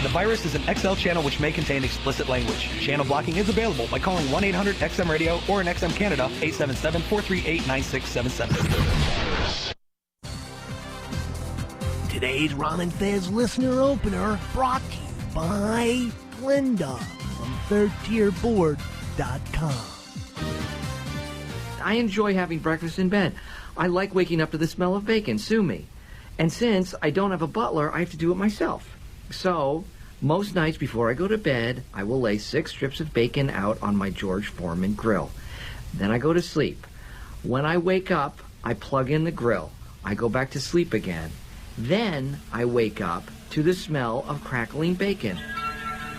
The virus is an XL channel which may contain explicit language. Channel blocking is available by calling 1-800-XM-RADIO or in XM Canada, 877-438-9677. Today's Ron and Fez listener opener brought to you by Linda from thirdtierboard.com. I enjoy having breakfast in bed. I like waking up to the smell of bacon. Sue me. And since I don't have a butler, I have to do it myself. So, most nights before I go to bed, I will lay 6 strips of bacon out on my George Foreman grill. Then I go to sleep. When I wake up, I plug in the grill. I go back to sleep again. Then I wake up to the smell of crackling bacon.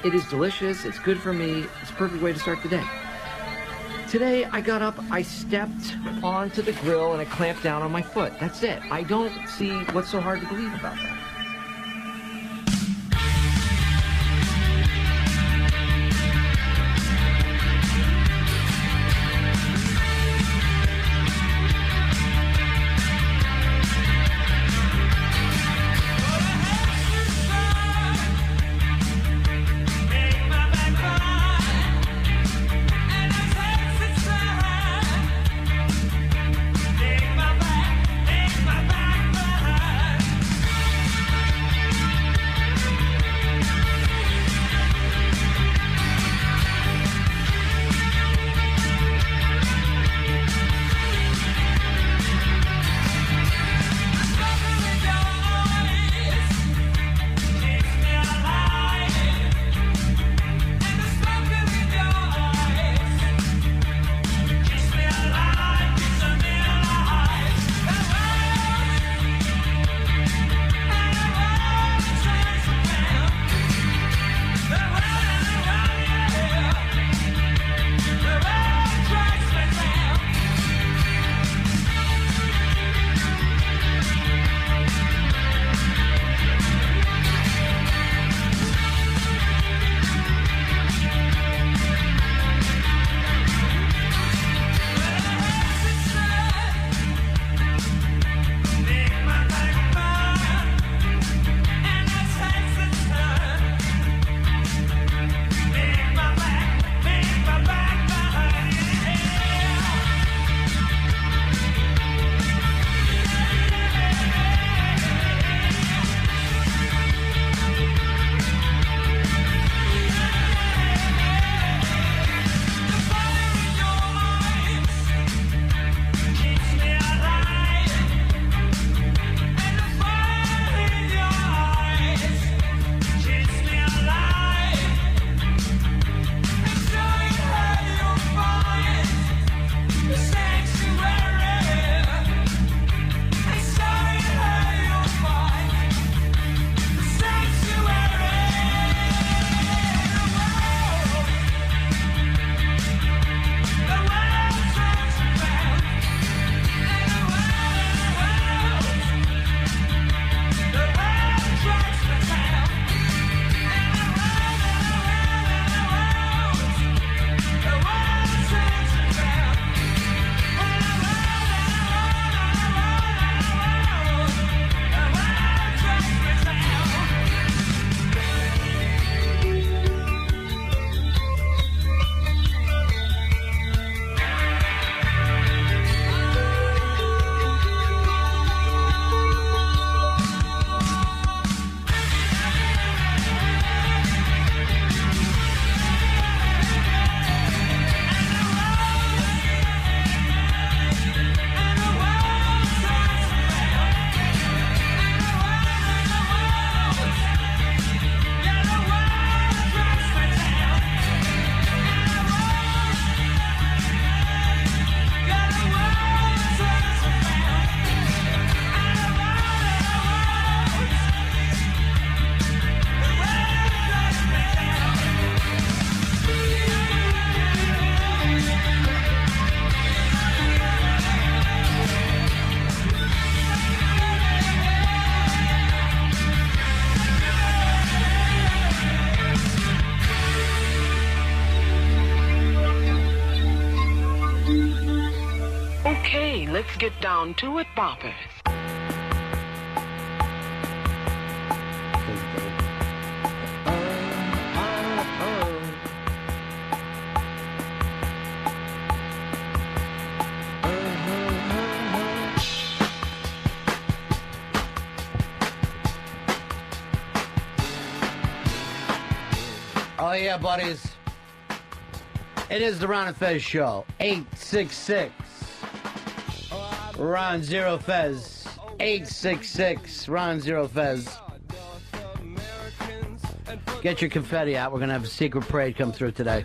It is delicious. It's good for me. It's a perfect way to start the day. Today, I got up, I stepped onto the grill, and I clamped down on my foot. That's it. I don't see what's so hard to believe about that. Let's get down to it, boppers. Oh, yeah, buddies. It is the Ron and Fez show. 866 Ron Zero Fez. 866 Ron Zero Fez. Get your confetti out. We're going to have a secret parade come through today.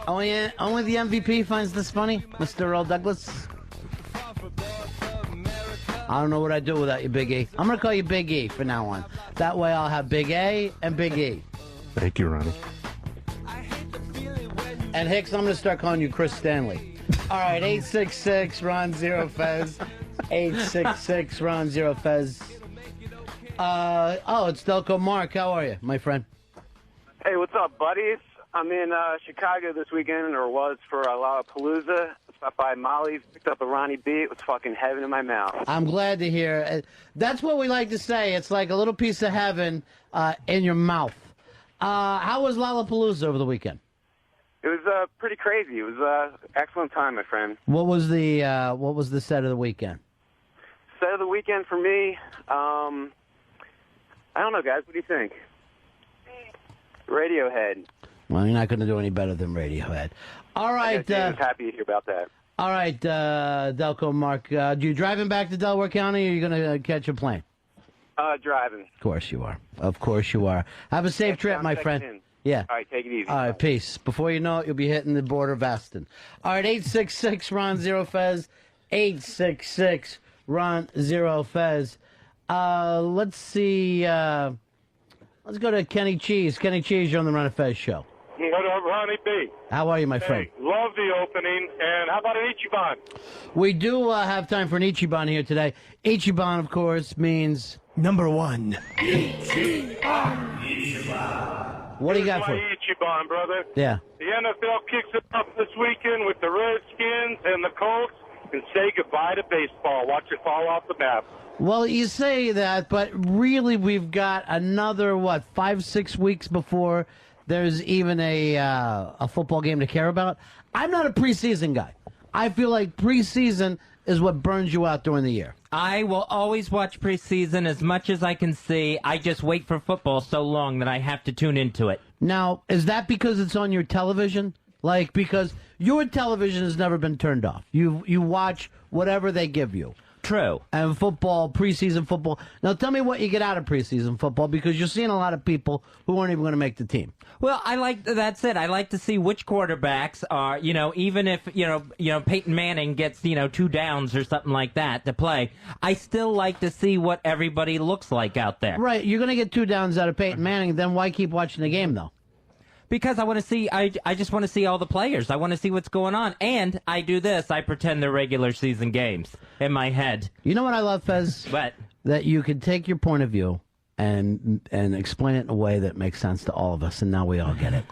Only the MVP finds this funny, Mr. Earl Douglas. I don't know what I'd do without you, Big E. I'm going to call you Big E from now on. That way I'll have Big A and Big E. Thank you, Ronnie. And Hicks, I'm going to start calling you Chris Stanley. All right, 866 Ron Zero Fez. 866 Ron Zero Fez. It's Delco Mark. How are you, my friend? Hey, what's up, buddies? I'm in Chicago this weekend, or was, for Lollapalooza. Stopped by Molly's, picked up a Ronnie B. It was fucking heaven in my mouth. I'm glad to hear. That's what we like to say. It's like a little piece of heaven in your mouth. How was Lollapalooza over the weekend? It was pretty crazy. It was excellent time, my friend. What was the set of the weekend? Set of the weekend for me, I don't know, guys. What do you think? Radiohead. Well, you're not going to do any better than Radiohead. All right. I was happy to hear about that. All right, Delco Mark. Do you driving back to Delaware County, or are you going to catch a plane? Driving. Of course you are. Of course you are. Have a safe trip, my friend. Yeah. All right, take it easy. All right, peace. Before you know it, you'll be hitting the border of Aston. All right, 866 Ron Zero Fez. 866 Ron Zero Fez. Let's see. Let's go to Kenny Cheese. Kenny Cheese, you're on the Ron and Fez show. What up, Ronnie B? How are you, my friend? Love the opening. And how about an Ichiban? We do have time for an Ichiban here today. Ichiban, of course, means number one. What do you got Here's for my Ichiban, brother. Yeah. The NFL kicks it off this weekend with the Redskins and the Colts, and say goodbye to baseball. Watch it fall off the map. Well, you say that, but really we've got another, 5-6 weeks before there's even a football game to care about. I'm not a preseason guy. I feel like preseason is what burns you out during the year. I will always watch preseason as much as I can see. I just wait for football so long that I have to tune into it. Now, is that because it's on your television? Like, because your television has never been turned off. You watch whatever they give you. True. And football, preseason football. Now, tell me what you get out of preseason football, because you're seeing a lot of people who aren't even going to make the team. Well, that's it. I like to see which quarterbacks are, even if, Peyton Manning gets, 2 downs or something like that to play, I still like to see what everybody looks like out there. Right. You're going to get 2 downs out of Peyton Manning, then why keep watching the game, though? Because I want to see, I just want to see all the players. I want to see what's going on. And I do this. I pretend they're regular season games in my head. You know what I love, Fez? What? That you can take your point of view and explain it in a way that makes sense to all of us, and now we all get it.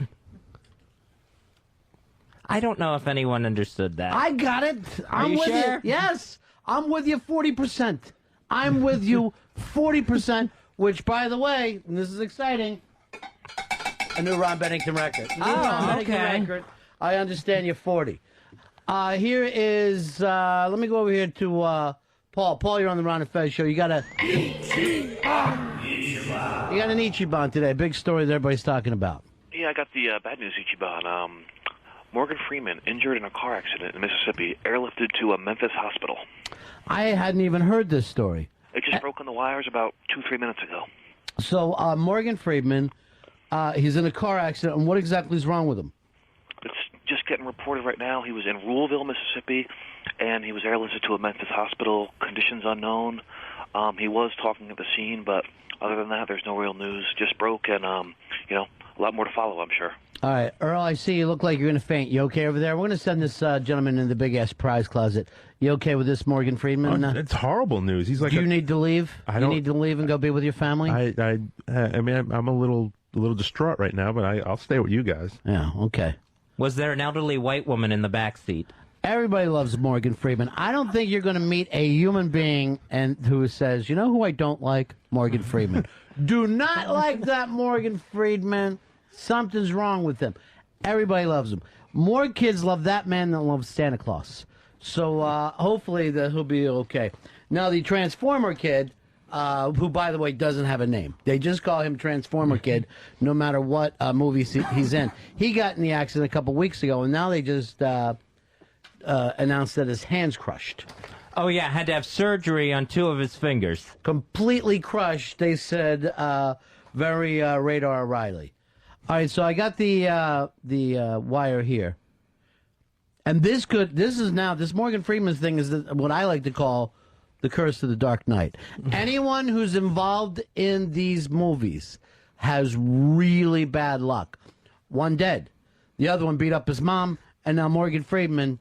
I don't know if anyone understood that. I got it. I'm with sure? you. Yes. I'm with you 40%. I'm with you 40%, which, by the way, and this is exciting, a new Ron Bennington record. Record. I understand you're 40. Here is, let me go over here to Paul. Paul, you're on the Ron and Fez show. You got an Ichiban today. Big story that everybody's talking about. Yeah, I got the bad news, Ichiban. Morgan Freeman, injured in a car accident in Mississippi, airlifted to a Memphis hospital. I hadn't even heard this story. It just broke on the wires about 2-3 minutes ago. So, Morgan Freeman, he's in a car accident, and what exactly is wrong with him? It's just getting reported right now. He was in Ruleville, Mississippi, and he was airlifted to a Memphis hospital. Conditions unknown. He was talking at the scene, but other than that, there's no real news. Just broke, and, a lot more to follow, I'm sure. All right, Earl, I see you look like you're going to faint. You okay over there? We're going to send this gentleman in the big-ass prize closet. You okay with this, Morgan Freeman? It's horrible news. He's like, do you need to leave? You need to leave and go be with your family? I mean, I'm a little distraught right now, but I'll stay with you guys. Yeah, okay. Was there an elderly white woman in the back seat? Everybody loves Morgan Freeman. I don't think you're going to meet a human being who says, you know who I don't like? Morgan Freeman. Do not like that Morgan Freeman. Something's wrong with him. Everybody loves him. More kids love that man than love Santa Claus. So hopefully he'll be okay. Now, the Transformer kid, who, by the way, doesn't have a name. They just call him Transformer Kid no matter what movie he's in. He got in the accident a couple weeks ago, and now they just announced that his hand's crushed. Oh, yeah, had to have surgery on 2 of his fingers. Completely crushed, they said, very Radar O'Reilly. All right, so I got the wire here. And this Morgan Freeman's thing is what I like to call the curse of the Dark Knight. Anyone who's involved in these movies has really bad luck. One dead. The other one beat up his mom, and now Morgan Freeman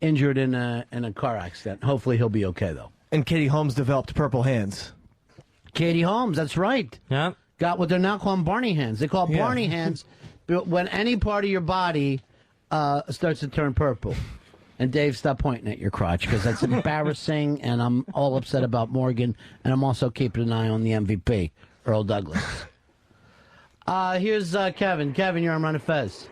injured in a car accident. Hopefully he'll be okay, though. And Katie Holmes developed purple hands. Katie Holmes, that's right. Yeah. Got what they're now calling Barney hands. They call Barney hands when any part of your body starts to turn purple. And Dave, stop pointing at your crotch because that's embarrassing, and I'm all upset about Morgan, and I'm also keeping an eye on the MVP, Earl Douglas. Here's Kevin. Kevin, you're on Ron and Fez.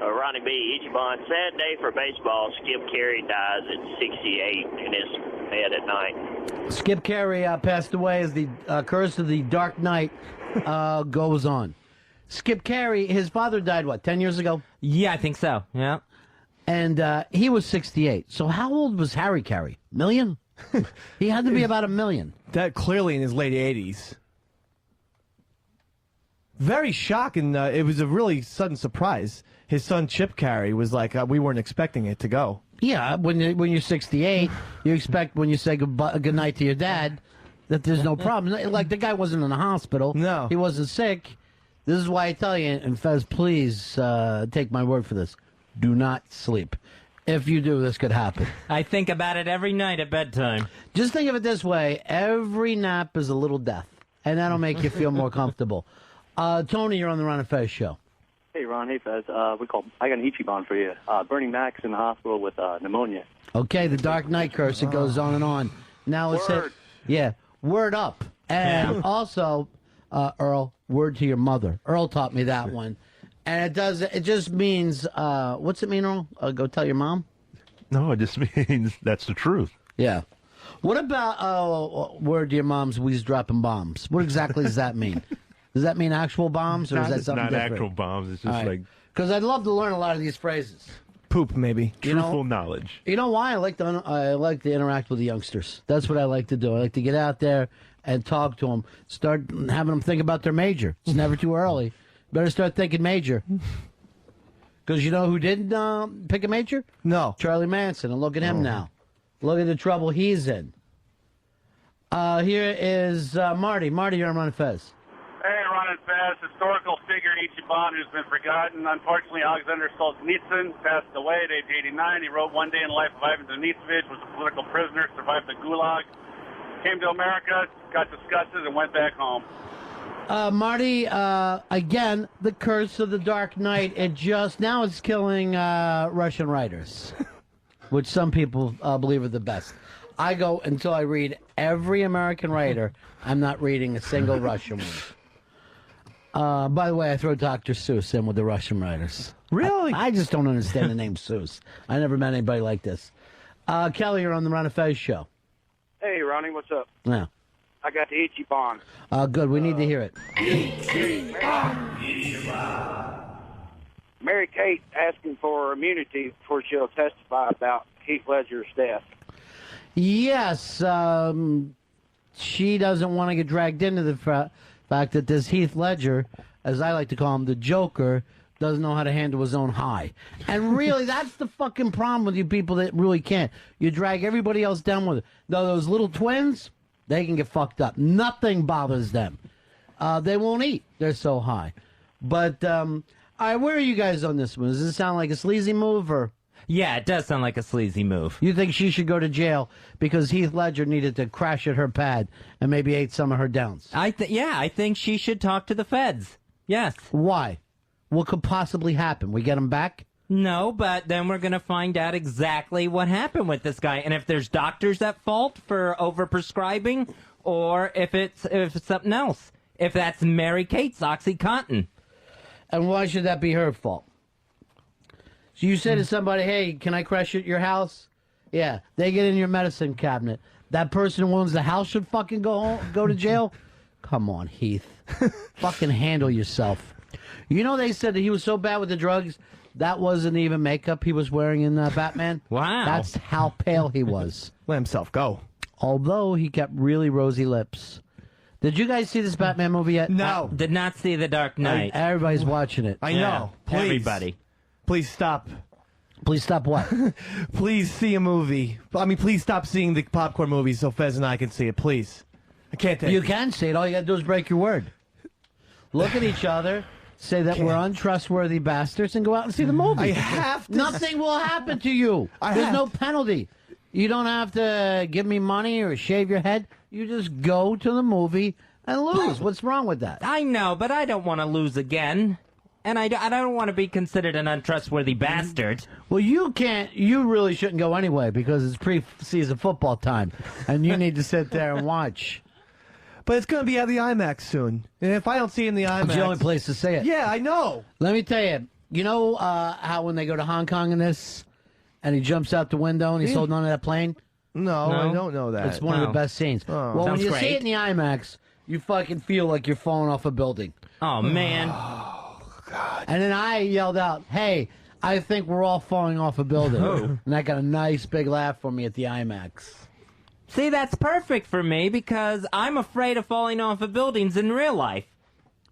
Ronnie B. Ichiban, sad day for baseball. Skip Carey dies at 68 in his bed at night. Skip Carey passed away as the curse of the Dark Knight goes on. Skip Carey, his father died, 10 years ago? Yeah, I think so, yeah. And he was 68. So how old was Harry Carey? Million? He had to be about $1 million. That clearly in his late 80s. Very shocking. It was a really sudden surprise. His son Chip Carey was like, we weren't expecting it to go. Yeah, when you're 68, you expect when you say goodnight to your dad that there's no problem. Like, the guy wasn't in the hospital. No. He wasn't sick. This is why I tell you, and Fez, please take my word for this. Do not sleep. If you do, this could happen. I think about it every night at bedtime. Just think of it this way. Every nap is a little death, and that'll make you feel more comfortable. Tony, you're on the Ron and Fez show. Hey, Ron. Hey, Fez. I got an Ichiban for you. Bernie Mac's in the hospital with pneumonia. Okay, the Dark Knight curse. It goes on and on. Now it's word up. And also, Earl, word to your mother. Earl taught me that one. And it just means, what's it mean, Earl? Go tell your mom? No, it just means that's the truth. Yeah. What about, word to your mom's, we's dropping bombs? What exactly does that mean? Does that mean actual bombs, or is that something different? Not actual bombs. It's just like... Because I'd love to learn a lot of these phrases. Poop, maybe. Truthful knowledge. You know why? I like to interact with the youngsters. That's what I like to do. I like to get out there and talk to them. Start having them think about their major. It's never too early. Better start thinking major. Because you know who didn't pick a major? No. Charlie Manson. And look at him now. Look at the trouble he's in. Here is Marty. Marty, you're on Ron and Fez. Hey, Ron and Fez, historical figure Ichiban who's been forgotten. Unfortunately, Alexander Solzhenitsyn passed away at age 89. He wrote One Day in the Life of Ivan Denisovich, was a political prisoner, survived the Gulag, came to America, got disgusted, and went back home. Marty, again, the curse of the Dark Knight. Now it's killing Russian writers, which some people believe are the best. I go until I read every American writer. I'm not reading a single Russian one. By the way, I throw Dr. Seuss in with the Russian writers. Really? I just don't understand the name Seuss. I never met anybody like this. Kelly, you're on the Ron and Fez show. Hey, Ronnie, what's up? Yeah. I got the Ichiban. Good. We need to hear it. Mary Kate asking for immunity before she'll testify about Heath Ledger's death. Yes. She doesn't want to get dragged into the fact that this Heath Ledger, as I like to call him, the Joker, doesn't know how to handle his own high. And really, that's the fucking problem with you people that really can't. You drag everybody else down with it. Though those little twins, they can get fucked up. Nothing bothers them. They won't eat. They're so high. But, all right, where are you guys on this one? Does this sound like a sleazy move, or... Yeah, it does sound like a sleazy move. You think she should go to jail because Heath Ledger needed to crash at her pad and maybe ate some of her downs? I think she should talk to the feds. Yes. Why? What could possibly happen? We get him back? No, but then we're going to find out exactly what happened with this guy, and if there's doctors at fault for overprescribing, or if it's something else. If that's Mary Kate's OxyContin. And why should that be her fault? So you say to somebody, hey, can I crash at your house? Yeah, they get in your medicine cabinet. that person who owns the house should fucking go to jail? Come on, Heath. Fucking handle yourself. You know they said that he was so bad with the drugs, that wasn't even makeup he was wearing in Batman? Wow. That's how pale he was. Let himself go. Although he kept really rosy lips. Did you guys see this Batman movie yet? No. Did not see The Dark Knight. Everybody's watching it. I know. Please. Everybody. Please stop. Please stop what? Please see a movie. I mean, please stop seeing the popcorn movies so Fez and I can see it, please. I can't take You it. can see it. All you got to do is break your word. Look at each other, say that we're untrustworthy bastards, and go out and see the movie. I have to. Nothing will happen to you. There's no penalty. You don't have to give me money or shave your head. You just go to the movie and lose. What's wrong with that? I know, but I don't want to lose again. And I don't want to be considered an untrustworthy bastard. Well, you can't. You really shouldn't go anyway because it's pre-season football time, and you need to sit there and watch. But it's going to be at the IMAX soon. And if I don't see it in the IMAX... It's the only place to see it. Yeah, I know. Let me tell you. You know how when they go to Hong Kong in this, and he jumps out the window and he's holding on to that plane? No, I don't know that. It's one of the best scenes. Oh. Well, when Sounds you great. see it in the IMAX, you fucking feel like you're falling off a building. Oh, man. And then I yelled out, hey, I think we're all falling off a building. And I got a nice big laugh for me at the IMAX. See, that's perfect for me because I'm afraid of falling off of buildings in real life.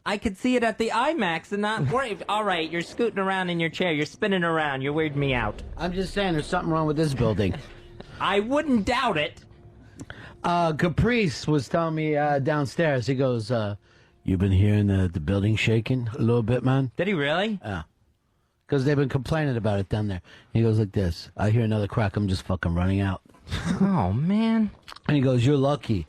I could see it at the IMAX and not worry. All right, you're scooting around in your chair. You're spinning around. You're weirding me out. I'm just saying there's something wrong with this building. I wouldn't doubt it. Caprice was telling me downstairs, he goes, you been hearing the building shaking a little bit, man? Did he really? Yeah. Because they've been complaining about it down there. He goes like this, I hear another crack, I'm just fucking running out. Oh, man. And he goes, you're lucky.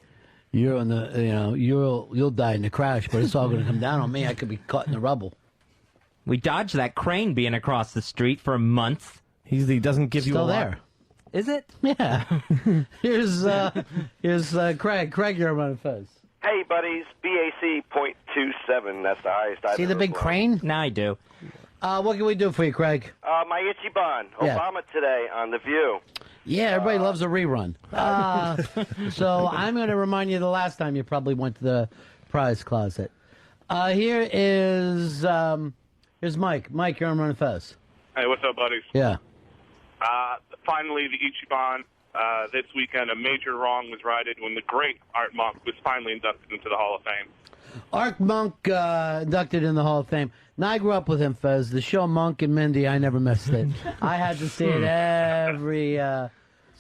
You're on the, you'll die in the crash, but it's all going to come down on me. I could be caught in the rubble. We dodged that crane being across the street for months. He doesn't give you a Still lot. there. Is it? Yeah. here's Craig. Craig, you're on Fez. Hey, buddies. BAC .27. That's the highest I've See the ever big flown. crane? Now I do. What can we do for you, Craig? My itchy bun. Yeah. Obama today on The View. Yeah, everybody loves a rerun. So I'm going to remind you the last time you probably went to the prize closet. Here's Mike. Mike, you're on Ron and Fez. Hey, what's up, buddies? Yeah. Finally, the Ichiban. This weekend, a major wrong was righted when the great Art Monk was finally inducted into the Hall of Fame. Art Monk inducted in the Hall of Fame. Now, I grew up with him, Fez. The show Monk and Mindy, I never missed it. I had to see it every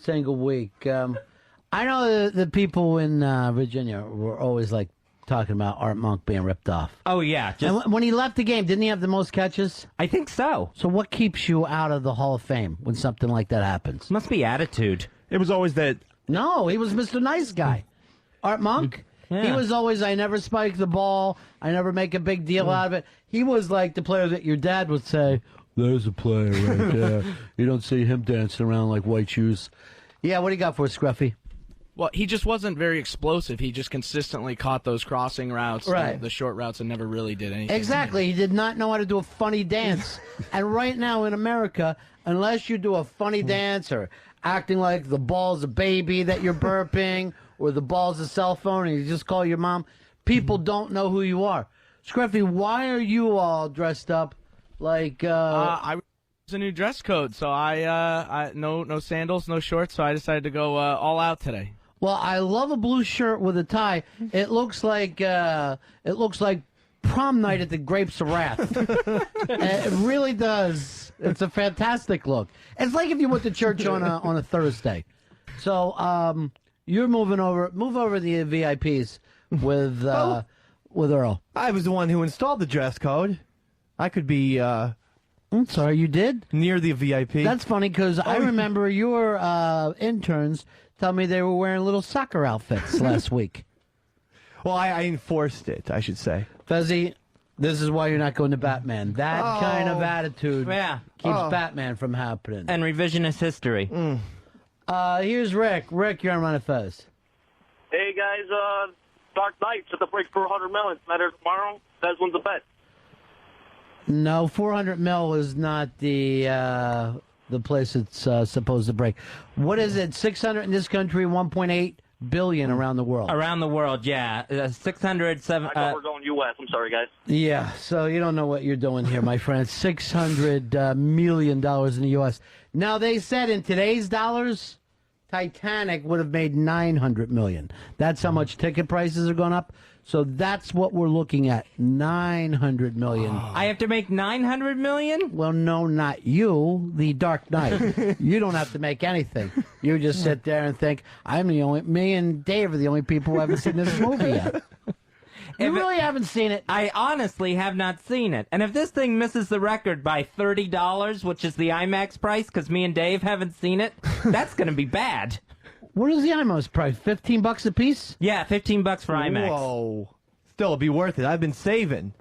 single week. I know the people in Virginia were always like talking about Art Monk being ripped off. Oh, yeah. And when he left the game, didn't he have the most catches? I think so. So what keeps you out of the Hall of Fame when something like that happens? Must be attitude. It was always that. No, he was Mr. Nice Guy. Art Monk? Yeah. He was always, I never spike the ball. I never make a big deal out of it. He was like the player that your dad would say, there's a player right there. You don't see him dancing around like white shoes. Yeah, what do you got for us, Scruffy? Well, he just wasn't very explosive. He just consistently caught those crossing routes, Right. the short routes, and never really did anything. Exactly. He did not know how to do a funny dance. And right now in America, unless you do a funny dance or acting like the ball's a baby that you're burping or the ball's a cell phone and you just call your mom, people don't know who you are. Scruffy, why are you all dressed up like... I was a new dress code, so I no sandals, no shorts, so I decided to go all out today. Well, I love a blue shirt with a tie. It looks like prom night at the Grapes of Wrath. It really does. It's a fantastic look. It's like if you went to church on a Thursday. So you're move over the VIPs with Earl. I was the one who installed the dress code. I could be. I'm sorry, you did? Near the VIP. That's funny because I remember your interns tell me they were wearing little soccer outfits last week. Well, I enforced it, I should say. Fezzy, this is why you're not going to Batman. That kind of attitude keeps Batman from happening. And revisionist history. Here's Rick. Rick, you're on Ron and Fez. Hey, guys, Dark Knights at the break for 100 million. Matter tomorrow. Fez wins the bet. No, 400 mil is not the place it's supposed to break. What is it? 600 in this country, 1.8 billion around the world. Around the world, yeah. 607. I thought we're going U.S. I'm sorry, guys. Yeah, so you don't know what you're doing here, my friend. $600 million in the U.S. Now, they said in today's dollars, Titanic would have made $900 million. That's how much ticket prices are going up. So that's what we're looking at, $900 million. I have to make $900 million? Well, no, not you, the Dark Knight. You don't have to make anything. You just sit there and think, me and Dave are the only people who haven't seen this movie yet. You really haven't seen it. I honestly have not seen it. And if this thing misses the record by $30, which is the IMAX price, because me and Dave haven't seen it, that's going to be bad. What is the IMAX price? $15 a piece? Yeah, $15 for IMAX. Whoa. Still, it'll be worth it. I've been saving.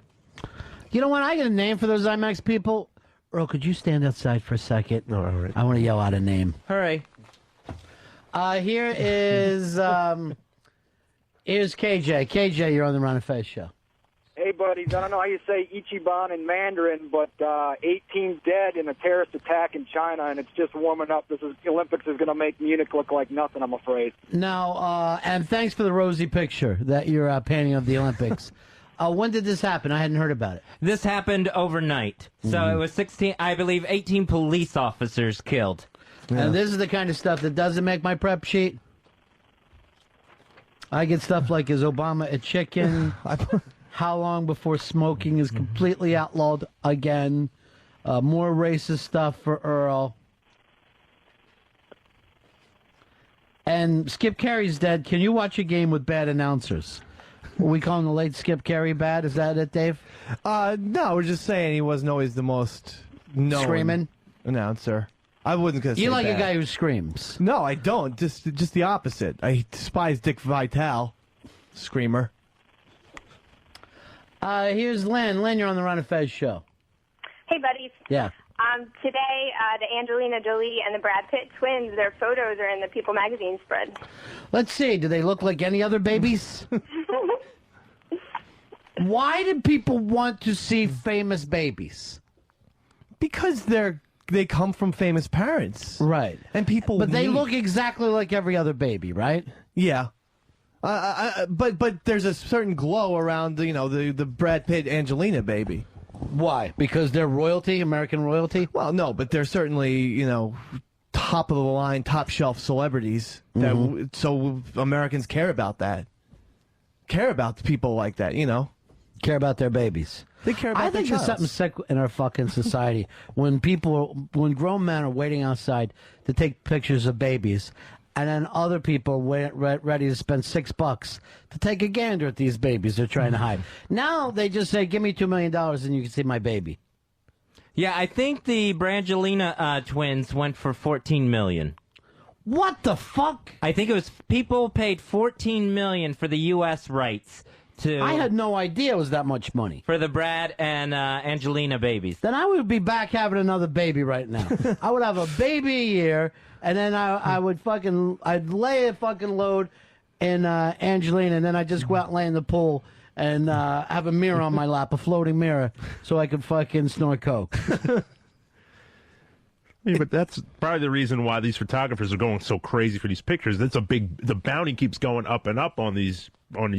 You know what? I got a name for those IMAX people. Earl, could you stand outside for a second? All right. I want to yell out a name. Hurry. Here is here's KJ. KJ, you're on the Ron and Fez show. Hey, buddies. I don't know how you say Ichiban in Mandarin, but 18 dead in a terrorist attack in China, and it's just warming up. The Olympics is going to make Munich look like nothing, I'm afraid. Now, and thanks for the rosy picture that you're painting of the Olympics. When did this happen? I hadn't heard about it. This happened overnight. So it was 18 police officers killed. And this is the kind of stuff that doesn't make my prep sheet. I get stuff like, is Obama a chicken? How long before smoking is completely outlawed again? More racist stuff for Earl. And Skip Carey's dead. Can you watch a game with bad announcers? Are we calling the late Skip Carey bad? Is that it, Dave? No, we're just saying he wasn't always the most known Screaming announcer. I wasn't going to say you like bad. a guy who screams. No, I don't. Just the opposite. I despise Dick Vitale. Screamer. Here's Len. Len, you're on the Ron and Fez show. Hey, buddies. Yeah. Today, the Angelina Jolie and the Brad Pitt twins, their photos are in the People magazine spread. Let's see. Do they look like any other babies? Why do people want to see famous babies? Because they come from famous parents. Right. And people But they look exactly like every other baby, right? Yeah. But there's a certain glow around the Brad Pitt Angelina baby. Why? Because they're royalty, American royalty? Well, no, but they're certainly, top of the line, top shelf celebrities. So Americans care about that. Care about people like that, Care about their babies. They care about I think their there's child. something sick in our fucking society when grown men are waiting outside to take pictures of babies, and then other people ready to spend $6 to take a gander at these babies they're trying to hide. Now they just say, "Give me $2 million and you can see my baby." Yeah, I think the Brangelina twins went for $14 million. What the fuck? I think it was people paid $14 million for the U.S. rights to. I had no idea it was that much money. For the Brad and Angelina babies. Then I would be back having another baby right now. I would have a baby a year, and then I'd lay a fucking load in Angelina, and then I'd just go out and lay in the pool and have a mirror on my lap, a floating mirror, so I could fucking snort coke. Yeah, but that's probably the reason why these photographers are going so crazy for these pictures. The bounty keeps going up and up on these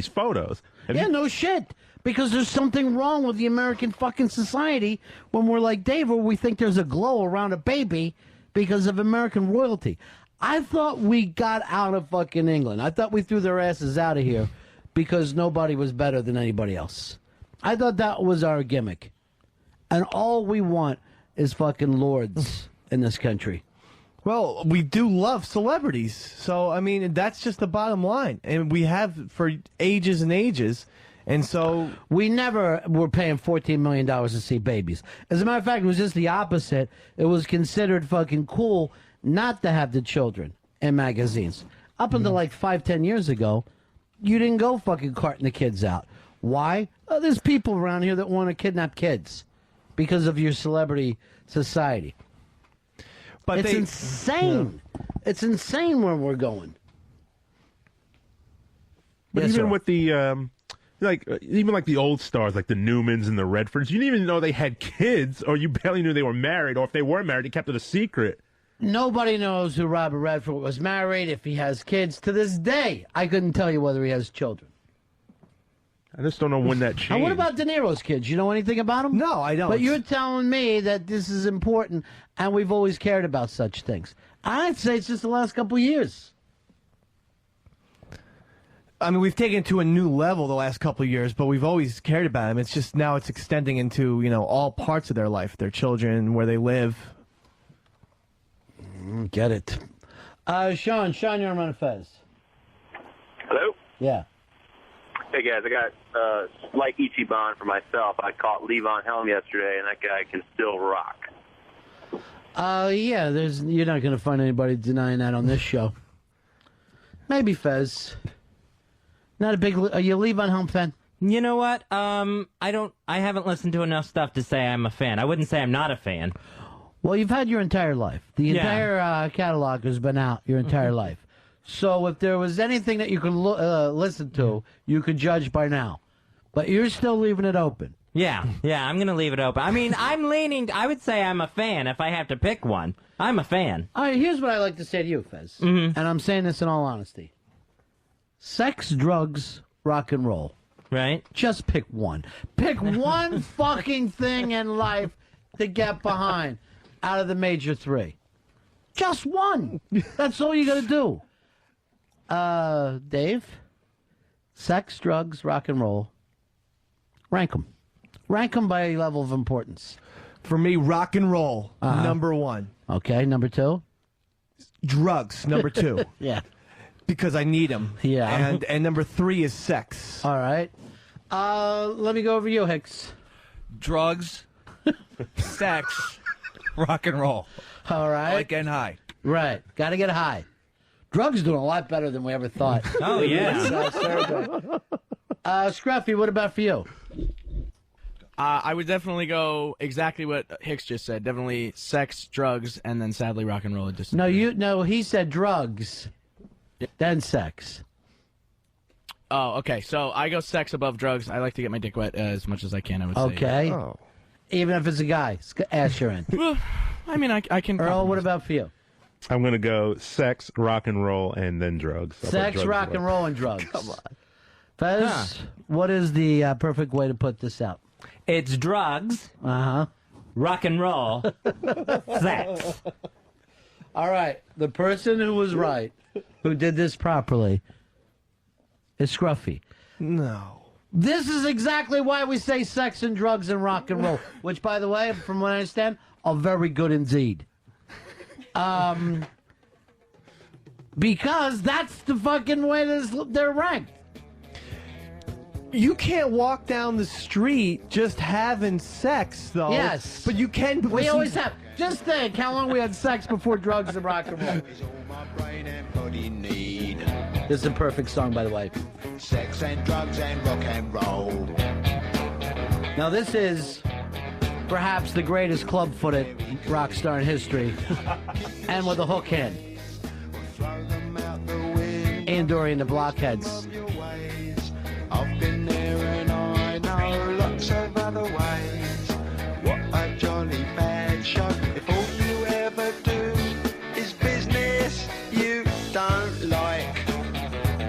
photos. No shit. Because there's something wrong with the American fucking society when we're like Dave, where we think there's a glow around a baby because of American royalty. I thought we got out of fucking England. I thought we threw their asses out of here because nobody was better than anybody else. I thought that was our gimmick. And all we want is fucking lords in this country. Well, we do love celebrities. So, I mean, that's just the bottom line. And we have for ages and ages. And so we never were paying $14 million to see babies. As a matter of fact, it was just the opposite. It was considered fucking cool not to have the children in magazines. Up until like 5-10 years ago, you didn't go fucking carting the kids out. Why? There's people around here that want to kidnap kids because of your celebrity society. But it's insane. Yeah. It's insane where we're going. But yes, even sir. with the even like the old stars, like the Newmans and the Redfords, you didn't even know they had kids, or you barely knew they were married, or if they were married, they kept it a secret. Nobody knows who Robert Redford was married, if he has kids. To this day, I couldn't tell you whether he has children. I just don't know when that changed. And what about De Niro's kids? You know anything about them? No, I don't. But you're telling me that this is important, and we've always cared about such things. I'd say it's just the last couple of years. I mean, we've taken it to a new level the last couple of years, but we've always cared about them. It's just now it's extending into, all parts of their life, their children, where they live. Get it. Sean, you're on Ron and Fez. Hello? Yeah. Hey, guys, I got a slight Ichiban for myself. I caught Levon Helm yesterday, and that guy can still rock. Yeah, you're not going to find anybody denying that on this show. Maybe Fez. Not a big... Are you a Levon Helm fan? You know what? I haven't listened to enough stuff to say I'm a fan. I wouldn't say I'm not a fan. Well, you've had your entire life. The entire catalog has been out your entire life. So if there was anything that you could listen to, you could judge by now. But you're still leaving it open. Yeah, I'm going to leave it open. I mean, I would say I'm a fan if I have to pick one. I'm a fan. All right, here's what I like to say to you, Fez. And I'm saying this in all honesty. Sex, drugs, rock and roll. Right? Just pick one. Pick one fucking thing in life to get behind out of the major three. Just one. That's all you got to do. Dave? Sex, drugs, rock and roll. Rank them. Rank them by level of importance. For me, rock and roll, number one. Okay, number two? Drugs, number two. Yeah. Because I need them. Yeah. And number three is sex. All right. Let me go over you, Hicks. Drugs, sex, rock and roll. All right. I like getting high. Right. Got to get high. Drugs doing a lot better than we ever thought. Oh, yeah. Scruffy, what about for you? I would definitely go exactly what Hicks just said. Definitely sex, drugs, and then sadly rock and roll. No, he said drugs, then sex. Oh, okay. So I go sex above drugs. I like to get my dick wet as much as I can, I would say. Okay. Oh. Even if it's a guy, ass you're in. Well, I mean, I can... Earl, what about for you? I'm going to go sex, rock and roll, and then drugs. Sex, rock and roll, and drugs. Come on. Fez, what is the perfect way to put this out? It's drugs, rock and roll, sex. All right. The person who was right, who did this properly, is Scruffy. No. This is exactly why we say sex and drugs and rock and roll, which, by the way, from what I understand, are very good indeed. Because that's the fucking way they're ranked. You can't walk down the street just having sex, though. Yes. But you can... We always have. Just think how long we had sex before drugs and rock and roll. This is a perfect song, by the way. Sex and drugs and rock and roll. Now, this is perhaps the greatest club-footed rock star in history. And with a hook hand. Ian Dury and the Blockheads. I've been there and I know lots of other ways. What a jolly bad show. If all you ever do is business you don't like.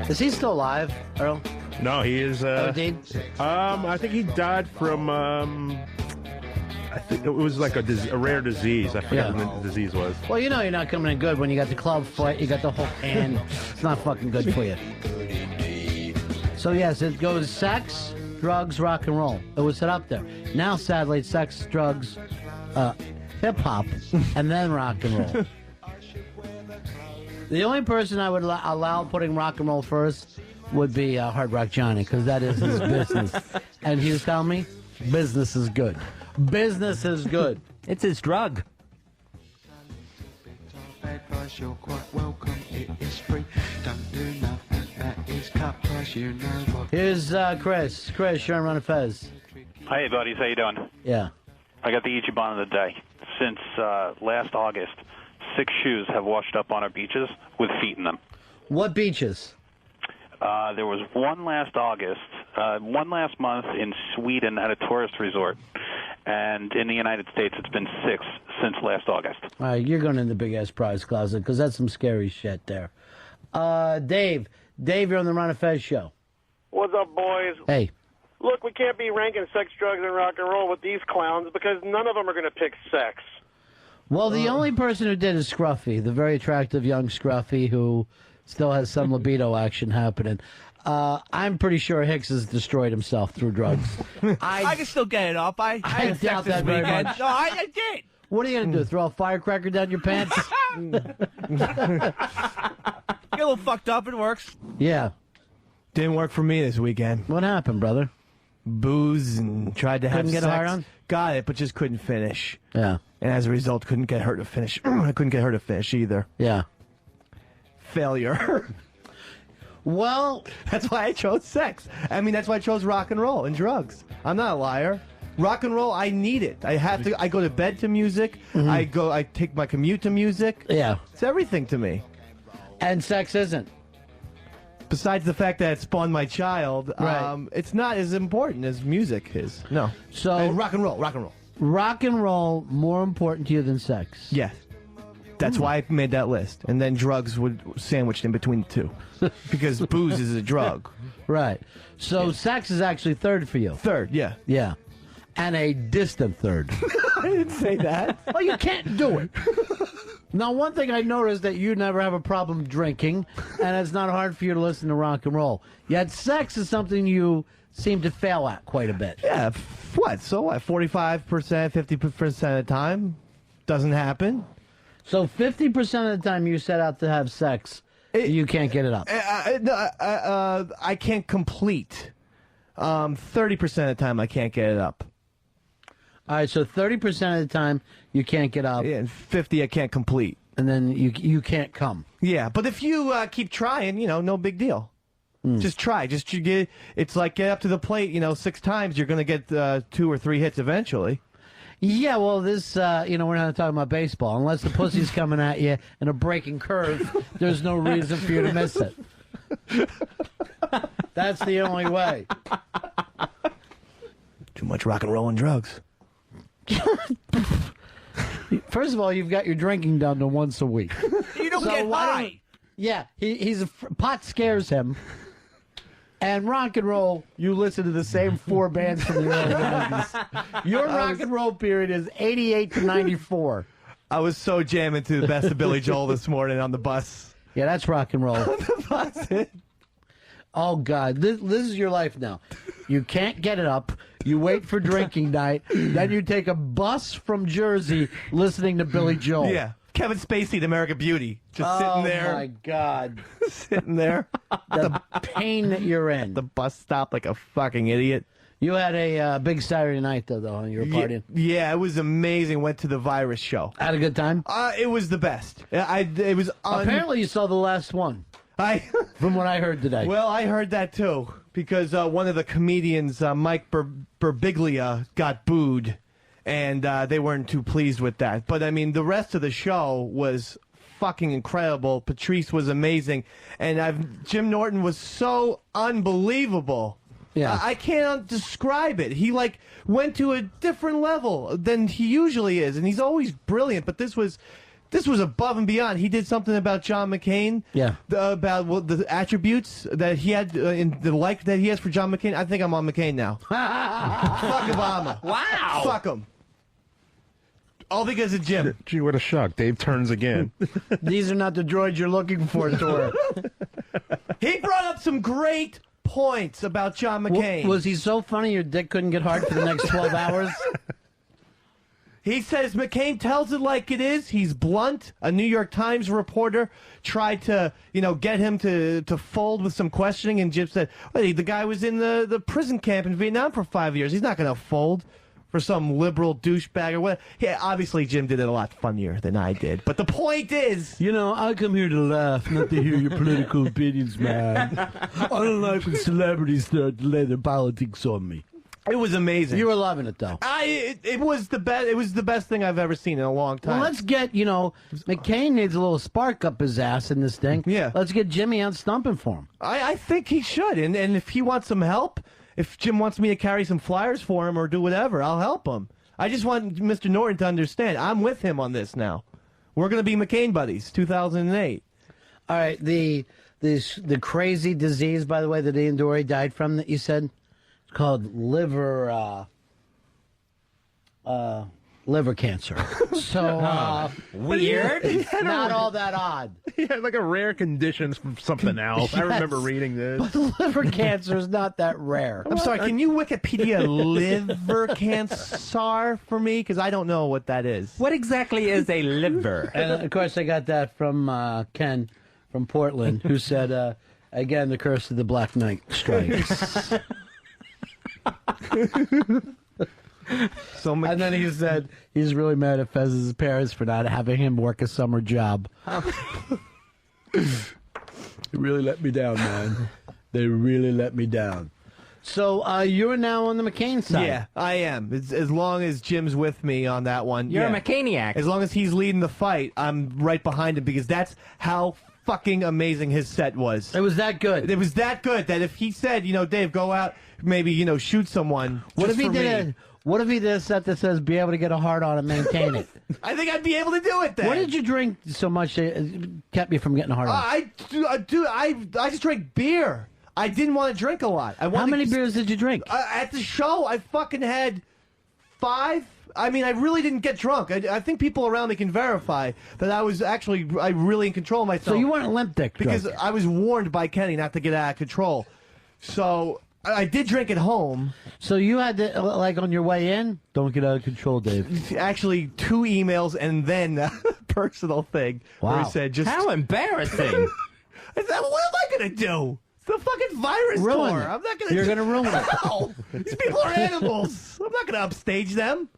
Is he still alive, Earl? No, he is. Dean? I think he died from. I think it was like a rare disease. I forgot what the disease was. Well, you know you're not coming in good when you got the club foot, you got the hook hand. It's not fucking good for you. So yes, it goes sex, drugs, rock and roll. It was set up there. Now, sadly, it's sex, drugs, hip hop, and then rock and roll. The only person I would allow putting rock and roll first would be Hard Rock Johnny, because that is his business. And he was telling me, business is good. Business is good. It's his drug. You're quite welcome, it is free. Don't do nothing, that is cut price, you know what. Here's Chris. Chris, you're on Ron and Fez. Hey, buddies, how you doing? Yeah. I got the Ichiban of the day. Since last August, 6 shoes have washed up on our beaches with feet in them. What beaches? There was one last August, one last month in Sweden at a tourist resort. and in the United States, it's been 6 since last August. All right, you're going in the big-ass prize closet because that's some scary shit there. Dave, you're on the Ron and Fez show. What's up, boys? Hey. Look, we can't be ranking sex, drugs, and rock and roll with these clowns because none of them are going to pick sex. Well, the only person who did is Scruffy, the very attractive young Scruffy who still has some libido action happening. I'm pretty sure Hicks has destroyed himself through drugs. I can still get it up. I had doubt sex this that very weekend. much. No, I did. What are you going to do, throw a firecracker down your pants? Get a little fucked up. It works. Yeah. Didn't work for me this weekend. What happened, brother? Booze and tried to have Couldn't get sex. hard on? Got it, but just couldn't finish. Yeah. And as a result, couldn't get her to finish. I couldn't get her to finish either. Yeah. Failure. Well, that's why I chose sex. I mean, that's why I chose rock and roll and drugs. I'm not a liar. Rock and roll, I need it. I have to. I go to bed to music. Mm-hmm. I take my commute to music. Yeah. It's everything to me. And sex isn't. Besides the fact that it spawned my child, Right. it's not as important as music is. No. So And rock and roll. Rock and roll more important to you than sex? Yes. That's why I made that list. And then drugs would sandwiched in between the two. Because booze is a drug. Right. So sex is actually third for you. Third, yeah. Yeah. And a distant third. I didn't say that. Well, you can't do it. Now, one thing I noticed that you never have a problem drinking, and it's not hard for you to listen to rock and roll. Yet sex is something you seem to fail at quite a bit. Yeah, what? So what? 45%, 50% of the time? Doesn't happen. So 50% of the time you set out to have sex, you can't get it up. I can't complete. 30% of the time I can't get it up. All right, so 30% of the time you can't get up. Yeah, and 50 I can't complete. And then you can't come. Yeah, but if you keep trying, no big deal. Just try. Just you get. It's like get up to the plate, 6 times. You're going to get 2 or 3 hits eventually. Yeah, well, this, we're not talking about baseball. Unless the pussy's coming at you in a breaking curve, there's no reason for you to miss it. That's the only way. Too much rock and roll and drugs. First of all, you've got your drinking down to once a week. You don't get high. Yeah, pot scares him. And rock and roll, you listen to the same 4 bands from the early 90s. Your rock and roll period is 88 to 94. I was so jamming to the best of Billy Joel this morning on the bus. Yeah, that's rock and roll. The bus. Oh, God. This is your life now. You can't get it up. You wait for drinking night. Then you take a bus from Jersey listening to Billy Joel. Yeah. Kevin Spacey, the American Beauty. Just sitting there. Oh, my God. Sitting there. The pain that you're in. The bus stop like a fucking idiot. You had a big Saturday night, though, and you were partying. Yeah, it was amazing. Went to the Virus show. Had a good time? It was the best. It was Apparently you saw the last one. From what I heard today. Well, I heard that, too. Because one of the comedians, Mike Birbiglia, got booed. And they weren't too pleased with that. But, I mean, the rest of the show was fucking incredible. Patrice was amazing. And Jim Norton was so unbelievable. Yeah. I can't describe it. He, went to a different level than he usually is. And he's always brilliant. But this was above and beyond. He did something about John McCain. Yeah. About the attributes that he had, in the like that he has for John McCain. I think I'm on McCain now. Fuck Obama. Wow. Fuck him. All because of Jim. Gee, what a shock. Dave turns again. These are not the droids you're looking for, Tor. He brought up some great points about John McCain. Was he so funny your dick couldn't get hard for the next 12 hours? He says McCain tells it like it is. He's blunt. A New York Times reporter tried to, get him to fold with some questioning, and Jim said, well, the guy was in the prison camp in Vietnam for 5 years. He's not going to fold for some liberal douchebag or what. Yeah, obviously Jim did it a lot funnier than I did. But the point is... I come here to laugh, not to hear your political opinions, man. I don't like when celebrities start to lay their politics on me. It was amazing. You were loving it, though. It was the best. It was the best thing I've ever seen in a long time. Well, let's get, McCain needs a little spark up his ass in this thing. Yeah. Let's get Jimmy on stumping for him. I think he should. And if he wants some help, if Jim wants me to carry some flyers for him or do whatever, I'll help him. I just want Mr. Norton to understand. I'm with him on this now. We're going to be McCain buddies, 2008. All right, the crazy disease, by the way, that Ian Dory died from that you said, it's called liver cancer. So, weird. Not all that odd. He had like a rare condition from something else. I remember reading this. But liver cancer is not that rare. I'm sorry, can you Wikipedia liver cancer for me? Because I don't know what that is. What exactly is a liver? And, of course, I got that from Ken from Portland, who said, again, the curse of the Black Knight strikes. And then he said he's really mad at Fez's parents for not having him work a summer job. They really let me down, man. They really let me down. So you're now on the McCain side. Yeah, I am. As long as Jim's with me on that one. You're yeah. a McCainiac. As long as he's leading the fight, I'm right behind him because that's how fucking amazing his set was. It was that good. It was that good that if he said, Dave, go out, maybe, shoot someone. What just if he for did me. What if he did a set that says be able to get a hard on and maintain it? I think I'd be able to do it then. What did you drink so much that it kept you from getting a hard on? I just drank beer. I didn't want to drink a lot. How many beers did you drink? At the show, I fucking had 5. I mean, I really didn't get drunk. I think people around me can verify that I was really in control of myself. So you weren't limp dick because drunk. I was warned by Kenny not to get out of control. So I did drink at home. So you had to, like on your way in, don't get out of control, Dave. Actually, 2 emails and then a personal thing where Wow. he said, "Just How embarrassing!" I said, "What am I gonna do? It's the fucking virus Ruin tour. it. I'm not gonna. You're gonna ruin it. No, these people are animals. I'm not gonna upstage them."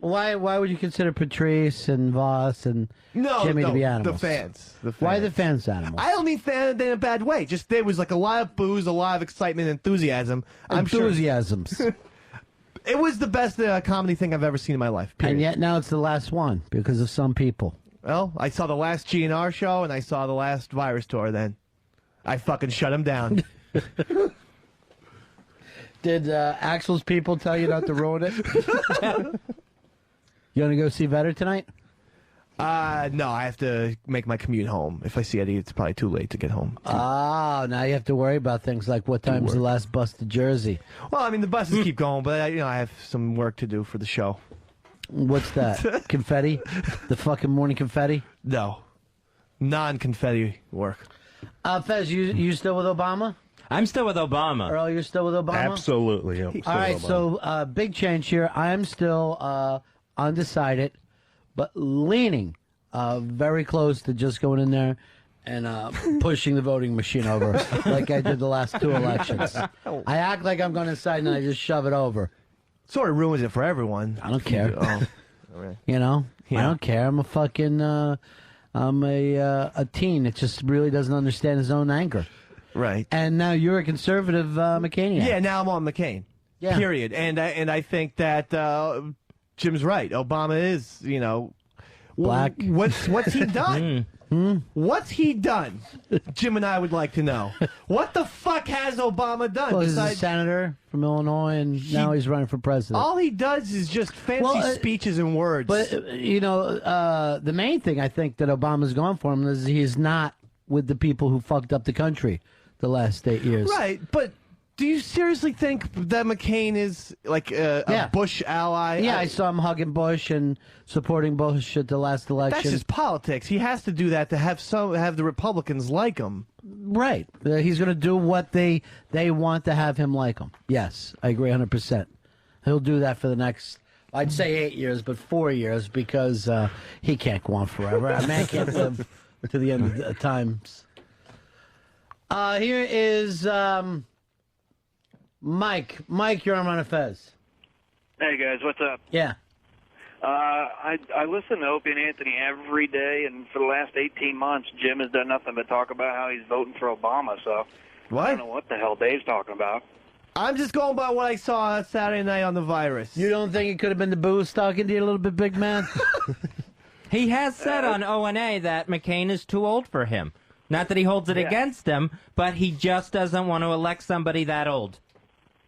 Why would you consider Patrice and Voss and Jimmy to be animals? The fans. Why are the fans animals? I don't mean fan in a bad way. Just there was like a lot of booze, a lot of excitement, enthusiasm. Enthusiasms. I'm sure it was the best comedy thing I've ever seen in my life. Period. And yet now it's the last one because of some people. Well, I saw the last GNR show and I saw the last virus tour. Then I fucking shut him down. Did Axel's people tell you not to ruin it? You want to go see Vetter tonight? No, I have to make my commute home. If I see Eddie, it's probably too late to get home. Oh, now you have to worry about things like what time's the last bus to Jersey. Well, I mean, the buses keep going, but I have some work to do for the show. What's that? Confetti? The fucking morning confetti? No. Non-confetti work. Fez, you still with Obama? I'm still with Obama. Earl, you're still with Obama? Absolutely. I'm still All right, with Obama. so big change here. I am still undecided, but leaning very close to just going in there and pushing the voting machine over like I did the last 2 elections. I act like I'm going inside and I just shove it over. Sort of ruins it for everyone. I don't care. Oh, right. You know? I don't care. I'm a fucking... I'm a teen that just really doesn't understand his own anger. Right. And now you're a conservative McCainiac. Yeah, now I'm on McCain. Yeah. Period. And I think that Jim's right. Obama is, Black. What's he done? What's he done? Jim and I would like to know. What the fuck has Obama done? Well, he's a besides- senator from Illinois, and now he's running for president. all he does is just fancy speeches and words. But, the main thing I think that Obama's gone for him is he's not with the people who fucked up the country the last 8 years. Right, but do you seriously think that McCain is like a Bush ally? Yeah, I saw him hugging Bush and supporting Bush at the last election. That's just politics. He has to do that to have the Republicans like him. Right. He's going to do what they want to have him like him. Yes, I agree 100%. He'll do that for the next, I'd say 8 years, but 4 years because he can't go on forever. A man can't live to the end of the times. Here is Mike. Mike, you're on Ron and Fez. Hey, guys, what's up? Yeah. I listen to Opie and Anthony every day, and for the last 18 months, Jim has done nothing but talk about how he's voting for Obama, so What? I don't know what the hell Dave's talking about. I'm just going by what I saw Saturday night on the virus. You don't think it could have been the booze talking to you a little bit, big man? He has said on O&A that McCain is too old for him. Not that he holds it against him, but he just doesn't want to elect somebody that old.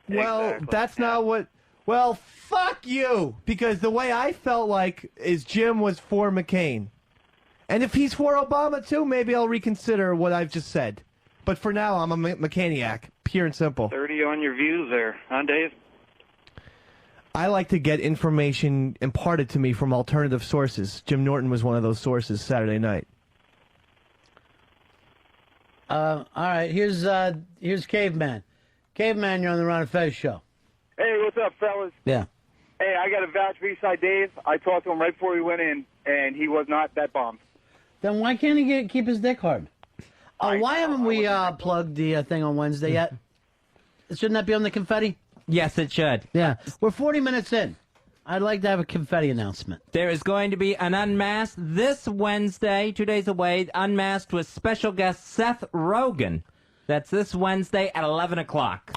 Well, that's not what Well, fuck you, because the way I felt like is Jim was for McCain. And if he's for Obama, too, maybe I'll reconsider what I've just said. But for now, I'm a McCainiac, pure and simple. 30 on your views there, huh, Dave? I like to get information imparted to me from alternative sources. Jim Norton was one of those sources Saturday night. All right, here's Caveman. Caveman, you're on the Ron and Fez show. Hey, what's up, fellas? Yeah. Hey, I got to vouch for Eastside Dave. I talked to him right before he went in, and he was not that bummed. Then why can't he keep his dick hard? Why haven't we plugged the thing on Wednesday yet? Shouldn't that be on the confetti? Yes, it should. Yeah. We're 40 minutes in. I'd like to have a confetti announcement. There is going to be an Unmasked this Wednesday, 2 days away. Unmasked with special guest Seth Rogen. That's this Wednesday at 11 o'clock.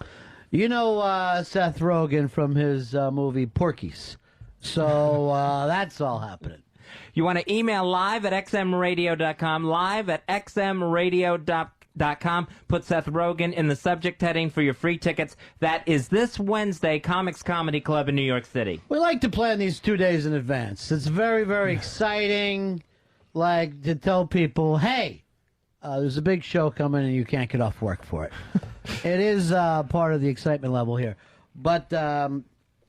You know Seth Rogen from his movie Porky's. So that's all happening. You want to email live at xmradio.com, live at xmradio.com. Put Seth Rogen in the subject heading for your free tickets. That is this Wednesday, Comics Comedy Club in New York City. We like to plan these 2 days in advance. It's very, very exciting, like to tell people, hey, there's a big show coming and you can't get off work for it. It is part of the excitement level here. But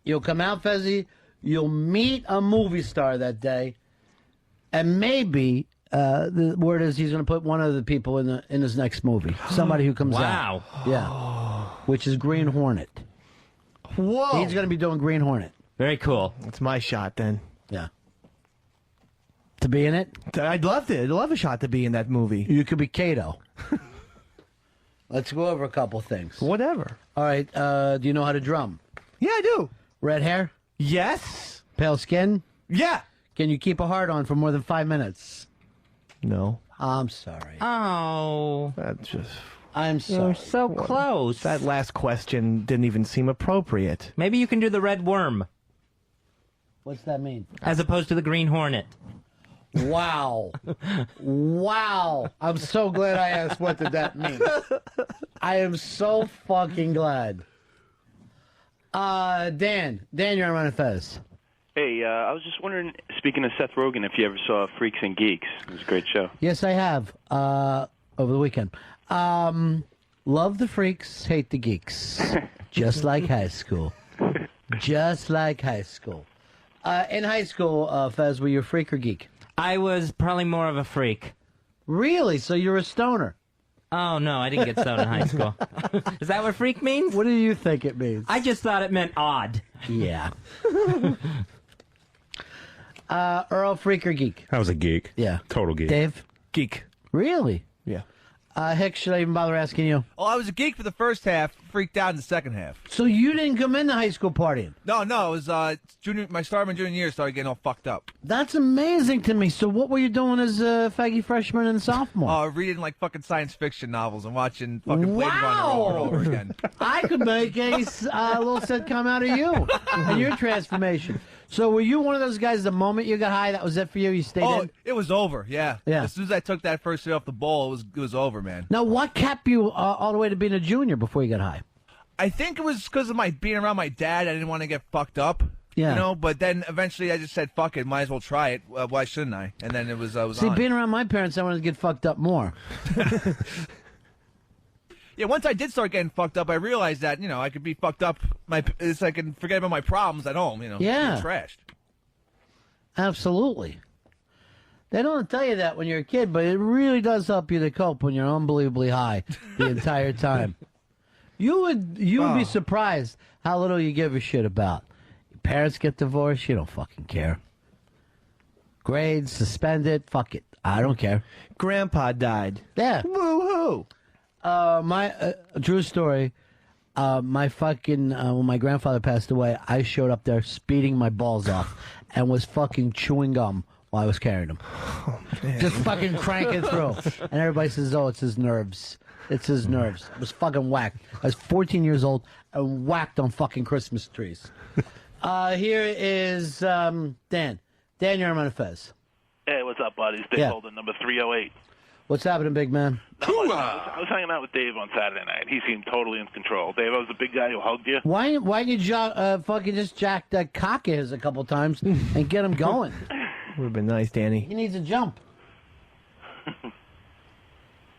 you'll come out, Fezzy, you'll meet a movie star that day, and maybe the word is he's going to put one of the people in his next movie. Somebody who comes out. Wow. Yeah. Which is Green Hornet. Whoa. He's going to be doing Green Hornet. Very cool. It's my shot, then. Yeah. To be in it? I'd love to. I'd love a shot to be in that movie. You could be Kato. Let's go over a couple things. Whatever. All right. Do you know how to drum? Yeah, I do. Red hair? Yes. Pale skin? Yeah. Can you keep a heart on for more than 5 minutes? No. I'm sorry. Oh. That's just... I'm sorry. You're so close. That last question didn't even seem appropriate. Maybe you can do the Red Worm. What's that mean? As opposed to the Green Hornet. Wow. Wow. I'm so glad I asked what did that mean. I am so fucking glad. Dan, you're on Ron and Fez. Hey, I was just wondering, speaking of Seth Rogen, if you ever saw Freaks and Geeks. It was a great show. Yes, I have. Over the weekend. Love the freaks, hate the geeks. Just like high school. Just like high school. In high school, Fez, were you a freak or geek? I was probably more of a freak. Really? So you're a stoner? Oh, no, I didn't get stoned in high school. Is that what freak means? What do you think it means? I just thought it meant odd. Yeah. Earl, freak or geek? I was a geek. Yeah. Total geek. Dave? Geek. Really? Yeah. Hicks, should I even bother asking you? Oh, I was a geek for the first half, freaked out in the second half. So you didn't come into high school partying? No, it was my junior year started getting all fucked up. That's amazing to me. So what were you doing as a faggy freshman and sophomore? Oh, reading like fucking science fiction novels and watching fucking Blade Runner over and over again. I could make a little sitcom out of you and your transformation. So were you one of those guys, the moment you got high, that was it for you? You stayed in? It was over, yeah. Yeah. As soon as I took that first hit off the bowl, it was over, man. Now, what kept you all the way to being a junior before you got high? I think it was because of my being around my dad. I didn't want to get fucked up. Yeah. You know, but then eventually I just said, fuck it, might as well try it. Why shouldn't I? And then it was See, on. being around my parents, I wanted to get fucked up more. Yeah, once I did start getting fucked up, I realized that, I could be fucked up. I can forget about my problems at home, Yeah. get trashed. Absolutely. They don't tell you that when you're a kid, but it really does help you to cope when you're unbelievably high the entire time. You would be surprised how little you give a shit about. Your parents get divorced, you don't fucking care. Grades, suspended, fuck it. I don't care. Grandpa died. Yeah. Woo-hoo. My true story. My fucking when my grandfather passed away, I showed up there speeding my balls off and was fucking chewing gum while I was carrying him. Oh, Just fucking cranking through. And everybody says, "Oh, it's his nerves. It's his nerves." I was fucking whacked. I was 14 years old and whacked on fucking Christmas trees. Here is Dan. Dan, you're on Ron and Fez. Hey, what's up, buddies? Dave Yeah. Holden, number 308. What's happening, big man? I was hanging out with Dave on Saturday night. He seemed totally in control. Dave, I was the big guy who hugged you. Why didn't you fucking just jack that cock of his a couple times and get him going? Would have been nice, Danny. He needs a jump.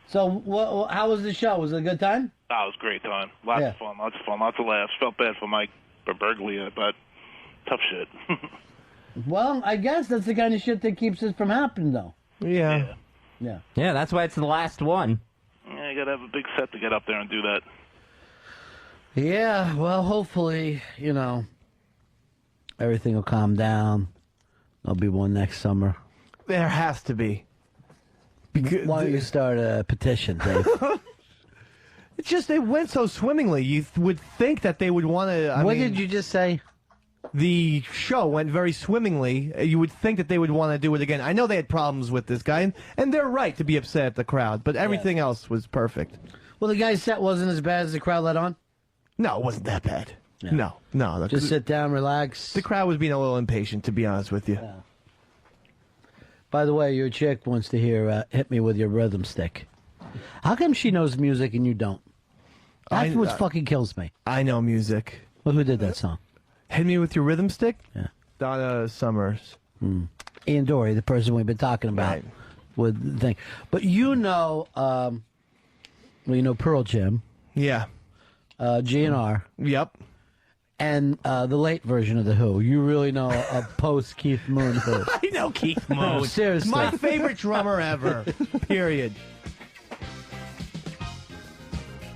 So, how was the show? Was it a good time? Oh, it was a great time. Lots of fun, lots of laughs. Felt bad for Mike Berglia, but tough shit. Well, I guess that's the kind of shit that keeps it from happening, though. Yeah. Yeah. Yeah, that's why it's the last one. Yeah, you got to have a big set to get up there and do that. Yeah, well, hopefully, everything will calm down. There'll be one next summer. There has to be. Why don't you start a petition, Dave? It's just, it went so swimmingly. You would think that they would want to... What did you just say? The show went very swimmingly. You would think that they would want to do it again. I know they had problems with this guy, and they're right to be upset at the crowd, but everything else was perfect. Well, the guy's set wasn't as bad as the crowd let on? No, it wasn't that bad. Yeah. No. Just sit down, relax. The crowd was being a little impatient, to be honest with you. Yeah. By the way, your chick wants to hear Hit Me With Your Rhythm Stick. How come she knows music and you don't? That's what fucking kills me. I know music. Well, who did that song? Hit Me With Your Rhythm Stick? Yeah. Donna Summers. Ian Dory, the person we've been talking about. Right. With the thing. But you know Pearl Jam. Yeah. GNR. Yep. And the late version of The Who. You really know a post-Keith Moon Who. I know Keith Moon. Seriously. My favorite drummer ever. Period.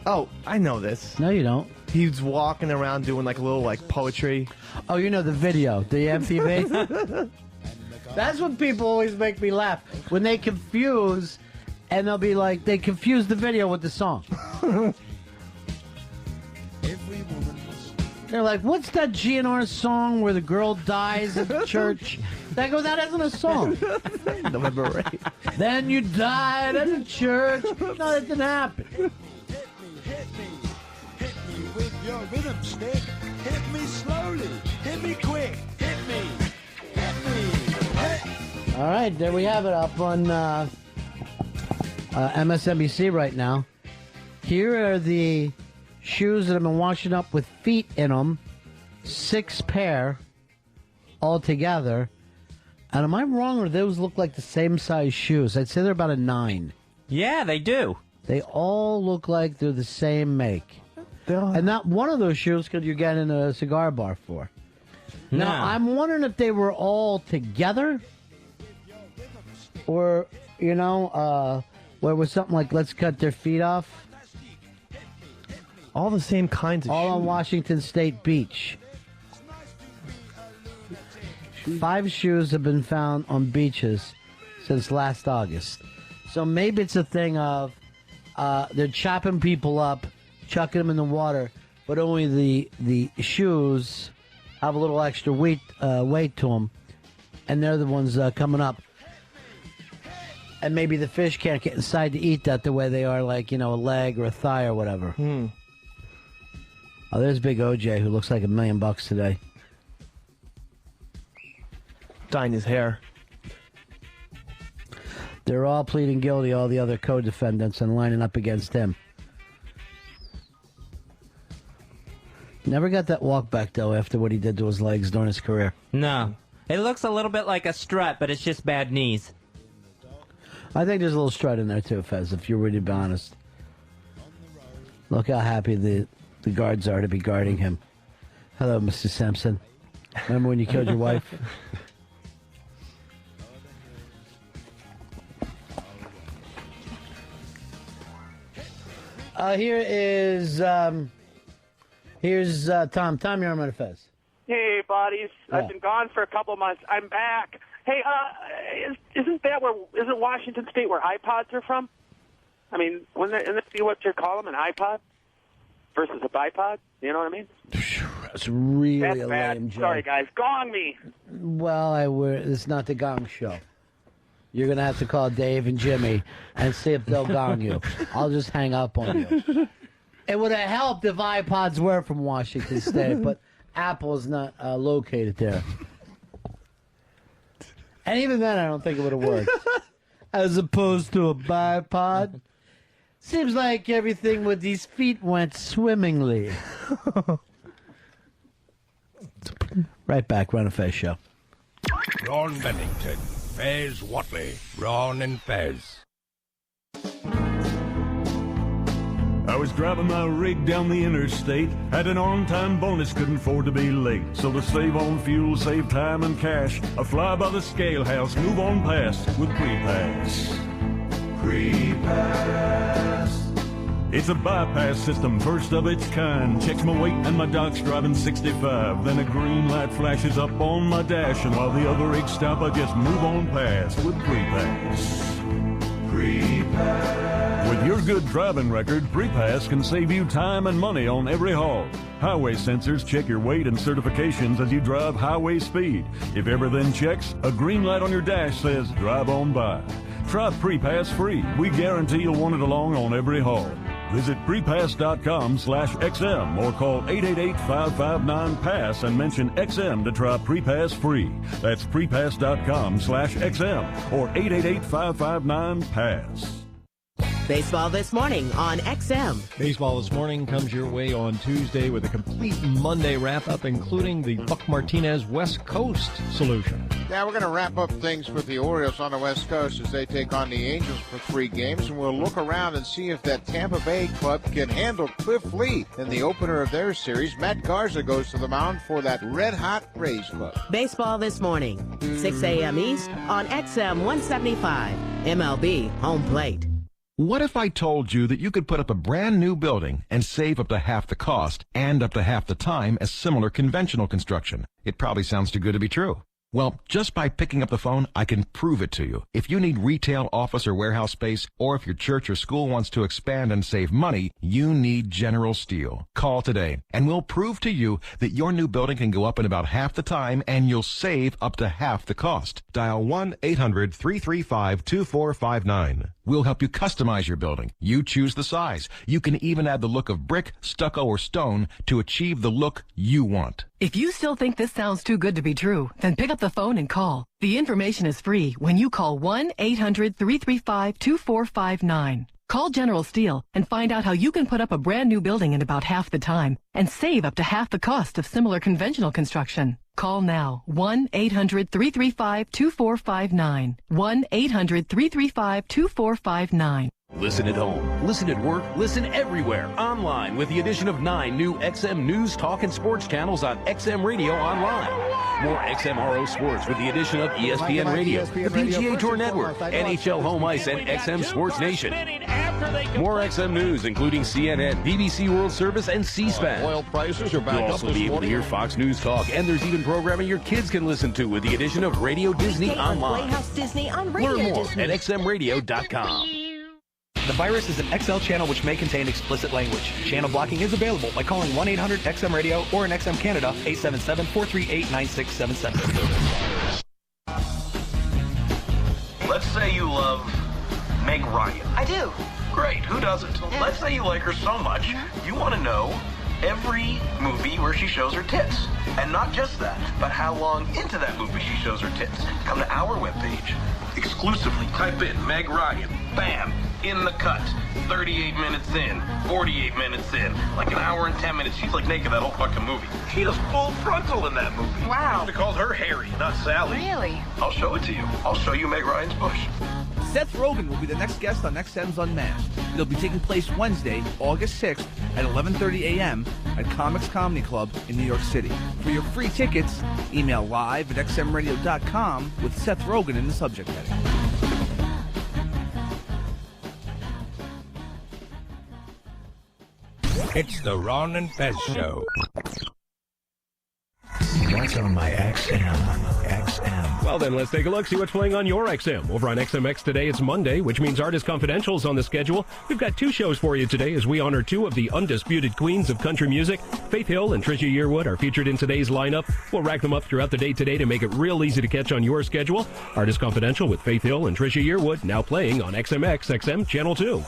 Oh, I know this. No, you don't. He's walking around doing like a little poetry. Oh, you know the video, the MTV? That's what people always make me laugh. When they confuse, and they'll be like, they confuse the video with the song. They're like, what's that GNR song where the girl dies at church? They go, that isn't a song. November 8th. Then you died at the church. No, that didn't happen. With your rhythm stick, hit me slowly, hit me quick, hit me. Hey. All right, there we have it up on MSNBC right now. Here are the shoes that have been washing up with feet in them, 6 pair altogether. And am I wrong, or those look like the same size shoes? I'd say they're about a 9. Yeah, they do. They all look like they're the same make. And not one of those shoes could you get in a cigar bar for. No. Now, I'm wondering if they were all together, or, where it was something like, let's cut their feet off. All the same kinds of all shoes. On Washington State Beach. 5 shoes have been found on beaches since last August. So maybe it's a thing of they're chopping people up, chucking them in the water, but only the shoes have a little extra weight to them, and they're the ones coming up. And maybe the fish can't get inside to eat that the way they are, like, a leg or a thigh or whatever. Oh, there's Big OJ, who looks like $1 million today. Dyeing his hair. They're all pleading guilty, all the other co-defendants, and lining up against him. Never got that walk back, though, after what he did to his legs during his career. No. It looks a little bit like a strut, but it's just bad knees. I think there's a little strut in there, too, Fez, if you're really be honest. Look how happy the guards are to be guarding him. Hello, Mr. Sampson. Remember when you killed your wife? Here's Tom. Tom, you're on Ron and Fez. Hey, buddies. Yeah. I've been gone for a couple months. I'm back. Hey, isn't Washington State where iPods are from? I mean, wouldn't it be what you call them, an iPod versus a bipod? You know what I mean? That's really That's a bad. lame joke. Sorry, guys. Gong me. Well, it's not the Gong Show. You're going to have to call Dave and Jimmy and see if they'll gong you. I'll just hang up on you. It would have helped if iPods were from Washington State, but Apple is not located there. And even then, I don't think it would have worked. as opposed to a bipod. Seems like everything with these feet went swimmingly. Right back, Ron and Fez show. Ron Bennington, Fez Watley, Ron and Fez. I was driving my rig down the interstate, had an on-time bonus, couldn't afford to be late. So to save on fuel, save time and cash, I fly by the scale house, move on past with Pre-Pass. Pre-Pass. It's a bypass system, first of its kind. Checks my weight and my doc's driving 65. Then a green light flashes up on my dash, and while the other rigs stop, I just move on past with Pre-Pass. Pre-Pass. With your good driving record, Pre-Pass can save you time and money on every haul. Highway sensors check your weight and certifications as you drive highway speed. If everything checks, a green light on your dash says, drive on by. Try Pre-Pass free. We guarantee you'll want it along on every haul. Visit prepass.com/XM or call 888-559-PASS and mention XM to try Pre-Pass free. That's prepass.com/XM or 888-559-PASS. Baseball This Morning on XM. Baseball This Morning comes your way on Tuesday with a complete Monday wrap-up, including the Buck Martinez West Coast solution. Yeah, we're going to wrap up things with the Orioles on the West Coast as they take on the Angels for 3 games, and we'll look around and see if that Tampa Bay club can handle Cliff Lee in the opener of their series. Matt Garza goes to the mound for that red-hot Rays club. Baseball This Morning, 6 a.m. East on XM 175, MLB Home Plate. What if I told you that you could put up a brand new building and save up to half the cost and up to half the time as similar conventional construction? It probably sounds too good to be true. Well, just by picking up the phone, I can prove it to you. If you need retail, office, or warehouse space, or if your church or school wants to expand and save money, you need General Steel. Call today, and we'll prove to you that your new building can go up in about half the time, and you'll save up to half the cost. Dial 1-800-335-2459. We'll help you customize your building. You choose the size. You can even add the look of brick, stucco, or stone to achieve the look you want. If you still think this sounds too good to be true, then pick up the phone and call. The information is free when you call 1-800-335-2459. Call General Steel and find out how you can put up a brand new building in about half the time and save up to half the cost of similar conventional construction. Call now, 1-800-335-2459. 1-800-335-2459. Listen at home, listen at work, listen everywhere, online with the addition of 9 new XM News, Talk, and Sports channels on XM Radio Online. More XMRO Sports with the addition of ESPN Radio, the PGA Tour Network, NHL Home Ice, and XM Sports Nation. More XM News, including CNN, BBC World Service, and C-SPAN. Oil prices are back You'll up also this be able to morning. hear Fox News Talk, and there's even programming your kids can listen to with the addition of Radio Disney Online. Playhouse Disney on Radio Learn more Disney. at xmradio.com. The virus is an XL channel which may contain explicit language. Channel blocking is available by calling 1-800-XM-RADIO or in XM Canada, 877-438-9677. Let's say you love Meg Ryan. I do. Great, who doesn't? Let's say you like her so much, you want to know every movie where she shows her tits. And not just that, but how long into that movie she shows her tits. Come to our webpage. Exclusively type in Meg Ryan. Bam! In the cut. 38 minutes in. 48 minutes in. Like an hour and 10 minutes. She's like naked that whole fucking movie. She does full frontal in that movie. Wow. They called her Harry, not Sally. Really? I'll show it to you. I'll show you Meg Ryan's bush. Seth Rogen will be the next guest on XM's Unmasked. It'll be taking place Wednesday, August 6th at 11:30 a.m. at Comics Comedy Club in New York City. For your free tickets, email live@xmradio.com with Seth Rogen in the subject heading. It's the Ron and Fez Show. What's on my XM? Well, then let's take a look, see what's playing on your XM. Over on XMX today, it's Monday, which means Artist Confidential is on the schedule. We've got 2 shows for you today as we honor 2 of the undisputed queens of country music. Faith Hill and Trisha Yearwood are featured in today's lineup. We'll rack them up throughout the day today to make it real easy to catch on your schedule. Artist Confidential with Faith Hill and Trisha Yearwood now playing on XMX XM Channel 2.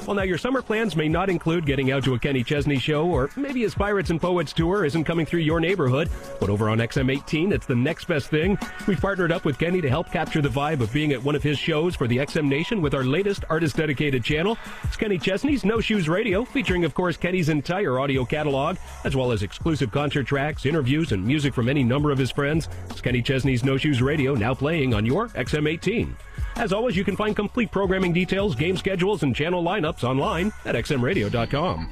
Well, now your summer plans may not include getting out to a Kenny Chesney show, or maybe his Pirates and Poets tour isn't coming through your neighborhood, but over on XM18, it's the next best thing. We've partnered up with Kenny to help capture the vibe of being at one of his shows for the XM Nation with our latest artist-dedicated channel. It's Kenny Chesney's No Shoes Radio, featuring, of course, Kenny's entire audio catalog, as well as exclusive concert tracks, interviews, and music from any number of his friends. It's Kenny Chesney's No Shoes Radio, now playing on your XM18. As always, you can find complete programming details, game schedules, and channel lineups online at xmradio.com.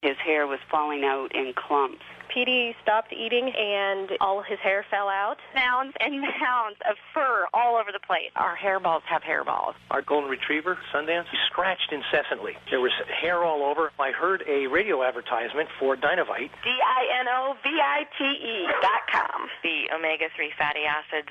His hair was falling out in clumps. Petey stopped eating and all his hair fell out. Mounds and mounds of fur all over the place. Our hairballs have hairballs. Our golden retriever, Sundance, he scratched incessantly. There was hair all over. I heard a radio advertisement for Dynovite. DINOVITE.com. The omega-3 fatty acids,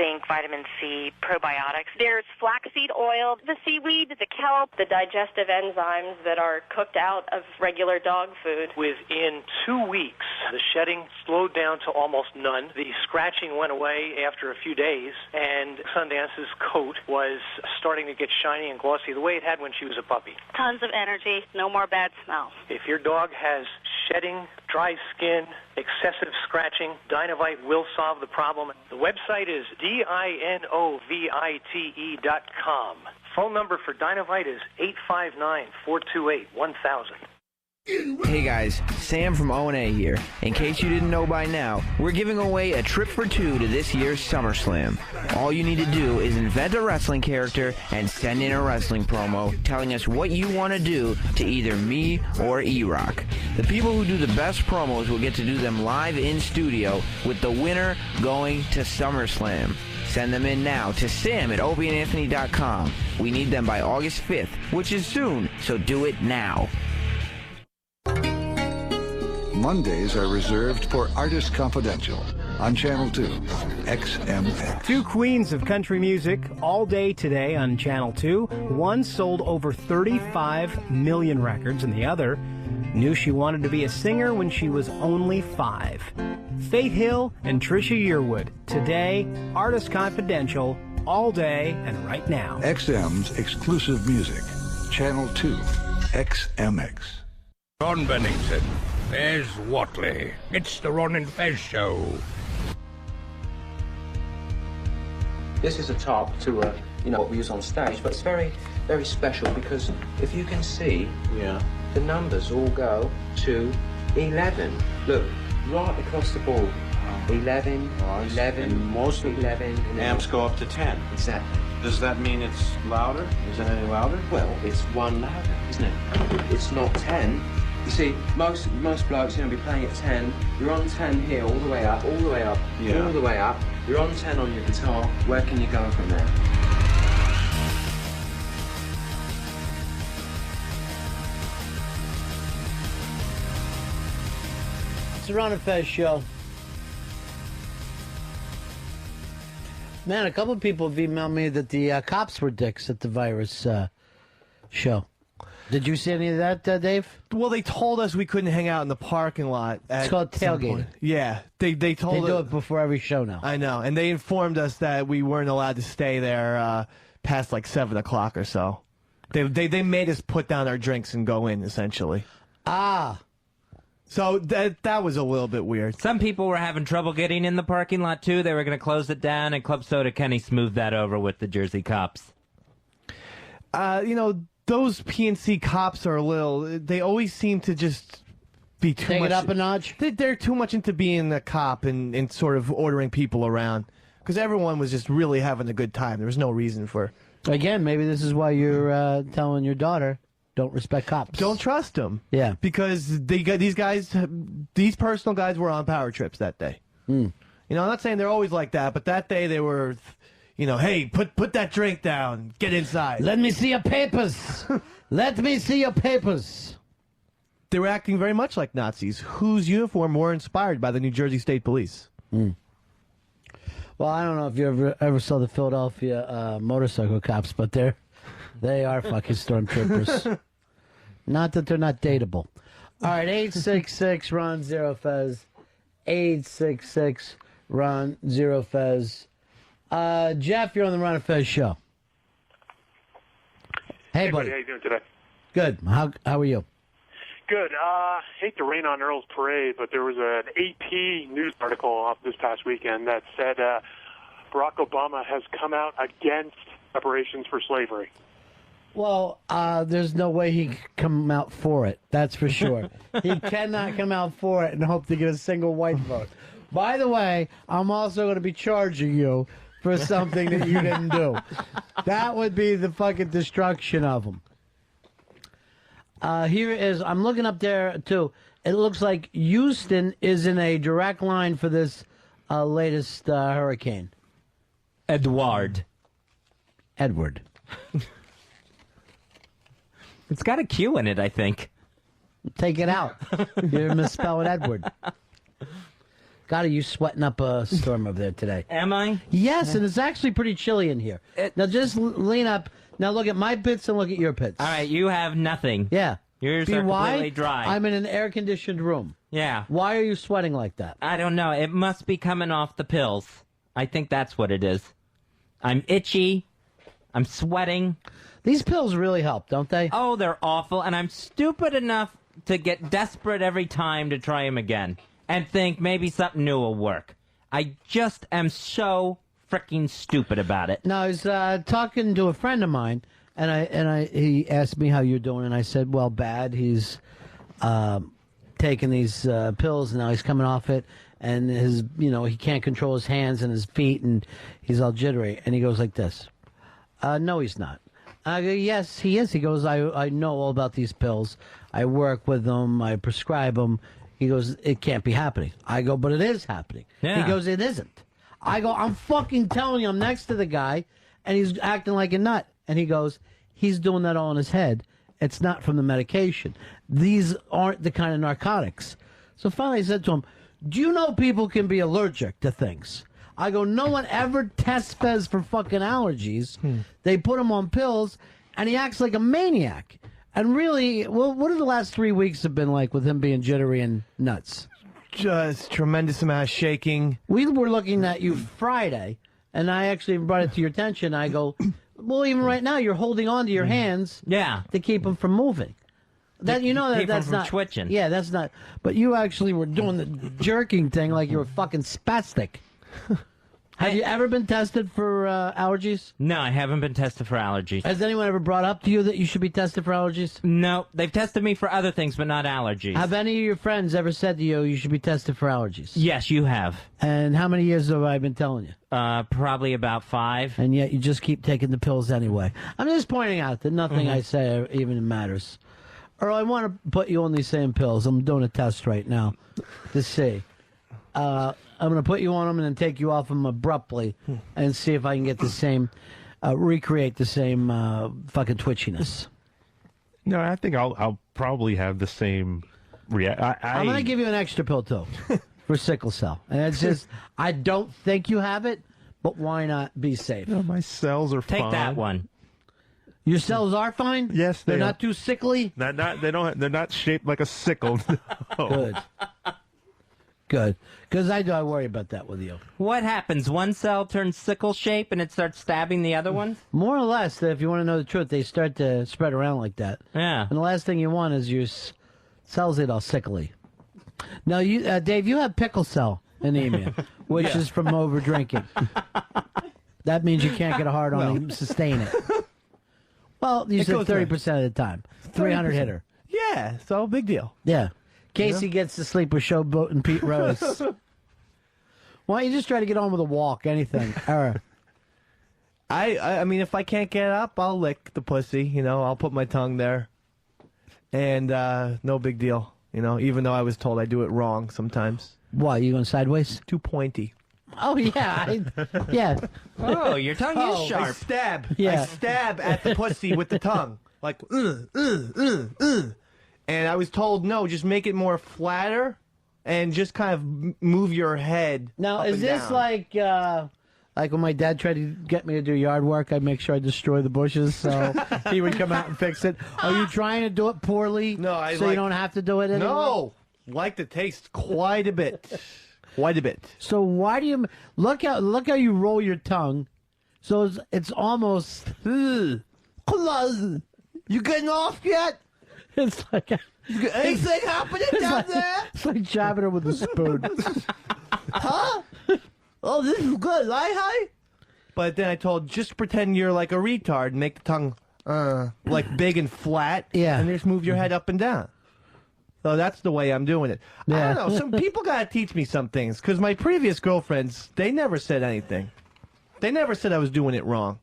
zinc, vitamin C, probiotics. There's flaxseed oil, the seaweed, the kelp, the digestive enzymes that are cooked out of regular dog food. Within 2 weeks, the shedding slowed down to almost none. The scratching went away after a few days, and Sundance's coat was starting to get shiny and glossy the way it had when she was a puppy. Tons of energy, no more bad smells. If your dog has shedding, dry skin, excessive scratching, Dynovite will solve the problem. The website is DINOVITE.com. Phone number for Dynovite is 859-428-1000. Hey guys, Sam from O&A here. In case you didn't know by now, we're giving away a trip for two to this year's SummerSlam. All you need to do is invent a wrestling character and send in a wrestling promo telling us what you want to do to either me or E-Rock. The people who do the best promos will get to do them live in studio, with the winner going to SummerSlam. Send them in now to sam@opieandanthony.com. We need them by August 5th, which is soon, so do it now. Mondays are reserved for Artist Confidential on Channel 2, XMX. Two queens of country music all day today on Channel 2. One sold over 35 million records, and the other knew she wanted to be a singer when she was only 5. Faith Hill and Trisha Yearwood. Today, Artist Confidential, all day and right now. XM's exclusive music, Channel 2, XMX. Ron Bennington, Fez Watley. It's the Ron and Fez Show. This is a top to what we use on stage, but it's very, very special because if you can see, the numbers all go to 11. Look, right across the board. 11, 11, and most 11. Amps go up to 10. Exactly. Does that mean it's louder? Is it any louder? Well, it's one louder, isn't it? It's not 10. You see, most blokes, be playing at 10. You're on 10 here, all the way up, all the way up, all the way up. You're on 10 on your guitar. Where can you go from there? It's the Ron and Fez Show. Man, a couple of people have emailed me that the cops were dicks at the virus show. Did you see any of that, Dave? Well, they told us we couldn't hang out in the parking lot. It's called tailgating. Yeah, they told us. They do it before every show now. I know, and they informed us that we weren't allowed to stay there past like 7 o'clock or so. They made us put down our drinks and go in, essentially. Ah. So that was a little bit weird. Some people were having trouble getting in the parking lot, too. They were going to close it down, and Club Soda Kenny smoothed that over with the Jersey cops. Those PNC cops are they always seem to just be too much. Take it up a notch? They're too much into being a cop and sort of ordering people around. Because everyone was just really having a good time. There was no reason for... Again, maybe this is why you're telling your daughter, don't respect cops. Don't trust them. Yeah. Because these personal guys were on power trips that day. I'm not saying they're always like that, but that day they were... hey, put that drink down. Get inside. Let me see your papers. Let me see your papers. They were acting very much like Nazis, whose uniform were inspired by the New Jersey State Police. Well, I don't know if you ever saw the Philadelphia motorcycle cops, but they are fucking stormtroopers. Not that they're not dateable. All right, 866 Ron Zero Fez. 866 Ron Zero Fez. Jeff, you're on the Ron and Fez show. Hey, buddy. How you doing today? Good. How are you? Good. Hate to rain on Earl's parade, but there was an AP news article up this past weekend that said Barack Obama has come out against reparations for slavery. Well, there's no way he can come out for it. That's for sure. He cannot come out for it and hope to get a single white vote. By the way, I'm also going to be charging you for something that you didn't do. That would be the fucking destruction of him. Here is, I'm looking up there, too. It looks like Houston is in a direct line for this latest hurricane. Edward. It's got a Q in it, I think. Take it out. You're misspelling Edward. God, are you sweating up a storm over there today? Am I? Yes, and it's actually pretty chilly in here. Now just lean up. Now look at my pits and look at your pits. All right, you have nothing. Yeah. Yours are completely dry. I'm in an air-conditioned room. Yeah. Why are you sweating like that? I don't know. It must be coming off the pills. I think that's what it is. I'm itchy. I'm sweating. These pills really help, don't they? Oh, they're awful, and I'm stupid enough to get desperate every time to try them again and think maybe something new will work. I just am so freaking stupid about it. No, I was talking to a friend of mine, and he asked me how you're doing, and I said, well, bad. He's taking these pills, and now he's coming off it, and he can't control his hands and his feet, and he's all jittery. And he goes like this. No, he's not. I go, yes, he is. He goes, I know all about these pills. I work with them. I prescribe them. He goes, it can't be happening. I go, but it is happening. Yeah. He goes, it isn't. I go, I'm fucking telling you, I'm next to the guy, and he's acting like a nut. And he goes, he's doing that all in his head. It's not from the medication. These aren't the kind of narcotics. So finally I said to him, do you know people can be allergic to things? I go, no one ever tests Fez for fucking allergies. They put him on pills, and he acts like a maniac. And really, well, what have the last 3 weeks have been like with him being jittery and nuts? Just tremendous amount of shaking. We were looking at you Friday, and I actually brought it to your attention. I go, well, even right now, you're holding on to your hands to keep them from moving. That keep that's them from not twitching. Yeah, that's not. But you actually were doing the jerking thing like you were fucking spastic. Have you ever been tested for allergies? No, I haven't been tested for allergies. Has anyone ever brought up to you that you should be tested for allergies? No, they've tested me for other things, but not allergies. Have any of your friends ever said to you should be tested for allergies? Yes, you have. And how many years have I been telling you? Probably about 5. And yet you just keep taking the pills anyway. I'm just pointing out that nothing I say even matters. Earl, I want to put you on these same pills. I'm doing a test right now to see. I'm going to put you on them and then take you off them abruptly and see if I can get the same, recreate the same fucking twitchiness. No, I think I'll probably have the same reaction. I'm going to give you an extra pill, too, for sickle cell. And it's just, I don't think you have it, but why not be safe? No, my cells are fine. Take that one. Your cells are fine? Yes, they're not too sickly? They're not shaped like a sickle. No. Good. Because I worry about that with you. What happens? One cell turns sickle shape and it starts stabbing the other ones? More or less, if you want to know the truth, they start to spread around like that. Yeah. And the last thing you want is your cells get all sickly. Now, you, Dave, you have pickle cell anemia, which is from over drinking. That means you can't get a hard on and sustain it. Well, you said 30% of the time. 300 hitter. Yeah, so big deal. Yeah. Casey gets to sleep with Showboat and Pete Rose. Why don't you just try to get on with a walk, anything? I mean, if I can't get up, I'll lick the pussy, I'll put my tongue there. And no big deal, even though I was told I do it wrong sometimes. Why, you going sideways? Too pointy. Oh, yeah. Yeah. Oh, your tongue is sharp. I stab. Yeah. I stab at the pussy with the tongue. Like, And I was told, no, just make it more flatter and just kind of move your head. Now, up is and this down. like when my dad tried to get me to do yard work, I'd make sure I destroy the bushes so he would come out and fix it? Are you trying to do it poorly No, so you don't have to do it anymore? No, like the taste quite a bit. Quite a bit. So why do you look how you roll your tongue? So it's almost. You getting off yet? It's like anything happening down there? It's like jabbing her with a spoon. Huh? Oh, this is good. Hi. But then I told, just pretend you're like a retard and make the tongue like big and flat. Yeah. And just move your head up and down. So that's the way I'm doing it. Yeah. I don't know. Some people got to teach me some things. Because my previous girlfriends, they never said anything. They never said I was doing it wrong.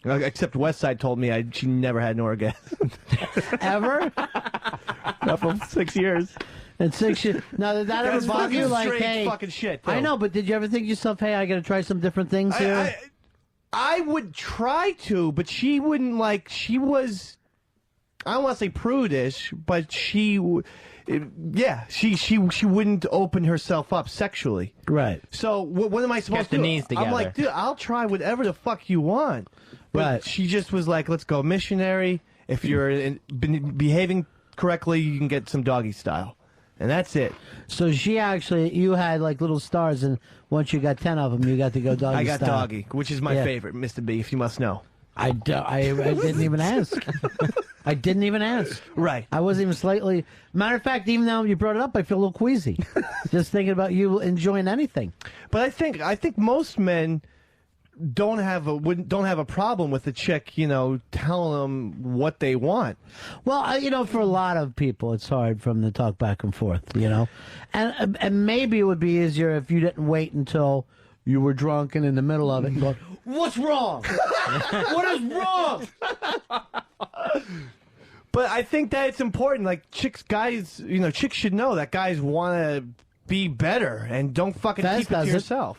Except Westside told me she never had an orgasm. Ever? Not for 6 years. And 6 years. Now, did that ever bother you? Like, hey, fucking shit. Too. I know, but did you ever think to yourself, hey, I got to try some different things here? I would try to, but she wouldn't like. She was, I don't want to say prudish, but she wouldn't open herself up sexually. Right. So what am I supposed to do? knees together. I'm like, dude, I'll try whatever the fuck you want. But Right. she just was like, let's go missionary. If you're behaving correctly, you can get some doggy style. And that's it. So she actually, you had like little stars, and once you got 10 of them, you got to go doggy I got style. doggy, which is my favorite, Mr. B, if you must know. I didn't even ask. I didn't even ask. Right. I wasn't even slightly. Matter of fact, even though you brought it up, I feel a little queasy. Just thinking about you enjoying anything. But I think most men don't have a problem with the chick, telling them what they want. Well, for a lot of people, it's hard for them to talk back and forth, and maybe it would be easier if you didn't wait until you were drunk and in the middle of it and going, "What's wrong? What is wrong?" But I think that it's important. Like chicks should know that guys want to be better and don't fucking keep it to yourself.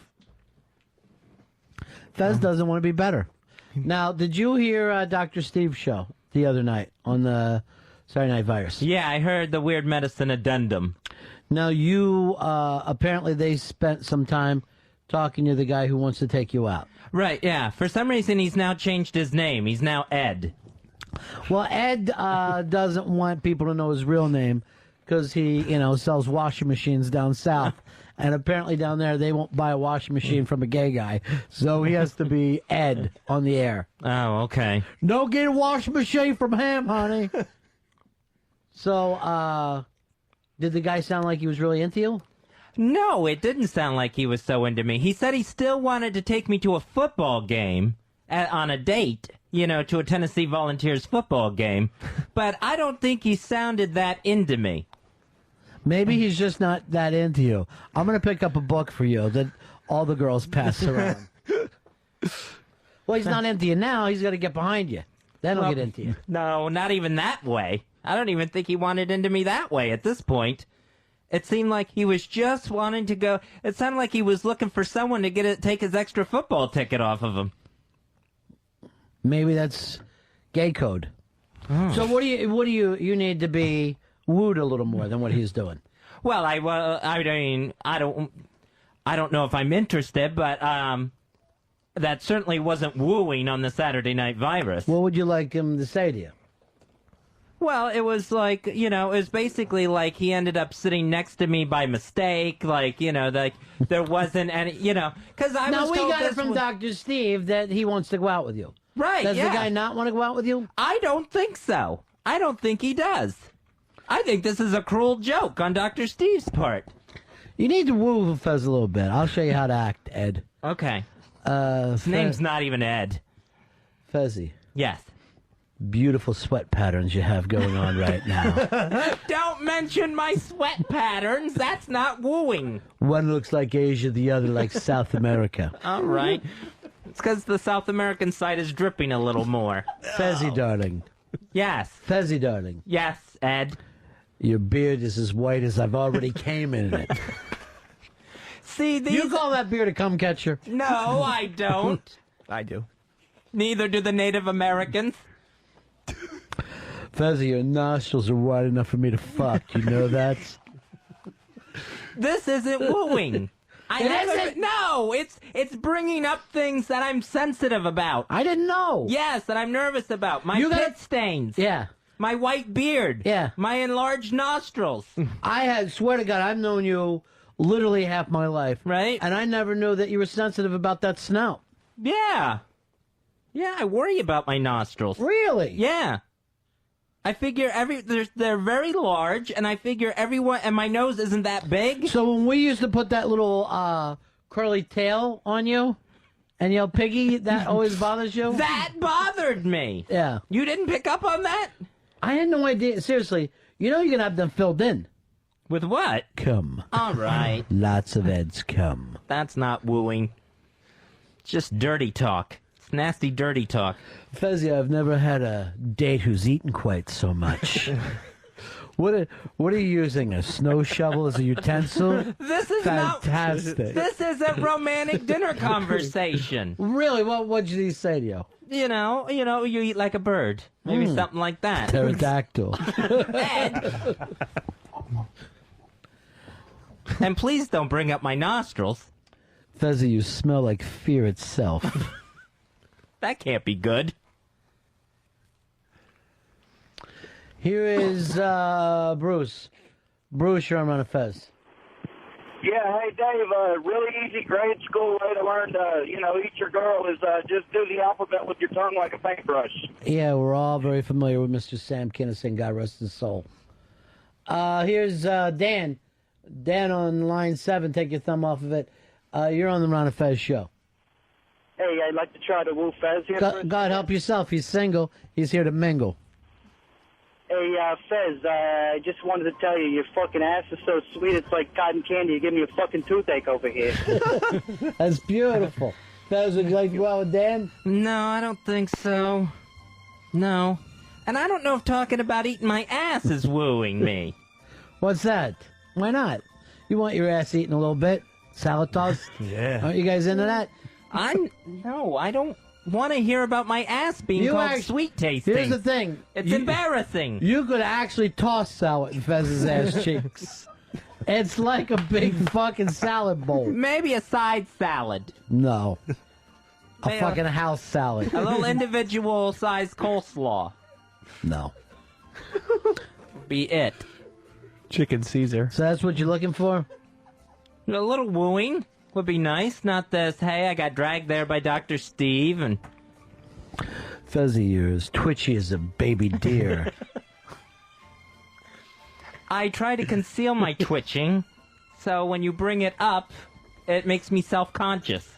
Fez doesn't want to be better. Now, did you hear Dr. Steve's show the other night on the Saturday Night Virus? Yeah, I heard the weird medicine addendum. Now, you, apparently they spent some time talking to the guy who wants to take you out. Right, yeah. For some reason, he's now changed his name. He's now Ed. Well, Ed doesn't want people to know his real name because he, sells washing machines down south. And apparently down there, they won't buy a washing machine from a gay guy. So he has to be Ed on the air. Oh, okay. No get a washing machine from Ham, honey. So, did the guy sound like he was really into you? No, it didn't sound like he was so into me. He said he still wanted to take me to a football game on a date, to a Tennessee Volunteers football game. But I don't think he sounded that into me. Maybe he's just not that into you. I'm going to pick up a book for you that all the girls pass around. Well, he's not into you now. He's got to get behind you. Then he'll get into you. No, not even that way. I don't even think he wanted into me that way at this point. It seemed like he was just wanting to go. It sounded like he was looking for someone to take his extra football ticket off of him. Maybe that's gay code. Oh. So what do you need to be wooed a little more than what he's doing? Well, I mean, I don't know if I'm interested, but that certainly wasn't wooing on the Saturday Night Virus. What would you like him to say to you? Well, it was like, it was basically like he ended up sitting next to me by mistake, like, like there wasn't any, because I was told we got it from Dr. Steve that he wants to go out with you. Right, Does yeah. the guy not want to go out with you? I don't think so. I don't think he does. I think this is a cruel joke on Dr. Steve's part. You need to woo Fez a little bit. I'll show you how to act, Ed. Okay. His name's not even Ed. Fezzy. Yes. Beautiful sweat patterns you have going on right now. Don't mention my sweat patterns. That's not wooing. One looks like Asia, the other like South America. All right. It's because the South American side is dripping a little more. Fezzy, darling. Yes. Fezzy, darling. Yes, Ed. Your beard is as white as I've already came in it. See, You call that beard a cum catcher? No, I don't. I do. Neither do the Native Americans. Fezzy, your nostrils are wide enough for me to fuck. You know that? This isn't wooing. No, it's bringing up things that I'm sensitive about. I didn't know. Yes, that I'm nervous about. My pit stains. Yeah. My white beard. Yeah. My enlarged nostrils. Swear to God, I've known you literally half my life. Right. And I never knew that you were sensitive about that snout. Yeah. Yeah, I worry about my nostrils. Really? Yeah. I figure they're very large, and I figure everyone, and my nose isn't that big. So when we used to put that little curly tail on you and yell piggy, that always bothers you? That bothered me. Yeah. You didn't pick up on that? I had no idea. Seriously, you know you're going to have them filled in. With what? Cum. All right. Lots of Ed's cum. That's not wooing. It's just dirty talk. It's nasty dirty talk. Fezzi, I've never had a date who's eaten quite so much. What are you using? A snow shovel as a utensil? This is fantastic. This is a romantic dinner conversation. Really? What did he say to you? You know, you eat like a bird. Maybe something like that. Pterodactyl. Ed. And please don't bring up my nostrils. Fezzi, you smell like fear itself. That can't be good. Here is Bruce. Bruce, you're on Ron and Fez. Yeah, hey, Dave, really easy grade school way to learn to, eat your girl is just do the alphabet with your tongue like a paintbrush. Yeah, we're all very familiar with Mr. Sam Kinison, God rest his soul. Here's Dan. Dan on line 7, take your thumb off of it. You're on the Ron and Fez show. Hey, I'd like to try to woo Fez here. God help yourself. He's single. He's here to mingle. Hey, Fez, I just wanted to tell you, your fucking ass is so sweet, it's like cotton candy. You give me a fucking toothache over here. That's beautiful. Fez, would you like to go out with Dan? No, I don't think so. No. And I don't know if talking about eating my ass is wooing me. What's that? Why not? You want your ass eaten a little bit? Salad toss? Yeah. Aren't you guys into that? No, I don't want to hear about my ass being called sweet tasting. Here's the thing. It's embarrassing. You could actually toss salad in Fez's ass cheeks. It's like a big fucking salad bowl. Maybe a side salad. No. A Maybe fucking house salad. A little individual sized coleslaw. No. Be it. Chicken Caesar. So that's what you're looking for? A little wooing would be nice. Not this, hey, I got dragged there by Dr. Steve and... Fezzy, you're as twitchy as a baby deer. I try to conceal my twitching, so when you bring it up, it makes me self-conscious.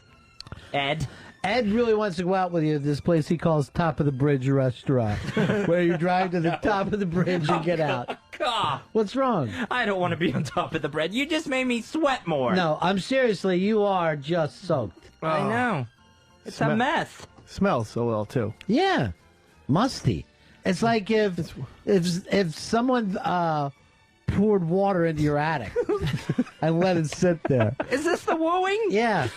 Ed really wants to go out with you at this place he calls Top of the Bridge Restaurant, where you drive to the top of the bridge and get out. God. What's wrong? I don't want to be on top of the bread. You just made me sweat more. No, I'm seriously, you are just soaked. I know. It's a mess. Smells so well, too. Yeah. Musty. It's like if someone poured water into your attic and let it sit there. Is this the wooing? Yeah.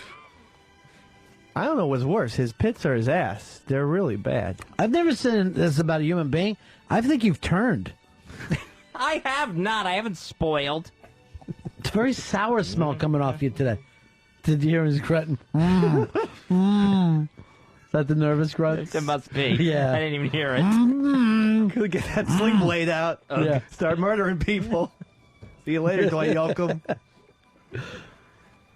I don't know what's worse, his pits or his ass. They're really bad. I've never said this about a human being. I think you've turned. I have not. I haven't spoiled. It's a very sour smell coming off you today. Did you hear his grunting? Is that the nervous grunt? It must be. Yeah. I didn't even hear it. Could get that sling blade out. Yeah. Start murdering people. See you later, Dwight Yoakam.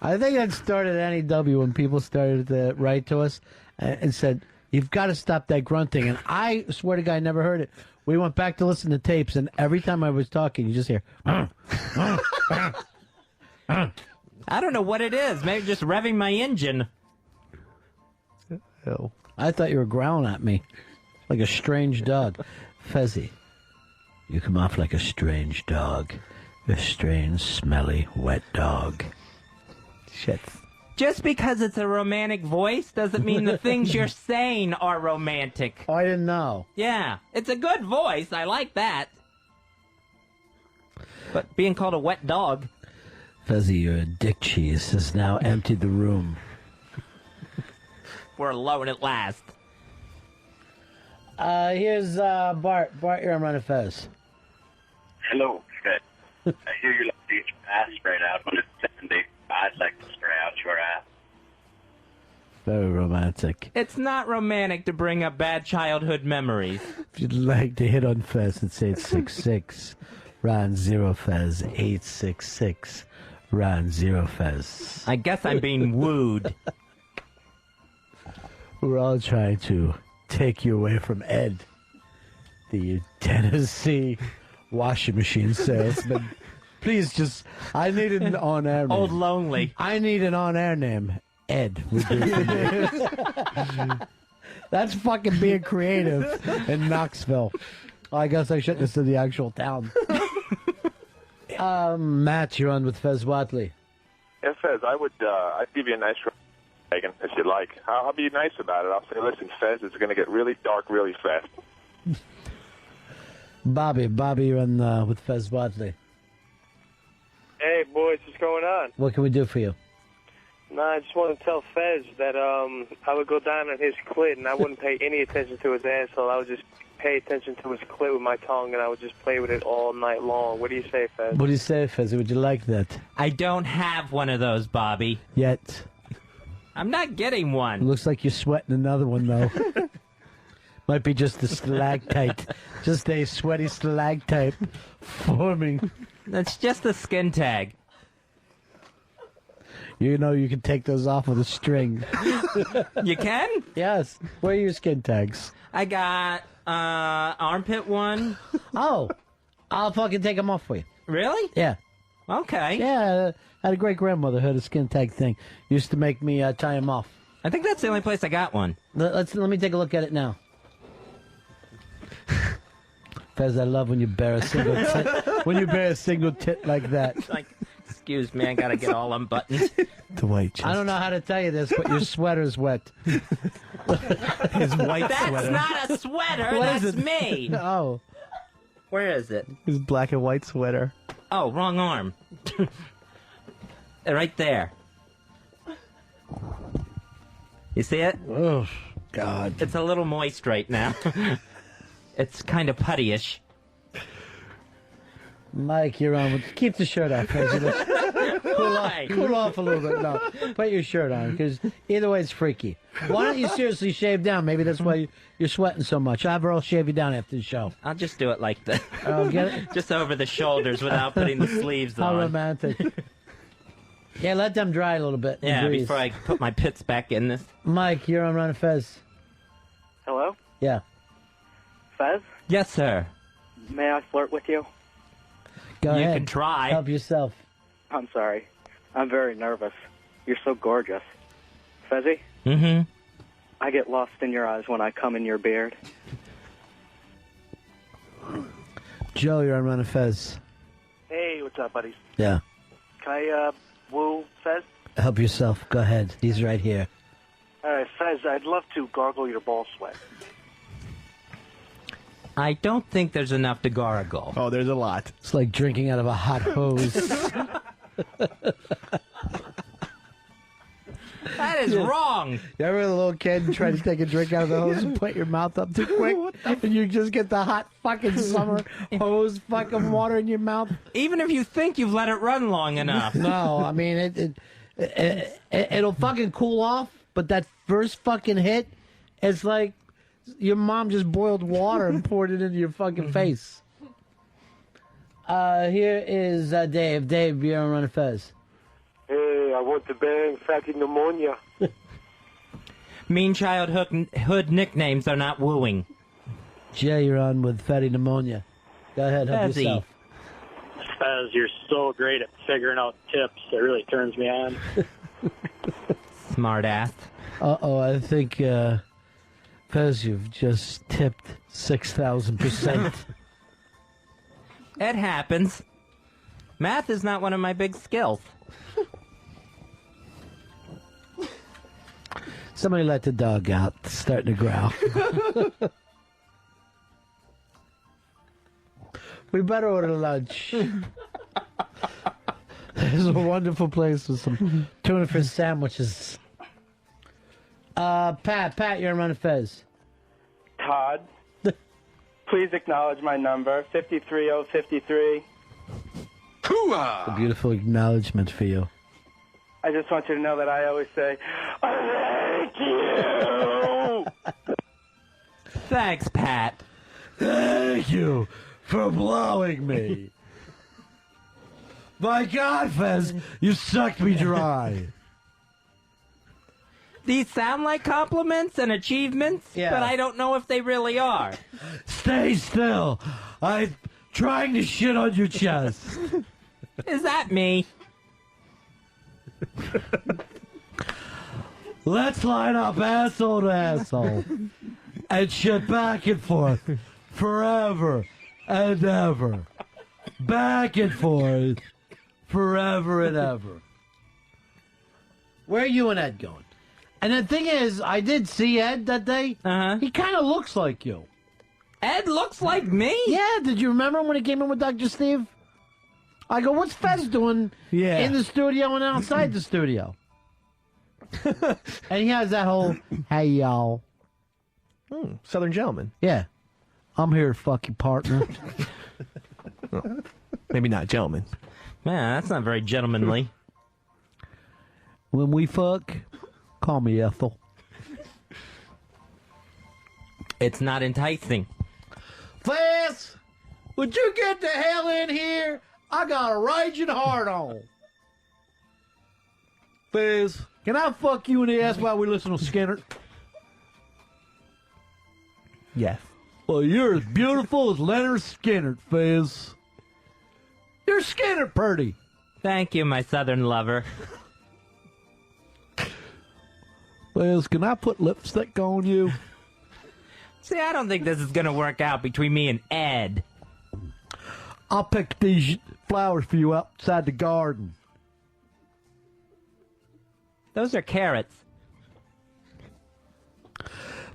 I think that started at NEW when people started to write to us and said, you've got to stop that grunting. And I swear to God, I never heard it. We went back to listen to tapes, and every time I was talking, you just hear... I don't know what it is. Maybe just revving my engine. Oh. I thought you were growling at me like a strange dog. Fezzy, you come off like a strange dog. A strange, smelly, wet dog. Shit. Just because it's a romantic voice doesn't mean the things you're saying are romantic. Oh, I didn't know. Yeah, it's a good voice. I like that. But being called a wet dog... Fezzy, your dick cheese has now emptied the room. We're alone at last. Here's Bart. Bart, you're on Ron and Fez. Hello, Fred. I hear you like to get your ass sprayed out when it's 70. I'd like to spray out your ass. Very romantic. It's not romantic to bring up bad childhood memories. If you'd like to hit on Fez, it's 866. Ron 0 Fez 866. Ron Zero Fez. I guess I'm being wooed. We're all trying to take you away from Ed, the Tennessee washing machine salesman. Please just, I need an on-air name. Old Lonely. I need an on-air name. Ed would do for me. That's fucking being creative in Knoxville. I guess I shouldn't have said the actual town. Matt, you're on with Fez Watley. Yeah, Fez, I'd give you a nice Megan, if you'd like. I'll be nice about it. I'll say, listen, Fez, it's going to get really dark really fast. Bobby, you're on with Fez Watley. Hey, boys, what's going on? What can we do for you? No, I just want to tell Fez that I would go down on his clit and I wouldn't pay any attention to his asshole. I would just pay attention to his clit with my tongue and I would just play with it all night long. What do you say, Fez? What do you say, Fez? Would you like that? I don't have one of those, Bobby. Yet. I'm not getting one. Looks like you're sweating another one, though. Might be just a stalactite. Just a sweaty stalactite forming. That's just a skin tag. You know you can take those off with a string. You can? Yes. Where are your skin tags? I got armpit one. Oh. I'll fucking take them off for you. Really? Yeah. Okay. Yeah. I had a great grandmother who had a skin tag thing. Used to make me tie them off. I think that's the only place I got one. Let me take a look at it now. Fez, I love when you bear a single tit. When you bear a single tit like that. Like, excuse me, I gotta get all unbuttoned. The white chest. I don't know how to tell you this, but your sweater's wet. His white That's sweater. not a sweater. What is That's it? me. Oh. Where is it? His black and white sweater. Oh, wrong arm. Right there. You see it? Oh, God. It's a little moist right now. It's kind of puttyish. Mike, you're on. Keep the shirt off, President. Cool off a little bit. No, put your shirt on, because either way it's freaky. Why don't you seriously shave down? Maybe that's why you're sweating so much. I'll have her all shave you down after the show. I'll just do it like that. Oh, get it? Just over the shoulders without putting the sleeves How on. romantic. Yeah, let them dry a little bit. in Yeah, grease. before I put my pits back in this. Mike, you're on Ron and Fez. Hello? Yeah. Fez? Yes, sir. May I flirt with you? Go You ahead. can try. Help yourself. I'm sorry. I'm very nervous. You're so gorgeous. Fezzy? Mm-hmm. I get lost in your eyes when I come in your beard. Joe, you're on Ron and Fez. Hey, what's up, buddies? Yeah. Can I woo Fez? Help yourself. Go ahead. He's right here. All right, Fez, I'd love to gargle your ball sweat. I don't think there's enough to gargle. Oh, there's a lot. It's like drinking out of a hot hose. That is wrong. You ever a little kid try to take a drink out of the hose and put your mouth up too quick? And you just get the hot fucking summer hose fucking water in your mouth? Even if you think you've let it run long enough. No, I mean, it'll fucking cool off, but that first fucking hit, it's like your mom just boiled water and poured it into your fucking face. Here is Dave. Dave, you're on Ron and Fez. Hey, I want to bang Fatty Pneumonia. Mean childhood nicknames are not wooing. Jay, you're on with Fatty Pneumonia. Go ahead, help Fezzy. yourself. Fez, you're so great at figuring out tips. It really turns me on. Smart ass. Uh-oh, I think, Fez, you've just tipped 6,000%. It happens. Math is not one of my big skills. Somebody let the dog out. It's starting to growl. We better order lunch. There's a wonderful place with some tuna fish sandwiches. Pat, you're on Ron and Fez. Todd, please acknowledge my number, 53053. A beautiful acknowledgement for you. I just want you to know that I always say, thank you! Thanks, Pat. Thank you for blowing me. My God, Fez, you sucked me dry. These sound like compliments and achievements, but I don't know if they really are. Stay still. I'm trying to shit on your chest. Is that me? Let's line up asshole to asshole and shit back and forth forever and ever. Back and forth forever and ever. Where are you and Ed going? And the thing is, I did see Ed that day. He kind of looks like you. Ed looks like me? Yeah, did you remember when he came in with Dr. Steve? I go, what's Fez doing in the studio and outside the studio? And he has that whole, hey, y'all. Southern gentleman. Yeah. I'm here to fuck your partner. Maybe not gentleman. Man, that's not very gentlemanly. When we fuck, call me Ethel. It's not enticing. Fez, would you get the hell in here? I got a raging heart on. Fez, can I fuck you in the ass while we listen to Skinner? Yes. Well, you're as beautiful as Leonard Skinner, Fez. You're Skinner purty. Thank you, my southern lover. Fez, can I put lipstick on you? See, I don't think this is going to work out between me and Ed. I'll pick these flowers for you outside the garden. Those are carrots.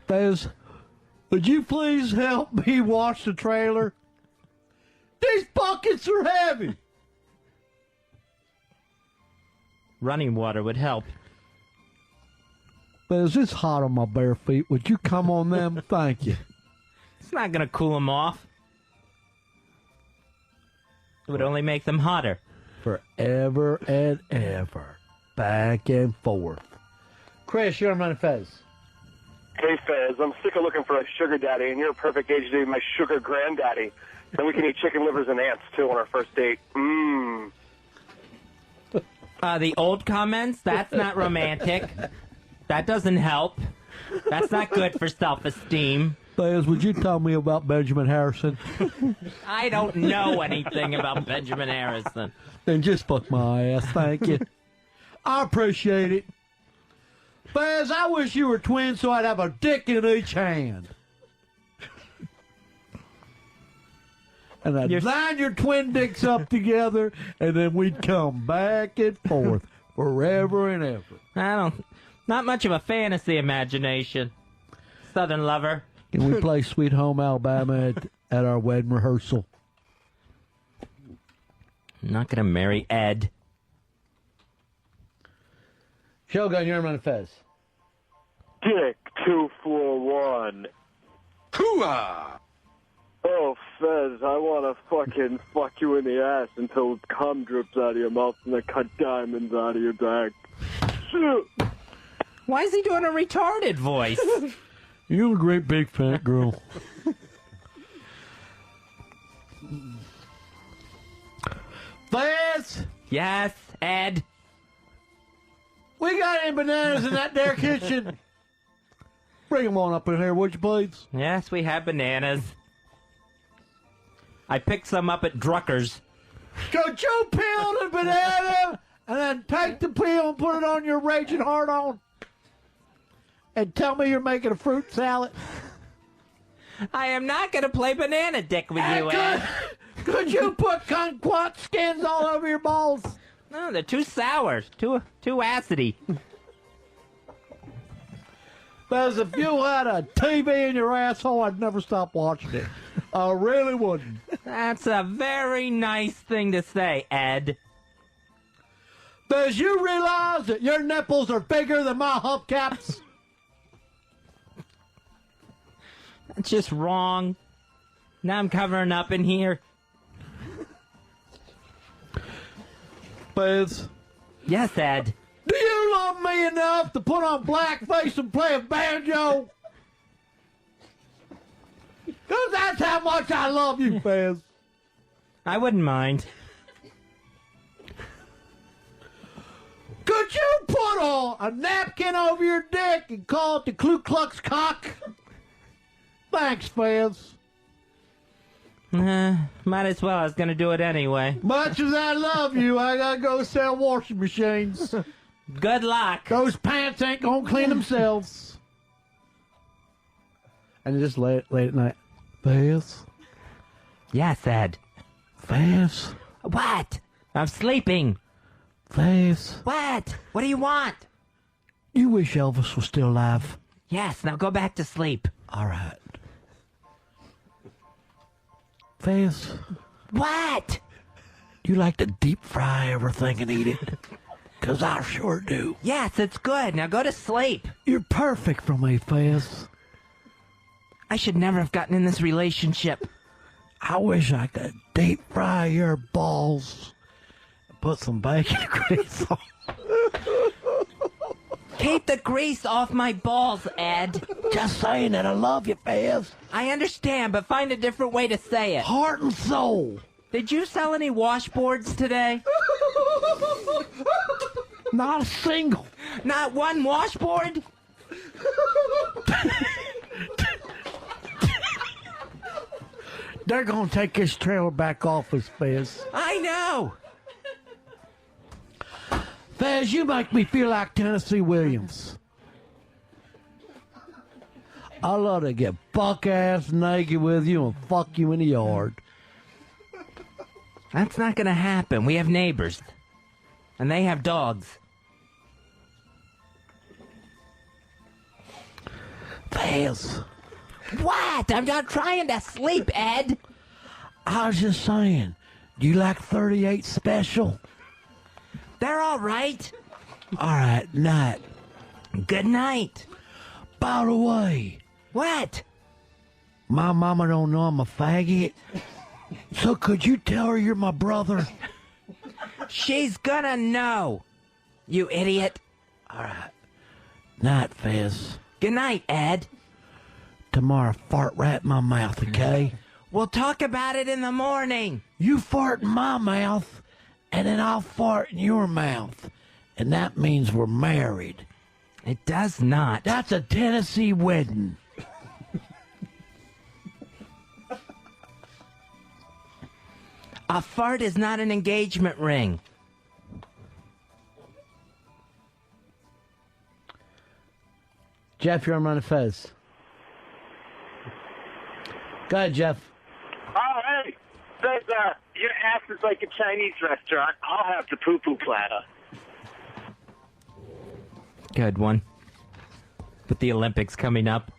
Fez, would you please help me wash the trailer? These buckets are heavy. Running water would help. Fez, it's hot on my bare feet. Would you come on them? Thank you. It's not going to cool them off. It would only make them hotter. Forever and ever. Back and forth. Chris, you're on Ron and Fez. Hey, Fez, I'm sick of looking for a sugar daddy, and you're a perfect age to be my sugar granddaddy. Then we can eat chicken livers and ants, too, on our first date. Mmm. The old comments, that's not romantic. That doesn't help. That's not good for self-esteem. Fez, would you tell me about Benjamin Harrison? I don't know anything about Benjamin Harrison. Then just fuck my ass, thank you. I appreciate it. Fez, I wish you were twins so I'd have a dick in each hand. And I'd line your twin dicks up together, and then we'd come back and forth forever and ever. Not much of a fantasy imagination. Southern lover. Can we play Sweet Home Alabama at our wedding rehearsal? I'm not going to marry Ed. Shogun, you're on Fez. Dick 241. Hooah! Oh, Fez, I want to fucking fuck you in the ass until cum drips out of your mouth and I cut diamonds out of your back. Shoot! Why is he doing a retarded voice? You're a great big fat girl. Fez! Yes, Ed? We got any bananas in that there kitchen? Bring them on up in here, would you please? Yes, we have bananas. I picked some up at Drucker's. Could you peel the banana and then take the peel and put it on your raging heart on? And tell me you're making a fruit salad? I am not going to play banana dick with you, Ed. Could you put kumquat skins all over your balls? No, they're too sour, too acidy. Because if you had a TV in your asshole, I'd never stop watching it. I really wouldn't. That's a very nice thing to say, Ed. Does you realize that your nipples are bigger than my hubcaps? That's just wrong. Now I'm covering up in here. Fez. Yes, Ed. Do you love me enough to put on blackface and play a banjo? Because that's how much I love you, Fez. I wouldn't mind. put a napkin over your dick and call it the Ku Klux cock? Thanks, Fez. Might as well. I was going to do it anyway. Much as I love you, I gotta go sell washing machines. Good luck. Those pants ain't gonna clean themselves. And just late at night. Fez? Yes, Ed. Fez? What? I'm sleeping. Fez? What? What do you want? You wish Elvis was still alive. Yes, now go back to sleep. All right. Fez? What? You like to deep fry everything and eat it? Because I sure do. Yes, it's good. Now go to sleep. You're perfect for me, Fez. I should never have gotten in this relationship. I wish I could deep fry your balls and put some bacon grease on. Keep the grease off my balls, Ed. Just saying that I love you, Fez. I understand, but find a different way to say it. Heart and soul. Did you sell any washboards today? Not a single. Not one washboard? They're going to take this trailer back off us, Fez. I know. Fez, you make me feel like Tennessee Williams. I love to get buck-ass naked with you and fuck you in the yard. That's not going to happen. We have neighbors. And they have dogs. Fez. What? I'm not trying to sleep, Ed. I was just saying, do you like 38 Special? They're all right. All right, night. Good night. By the way. What? My mama don't know I'm a faggot. So could you tell her you're my brother? She's gonna know. You idiot. All right. Night, Fez. Good night, Ed. Tomorrow, fart right in my mouth, okay? We'll talk about it in the morning. You fart in my mouth, and then I'll fart in your mouth. And that means we're married. It does not. That's a Tennessee wedding. A fart is not an engagement ring. Jeff, you're on Ron and Fez. Go ahead, Jeff. Oh, hey. Says, your ass is like a Chinese restaurant. I'll have the poo-poo platter. Good one. With the Olympics coming up.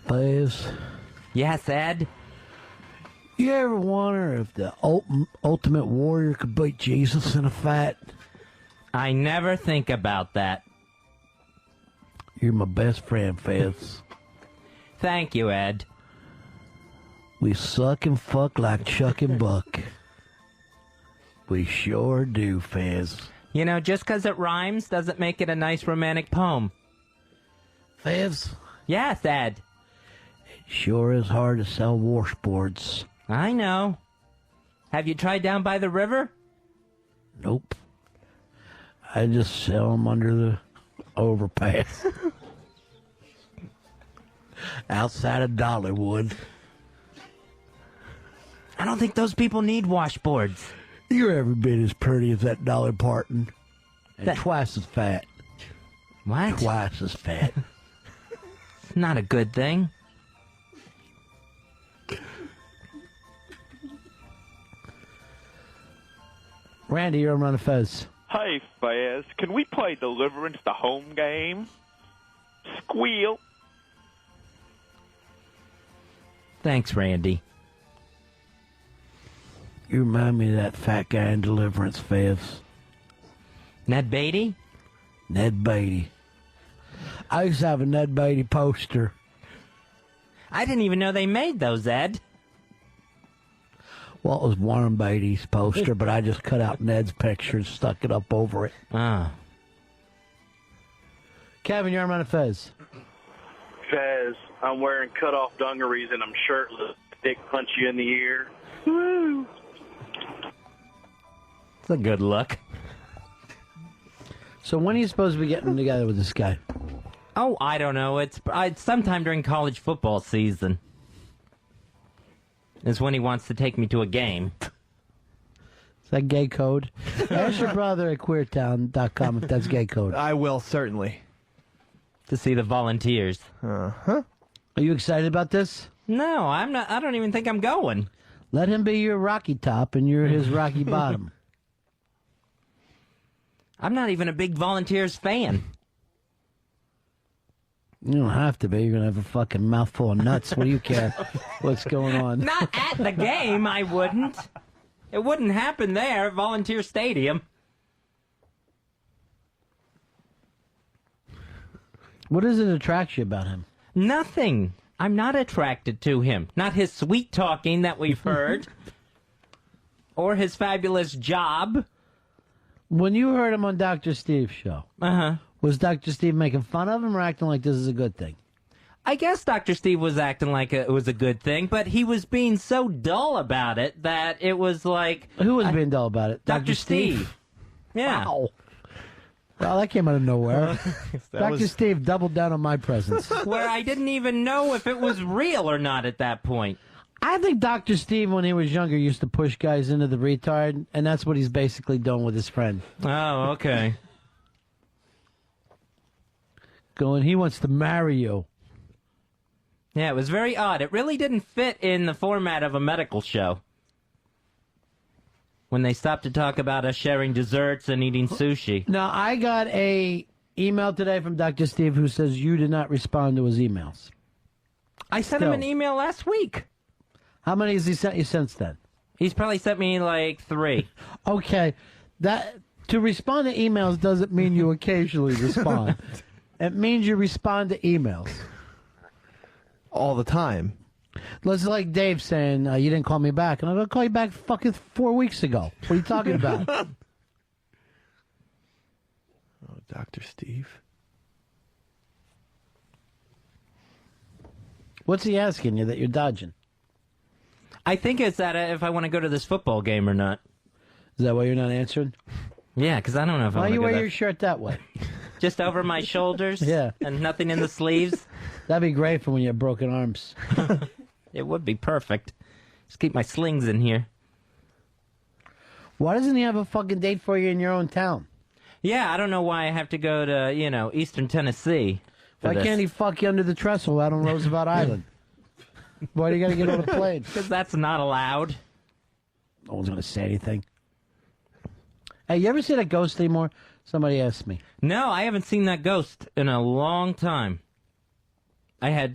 Fez. Yes, Ed? You ever wonder if the Ultimate Warrior could beat Jesus in a fight? I never think about that. You're my best friend, Fez. Thank you, Ed. We suck and fuck like Chuck and Buck. We sure do, Fez. You know, just because it rhymes doesn't make it a nice romantic poem. Fez? Yes, Ed. It sure is hard to sell washboards. I know. Have you tried down by the river? Nope. I just sell them under the overpass. Outside of Dollywood. I don't think those people need washboards. You're every bit as pretty as that Dolly Parton. And twice as fat. What? Twice as fat. It's not a good thing. Randy, you're on Ron and Fez. Hey, Fez, can we play Deliverance the home game? Squeal. Thanks, Randy. You remind me of that fat guy in Deliverance, Fez. Ned Beatty? Ned Beatty. I used to have a Ned Beatty poster. I didn't even know they made those, Ed. Well, it was Warren Beatty's poster, but I just cut out Ned's picture and stuck it up over it. Ah. Kevin, you're on Ron and Fez. Fez, I'm wearing cut-off dungarees and I'm shirtless. Dick punch you in the ear. Woo! It's a good look. So when are you supposed to be getting together with this guy? Oh, I don't know. It's sometime during college football season. Is when he wants to take me to a game. Is that gay code? Ask your brother at queertown.com if that's gay code. I will, certainly. To see the Volunteers. Uh-huh. Are you excited about this? No, I'm not. I don't even think I'm going. Let him be your Rocky top and you're his Rocky bottom. I'm not even a big Volunteers fan. You don't have to be. You're going to have a fucking mouthful of nuts. What do you care what's going on? Not at the game, I wouldn't. It wouldn't happen there, Volunteer Stadium. What does it attract you about him? Nothing. I'm not attracted to him. Not his sweet talking that we've heard. Or his fabulous job. When you heard him on Dr. Steve's show, was Dr. Steve making fun of him or acting like this is a good thing? I guess Dr. Steve was acting like it was a good thing, but he was being so dull about it that it was like... Who was being dull about it? Dr. Steve. Yeah. Wow. Well, that came out of nowhere. Dr. Steve doubled down on my presence. Where I didn't even know if it was real or not at that point. I think Dr. Steve, when he was younger, used to push guys into the retard, and that's what he's basically doing with his friend. Oh, okay. Going, he wants to marry you. Yeah, it was very odd. It really didn't fit in the format of a medical show. When they stopped to talk about us sharing desserts and eating sushi. Now, I got a email today from Dr. Steve who says you did not respond to his emails. I sent him an email last week. How many has he sent you since then? He's probably sent me like 3. Okay. To respond to emails doesn't mean you occasionally respond. It means you respond to emails. All the time. It's like Dave saying, you didn't call me back. And I'm going to call you back fucking 4 weeks ago. What are you talking about? Oh, Dr. Steve. What's he asking you that you're dodging? I think it's that if I want to go to this football game or not. Is that why you're not answering? Yeah, because I don't know if I Why want to you go wear there. your shirt that way? Just over my shoulders? Yeah. And nothing in the sleeves? That'd be great for when you have broken arms. It would be perfect. Just keep my slings in here. Why doesn't he have a fucking date for you in your own town? Yeah, I don't know why I have to go to, Eastern Tennessee. Why can't he fuck you under the trestle out on Roosevelt Island? Why do you got to get on a plane? Because that's not allowed. No one's going to say anything. Hey, you ever see that ghost anymore? Somebody asked me. No, I haven't seen that ghost in a long time. I had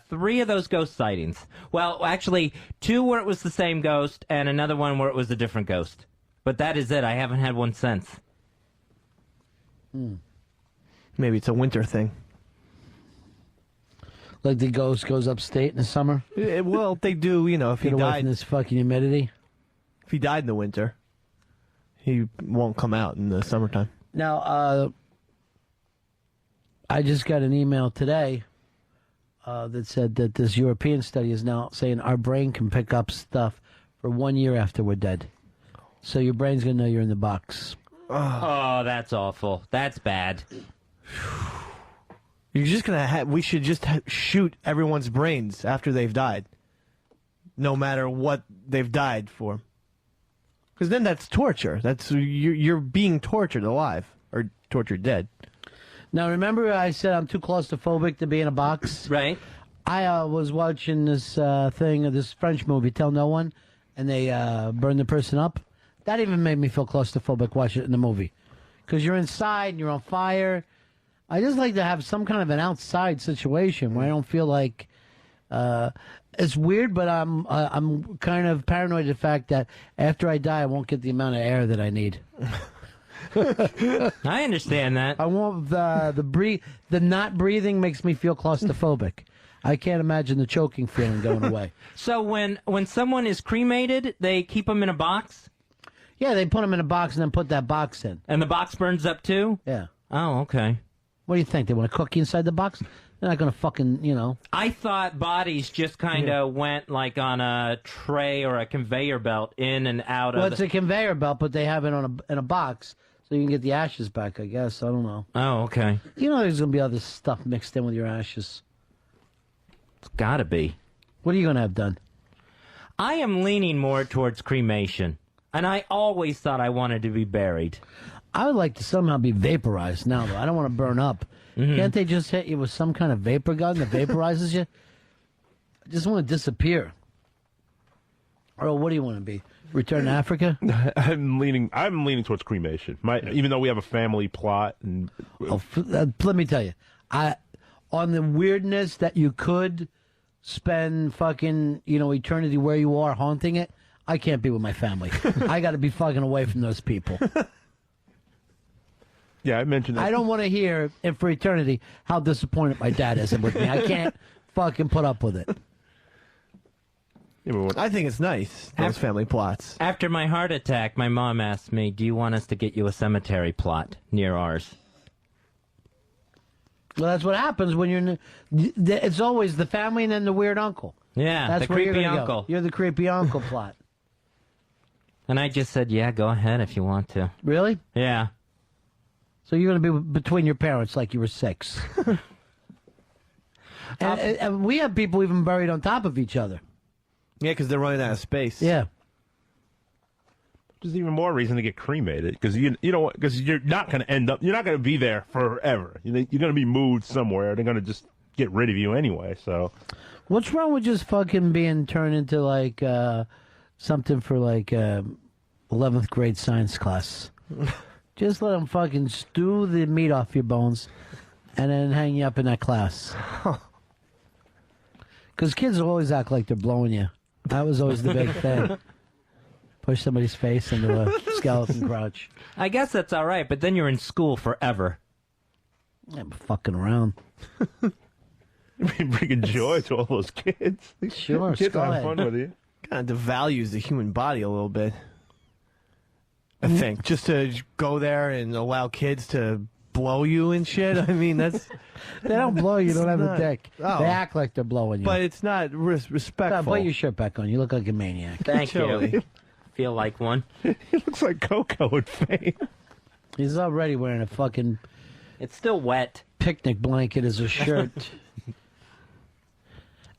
3 of those ghost sightings. Well, actually, 2 where it was the same ghost, and another one where it was a different ghost. But that is it. I haven't had one since. Maybe it's a winter thing. Like the ghost goes upstate in the summer? Well, they do, if he Get away died from this fucking humidity. If he died in the winter, he won't come out in the summertime. Now, I just got an email today that said that this European study is now saying our brain can pick up stuff for 1 year after we're dead. So your brain's going to know you're in the box. Oh, that's awful. That's bad. You're just going to we should just shoot everyone's brains after they've died. No matter what they've died for. Because then that's torture. You're being tortured alive. Or tortured dead. Now, remember I said I'm too claustrophobic to be in a box? Right. I was watching this thing, this French movie, Tell No One, and they burned the person up. That even made me feel claustrophobic watching it in the movie. Because you're inside and you're on fire. I just like to have some kind of an outside situation where I don't feel like... it's weird, but I'm kind of paranoid of the fact that after I die, I won't get the amount of air that I need. I understand that. I want the not breathing makes me feel claustrophobic. I can't imagine the choking feeling going away. So when someone is cremated, they keep them in a box? Yeah, they put them in a box and then put that box in. And the box burns up too? Yeah. Oh, okay. What do you think? They want to cook you inside the box? They're not going to fucking, I thought bodies just kind of went like on a tray or a conveyor belt in and out Well, of it's a conveyor belt, but they have it in a box. So So you can get the ashes back, I guess. I don't know. Oh, okay. You know there's going to be other stuff mixed in with your ashes. It's got to be. What are you going to have done? I am leaning more towards cremation. And I always thought I wanted to be buried. I would like to somehow be vaporized now, though. I don't want to burn up. Can't they just hit you with some kind of vapor gun that vaporizes you? I just want to disappear. Earl, what do you want to be? Return to Africa? I'm leaning towards cremation. Even though we have a family plot. And let me tell you, on the weirdness that you could spend fucking eternity where you are haunting it, I can't be with my family. I got to be fucking away from those people. Yeah, I mentioned that. I don't want to hear, and for eternity, how disappointed my dad is with me. I can't fucking put up with it. I think it's nice, those family plots. After my heart attack, my mom asked me, do you want us to get you a cemetery plot near ours? Well, that's what happens when you're... It's always the family and then the weird uncle. Yeah, that's the where you're creepy gonna uncle. Go. You're the creepy uncle plot. And I just said, yeah, go ahead if you want to. Really? Yeah. So you're going to be between your parents like you were 6. and we have people even buried on top of each other. Yeah, because they're running out of space. Yeah. There's even more reason to get cremated because because you're not going to end up. You're not going to be there forever. You're going to be moved somewhere. They're going to just get rid of you anyway. So, what's wrong with just fucking being turned into like something for like 11th grade science class? Just let them fucking stew the meat off your bones, and then hang you up in that class. Because kids always act like they're blowing you. That was always the big thing. Push somebody's face into a skeleton crouch. I guess that's all right, but then you're in school forever. I'm fucking around. You're bringing joy to all those kids. Sure, kids go have ahead. fun with you. Kind of devalues the human body a little bit. I think just to go there and allow kids to blow you and shit. I mean, that's they don't blow you. You don't have a not- dick. Oh. They act like they're blowing you. but it's not respectful. Put your shirt back on. You look like a maniac. Thank you. Chilly. Feel like one. He looks like Coco and Fame. He's already wearing a fucking It's still wet. picnic blanket as a shirt.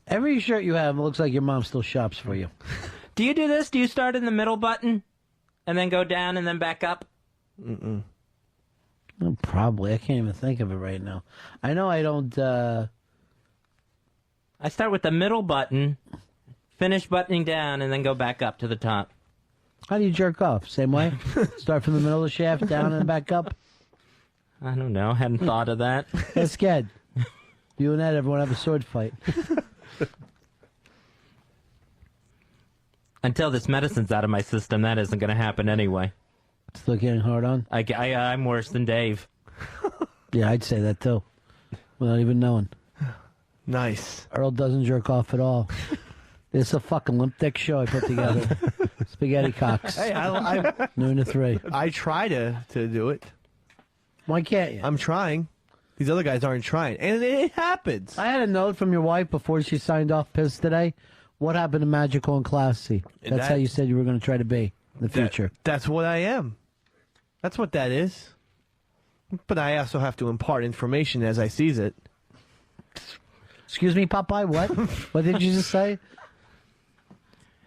Every shirt you have looks like your mom still shops for you. Do you do this? Do you start in the middle button and then go down and then back up? Mm-mm. Oh, probably. I can't even think of it right now. I know I don't... I start with the middle button, finish buttoning down, and then go back up to the top. How do you jerk off? Same way? Start from the middle of the shaft, down and back up? I don't know. Hadn't thought of that. That's good. You and Ed, everyone have a sword fight. Until this medicine's out of my system, that isn't going to happen anyway. Still getting hard on? I'm worse than Dave. Yeah, I'd say that too. Without even knowing. Nice. Earl doesn't jerk off at all. It's a fucking limp dick show I put together. Spaghetti cocks. Hey, I Noon to 3. I try to do it. Why can't you? I'm trying. These other guys aren't trying, and it happens. I had a note from your wife before she signed off piss today. What happened to Magical and Classy? That's how you said you were going to try to be in the future. That's what I am. That's what that is. But I also have to impart information as I sees it. Excuse me, Popeye, what? What did you just say?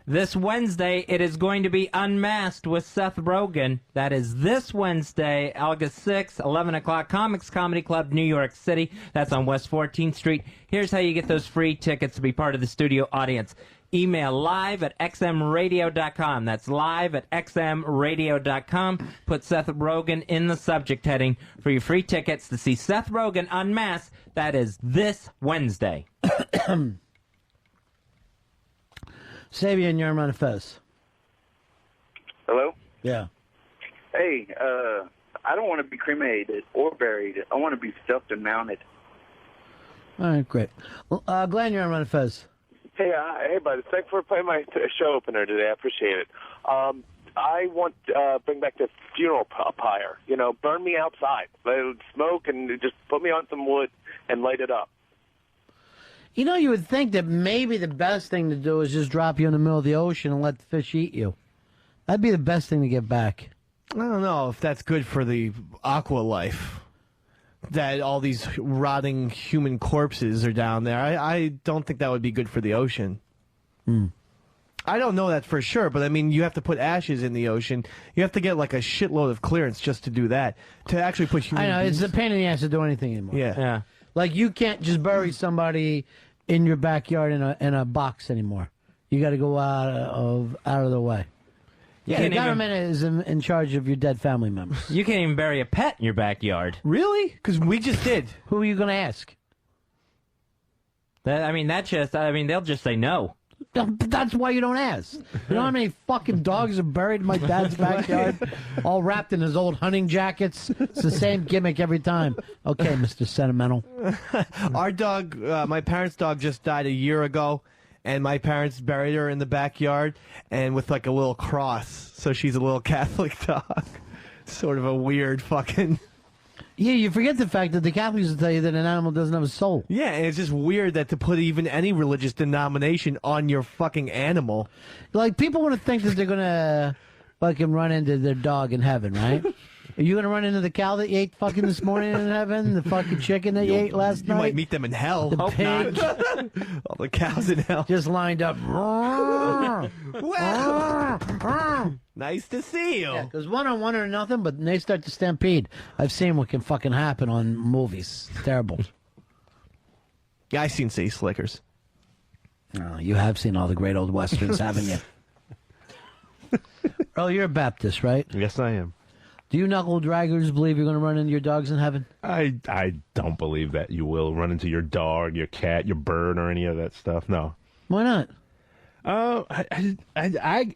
This Wednesday, it is going to be Unmasked with Seth Rogen. That is this Wednesday, August 6th, 11 o'clock, Comics Comedy Club, New York City. That's on West 14th Street. Here's how you get those free tickets to be part of the studio audience. Email live@xmradio.com. That's live@xmradio.com. Put Seth Rogen in the subject heading for your free tickets to see Seth Rogen Unmasked. That is this Wednesday. Sabian, you're on Ron and Fez. Hello? Yeah. Hey, I don't want to be cremated or buried. I want to be stuffed and mounted. All right, great. Well, Glenn, you're on Ron and Fez. Hey, buddy. Thanks for playing my show opener today. I appreciate it. I want to bring back the funeral pyre. You know, burn me outside. Let it smoke and just put me on some wood and light it up. You know, you would think that maybe the best thing to do is just drop you in the middle of the ocean and let the fish eat you. That'd be the best thing to get back. I don't know if that's good for the aqua life. That all these rotting human corpses are down there. I don't think that would be good for the ocean. I don't know that for sure, but I mean, you have to put ashes in the ocean. You have to get like a shitload of clearance just to do that. To actually put human I know, beings. it's a pain in the ass to do anything anymore. Yeah. Like, you can't just bury somebody in your backyard in a box anymore. You got to go out of the way. Yeah, the government is in charge of your dead family members. You can't even bury a pet in your backyard. Really? Because we just did. Who are you going to ask? They'll just say no. That's why you don't ask. You know how many fucking dogs are buried in my dad's backyard? All wrapped in his old hunting jackets? It's the same gimmick every time. Okay, Mr. Sentimental. Our dog, my parents' dog just died a year ago, and my parents buried her in the backyard and with like a little cross. So she's a little Catholic dog. Sort of a weird fucking... Yeah, you forget the fact that the Catholics will tell you that an animal doesn't have a soul. Yeah, and it's just weird that to put even any religious denomination on your fucking animal. Like, people want to think that they're going to fucking run into their dog in heaven, right? Are you going to run into the cow that you ate fucking this morning in heaven? The fucking chicken that you ate last night? You might meet them in hell. The pig. All the cows in hell. Just lined up. Nice to see you. Yeah, because one-on-one or nothing, but they start to stampede. I've seen what can fucking happen on movies. It's terrible. Yeah, I've seen City Slickers. Oh, you have seen all the great old westerns, haven't you? Earl, you're a Baptist, right? Yes, I am. Do you knuckle draggers believe you're going to run into your dogs in heaven? I don't believe that you will run into your dog, your cat, your bird, or any of that stuff. No. Why not?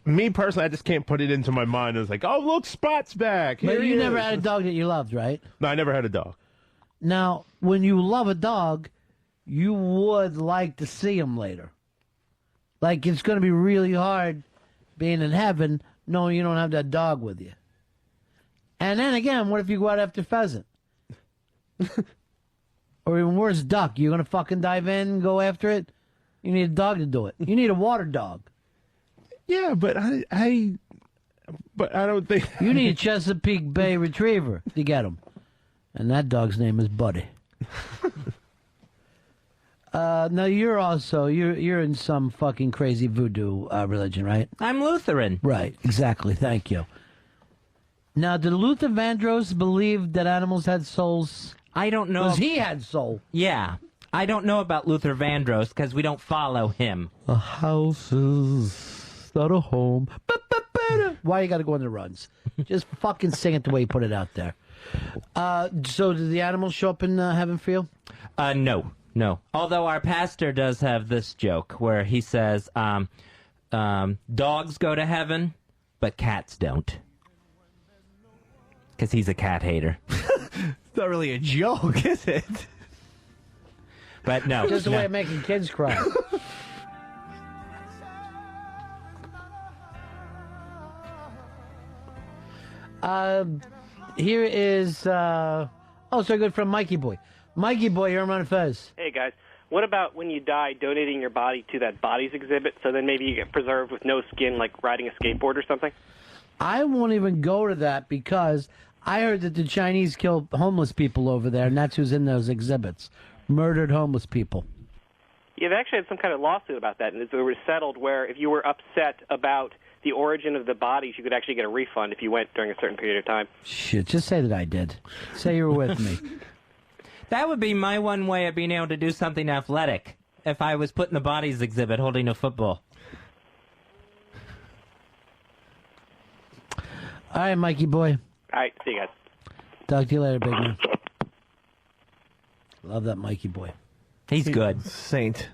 Me personally, I just can't put it into my mind. It's like, oh, look, Spot's back. But Here you he never is. had a dog that you loved, right? No, I never had a dog. Now, when you love a dog, you would like to see him later. Like, it's going to be really hard being in heaven knowing you don't have that dog with you. And then again, what if you go out after pheasant? Or even worse, duck. You're going to fucking dive in and go after it? You need a dog to do it. You need a water dog. Yeah, but I don't think... You need a Chesapeake Bay Retriever to get him. And that dog's name is Buddy. Now, you're in some fucking crazy voodoo religion, right? I'm Lutheran. Right, exactly. Thank you. Now, did Luther Vandross believe that animals had souls? I don't know. Because he had soul. Yeah. I don't know about Luther Vandross because we don't follow him. A house is not a home. Why you got to go on the runs? Just fucking sing it the way you put it out there. So did the animals show up in heaven for you? No. Although our pastor does have this joke where he says, dogs go to heaven, but cats don't. Because he's a cat hater. It's not really a joke, is it? But no. Just a way of making kids cry. Here is, so good from Mikey Boy. Mikey Boy, you're Ron and Fez. Hey, guys. What about when you die, donating your body to that bodies exhibit, so then maybe you get preserved with no skin, like riding a skateboard or something? I won't even go to that because I heard that the Chinese kill homeless people over there, and that's who's in those exhibits. Murdered homeless people. Yeah, they actually had some kind of lawsuit about that, and it was settled where if you were upset about the origin of the bodies, you could actually get a refund if you went during a certain period of time. Shit, just say that I did. Say you were with me. That would be my one way of being able to do something athletic if I was put in the bodies exhibit holding a football. All right, Mikey boy. All right, see you guys. Talk to you later, big man. Love that Mikey boy. He's good. Saint.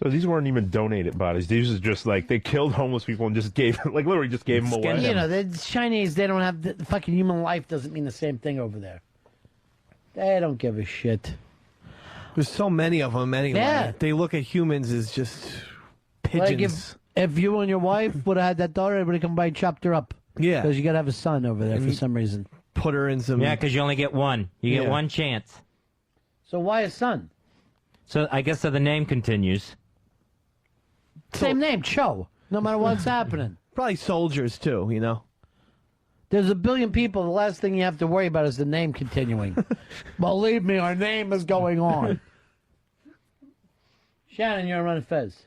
So these weren't even donated bodies. These are just like they killed homeless people and just gave, like literally just gave them away. You know, the Chinese, they don't have, the fucking human life doesn't mean the same thing over there. They don't give a shit. There's so many of them anyway. Yeah. They look at humans as just pigeons. Like if you and your wife would have had that daughter, everybody come by and chopped her up. Yeah. Because you got to have a son over there for some reason. Put her in some... Yeah, because you only get one. You get one chance. So why a son? So I guess the name continues. Same name, Cho. No matter what's happening. Probably soldiers, too, you know? There's a billion people. The last thing you have to worry about is the name continuing. Believe me, our name is going on. Shannon, you're on Ron and Fez.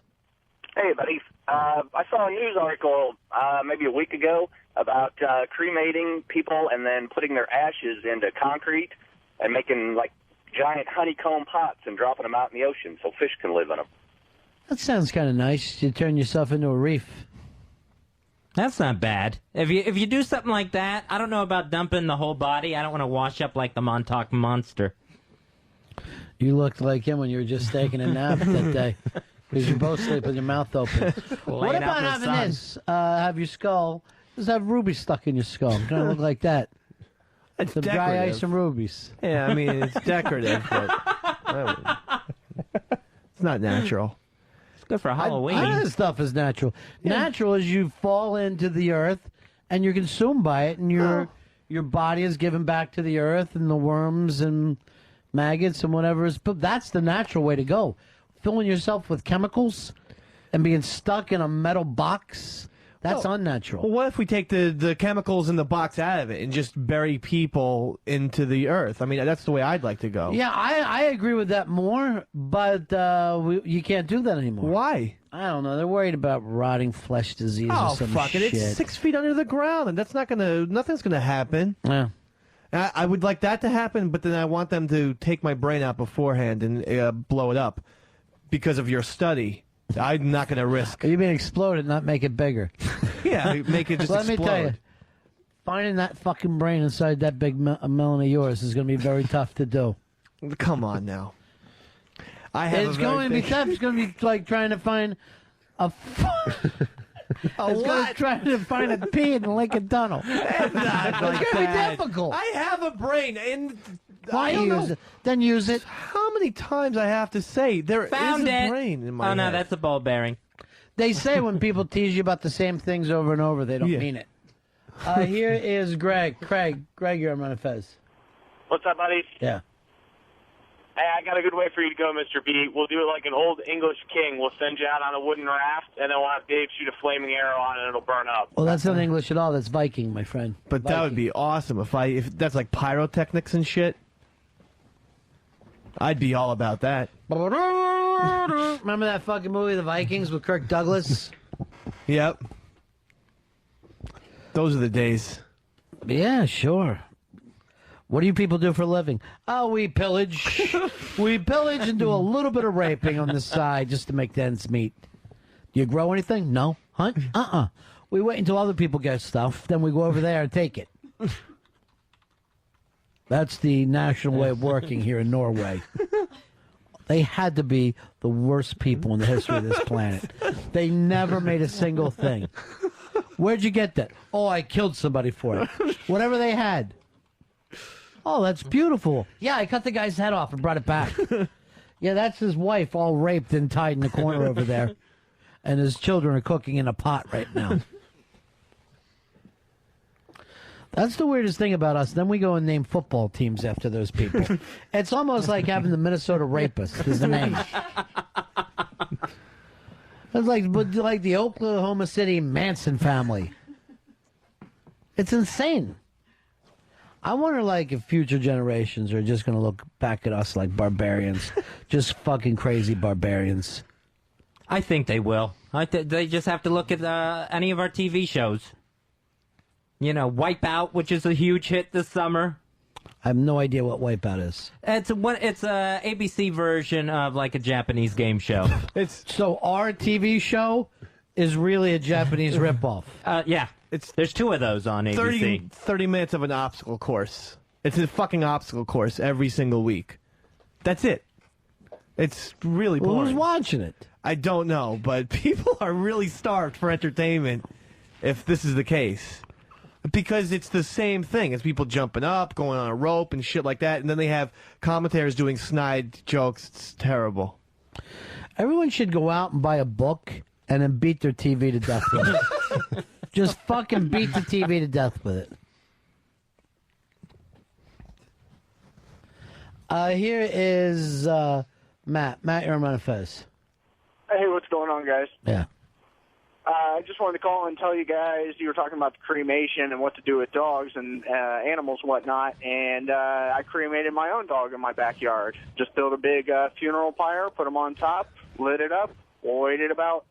Hey, buddy. I saw a news article maybe a week ago about cremating people and then putting their ashes into concrete and making, like, giant honeycomb pots and dropping them out in the ocean so fish can live in them. That sounds kind of nice. You turn yourself into a reef. That's not bad. If you do something like that, I don't know about dumping the whole body. I don't want to wash up like the Montauk Monster. You looked like him when you were just taking a nap that day. Because you both sleep with your mouth open. What about having this? Have your skull. Just have rubies stuck in your skull. I'm trying to look like that. It's Some dry decorative. ice and rubies. Yeah, I mean, it's decorative, but it's not natural. It's good for Halloween. None of this stuff is natural. Natural is you fall into the earth and you're consumed by it, and your body is given back to the earth and the worms and maggots and whatever is. But that's the natural way to go. Filling yourself with chemicals and being stuck in a metal box. That's unnatural. Well, what if we take the chemicals in the box out of it and just bury people into the earth? I mean, that's the way I'd like to go. Yeah, I agree with that more, but you can't do that anymore. Why? I don't know. They're worried about rotting flesh disease or some fuck shit. it! It's 6 feet under the ground, and that's nothing's gonna happen. Yeah. I would like that to happen, but then I want them to take my brain out beforehand and blow it up because of your study. I'm not going to risk. You mean explode it, not make it bigger? Yeah, make it just Let explode. me tell you, finding that fucking brain inside that big melon of yours is going to be very tough to do. Come on now. It's going to be tough. It's going to be like trying to find a. It's going to try to find a pea in the Lincoln Tunnel. It's going to be difficult. I have a brain, and Why I don't use know it? Then use it. How many times I have to say there Found is a it. brain in my Oh, no, head. that's a ball bearing. They say when people tease you about the same things over and over, they don't mean it. Here is Greg. Greg, you're on Ron and Fez. What's up, buddy? Yeah. Hey, I got a good way for you to go, Mr. B. We'll do it like an old English king. We'll send you out on a wooden raft, and then we'll have Dave shoot a flaming arrow on it, and it'll burn up. Well, that's not English at all. That's Viking, my friend. But that would be awesome if that's like pyrotechnics and shit. I'd be all about that. Remember that fucking movie, The Vikings, with Kirk Douglas? Yep. Those are the days. Yeah, sure. What do you people do for a living? Oh, we pillage. We pillage and do a little bit of raping on the side just to make the ends meet. Do you grow anything? No. Hunt? We wait until other people get stuff, then we go over there and take it. That's the national way of working here in Norway. They had to be the worst people in the history of this planet. They never made a single thing. Where'd you get that? Oh, I killed somebody for it. Whatever they had. Oh, that's beautiful. Yeah, I cut the guy's head off and brought it back. Yeah, that's his wife all raped and tied in the corner over there. And his children are cooking in a pot right now. That's the weirdest thing about us. Then we go and name football teams after those people. It's almost like having the Minnesota Rapist as the name. It's like the Oklahoma City Manson family. It's insane. I wonder, if future generations are just going to look back at us like barbarians. Just fucking crazy barbarians. I think they will. They just have to look at any of our TV shows. You know, Wipeout, which is a huge hit this summer. I have no idea what Wipeout is. It's a ABC version of like a Japanese game show. So our TV show is really a Japanese ripoff. Yeah. There's two of those on ABC. 30 minutes of an obstacle course. It's a fucking obstacle course every single week. That's it. It's really boring. Who's watching it? I don't know, but people are really starved for entertainment if this is the case. Because it's the same thing. It's people jumping up, going on a rope and shit like that, and then they have commentators doing snide jokes. It's terrible. Everyone should go out and buy a book and then beat their TV to death with it. Just fucking beat the TV to death with it. Here is Matt. Matt, you're on Ron and Fez. Hey, what's going on, guys? Yeah. I just wanted to call and tell you guys, you were talking about the cremation and what to do with dogs and animals and whatnot, and I cremated my own dog in my backyard. Just built a big funeral pyre, put them on top, lit it up, waited about,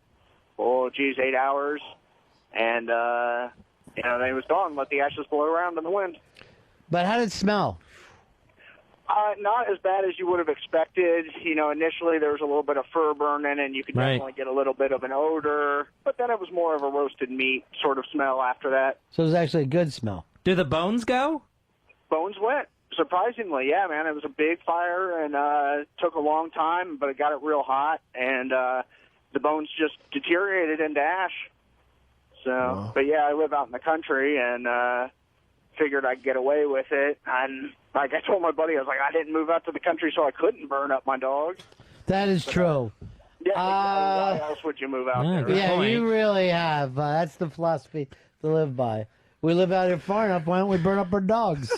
8 hours, and, then it was gone. Let the ashes blow around in the wind. But how did it smell? Not as bad as you would have expected. Initially there was a little bit of fur burning, and you could definitely get a little bit of an odor. But then it was more of a roasted meat sort of smell after that. So it was actually a good smell. Do the bones go? Bones went. Surprisingly, yeah, man. It was a big fire, and took a long time, but it got it real hot, and the bones just deteriorated into ash. So, But yeah, I live out in the country, and figured I'd get away with it. And like I told my buddy, I was like, I didn't move out to the country so I couldn't burn up my dog. That is true. Yeah, exactly. Why else would you move out there? Yeah, you really have. That's the philosophy to live by. We live out here far enough. Why don't we burn up our dogs?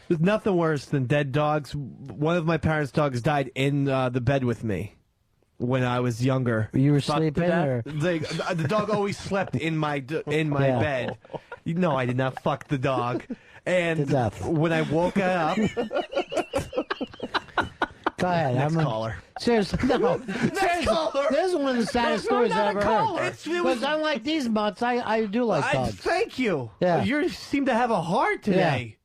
There's nothing worse than dead dogs. One of my parents' dogs died in the bed with me when I was younger. You were sleeping, or the dog always slept in my bed. No, I did not fuck the dog. And when I woke up... Go ahead. Next caller. Seriously, no. Seriously, this is one of the saddest stories I've ever heard. Because unlike these mutts, I do like dogs. Thank you. Yeah. You seem to have a heart today.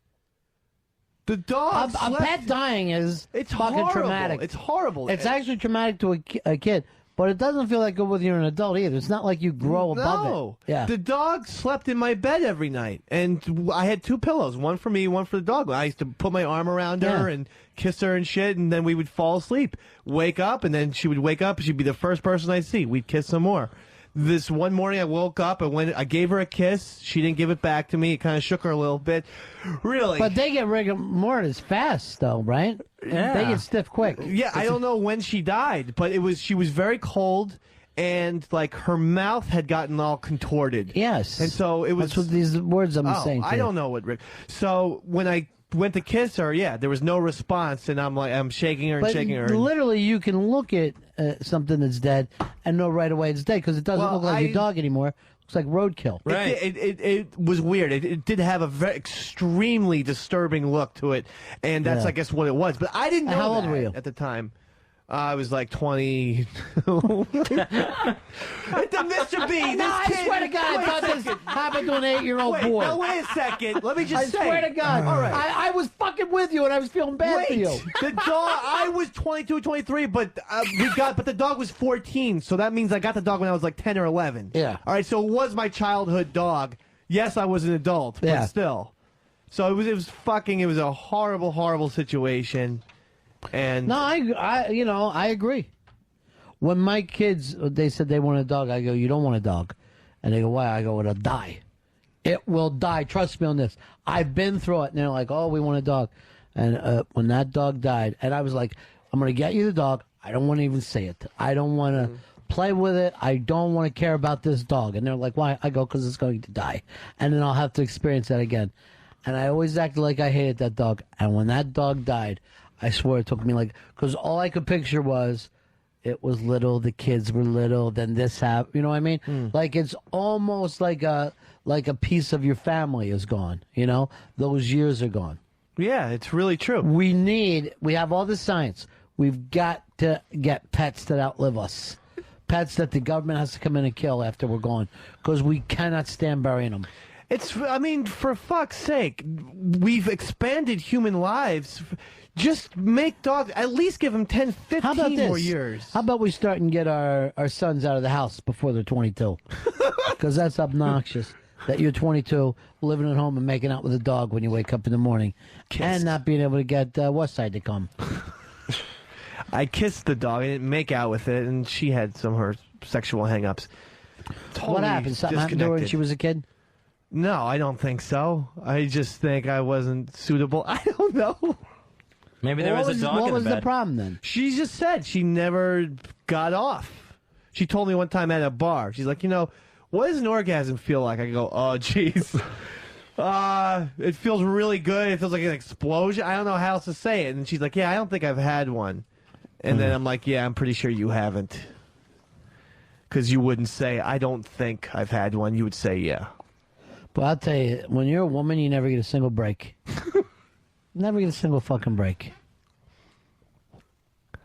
The dog A pet dying is fucking horrible. traumatic. It's horrible. It's actually traumatic to a kid. But it doesn't feel that good when you're an adult either. It's not like you grow above it. Yeah. The dog slept in my bed every night, and I had 2 pillows, one for me, one for the dog. I used to put my arm around her and kiss her and shit, and then we would fall asleep, wake up, and then she would wake up, and she'd be the first person I'd see. We'd kiss some more. This one morning I woke up, and I gave her a kiss. She didn't give it back to me. It kind of shook her a little bit. Really? But they get rigor mortis fast, though, right? Yeah. They get stiff quick. Yeah, I don't know when she died, but she was very cold, and like her mouth had gotten all contorted. Yes. And so it was... That's what these words I'm saying to I you. don't know what... So when I went to kiss her, there was no response, and I'm shaking her and But shaking her. literally, you can look at something that's dead and know right away it's dead because it doesn't look like your dog anymore. It looks like roadkill. Right. It was weird. It did have a very extremely disturbing look to it, and that's, I guess, what it was. But I didn't know How old that were you? at the time. I was like 20. Mr. B, No, I swear to God, I thought this happened to an 8-year-old boy. No, wait a second. Let me just say. I swear to God. All right. I was fucking with you, and I was feeling bad for you. The dog, I was 22, 23, but the dog was 14, so that means I got the dog when I was like 10 or 11. Yeah. All right, so it was my childhood dog. Yes, I was an adult, but still. So it was a horrible, horrible situation. And No, I agree. When my kids, they said they want a dog, I go, you don't want a dog. And they go, why? I go, it'll die. It will die. Trust me on this. I've been through it. And they're like, oh, we want a dog. And when that dog died, and I was like, I'm going to get you the dog. I don't want to even say it. I don't want to play with it. I don't want to care about this dog. And they're like, why? I go, because it's going to die. And then I'll have to experience that again. And I always acted like I hated that dog. And when that dog died, I swear it took me because all I could picture was it was little, the kids were little, then this happened. You know what I mean? Like it's almost like a piece of your family is gone. Those years are gone. Yeah, it's really true. We have all the science. We've got to get pets that outlive us. Pets that the government has to come in and kill after we're gone because we cannot stand burying them. For fuck's sake, we've expanded human lives. Just make dogs, at least give them 10, 15 more years. How about we start and get our sons out of the house before they're 22? Because that's obnoxious that you're 22, living at home and making out with a dog when you wake up in the morning and not being able to get Westside to come. I kissed the dog. I didn't make out with it, and she had some of her sexual hang-ups. Totally what happened? Something happened to her when she was a kid? No, I don't think so. I just think I wasn't suitable. I don't know. Maybe there was a dog in the bed. What was the problem then? She just said she never got off. She told me one time at a bar. She's like, what does an orgasm feel like? I go, oh, jeez. It feels really good. It feels like an explosion. I don't know how else to say it. And she's like, yeah, I don't think I've had one. And then I'm like, yeah, I'm pretty sure you haven't. because you wouldn't say, I don't think I've had one. You would say, yeah. But I'll tell you, when you're a woman, you never get a single break. Never get a single fucking break.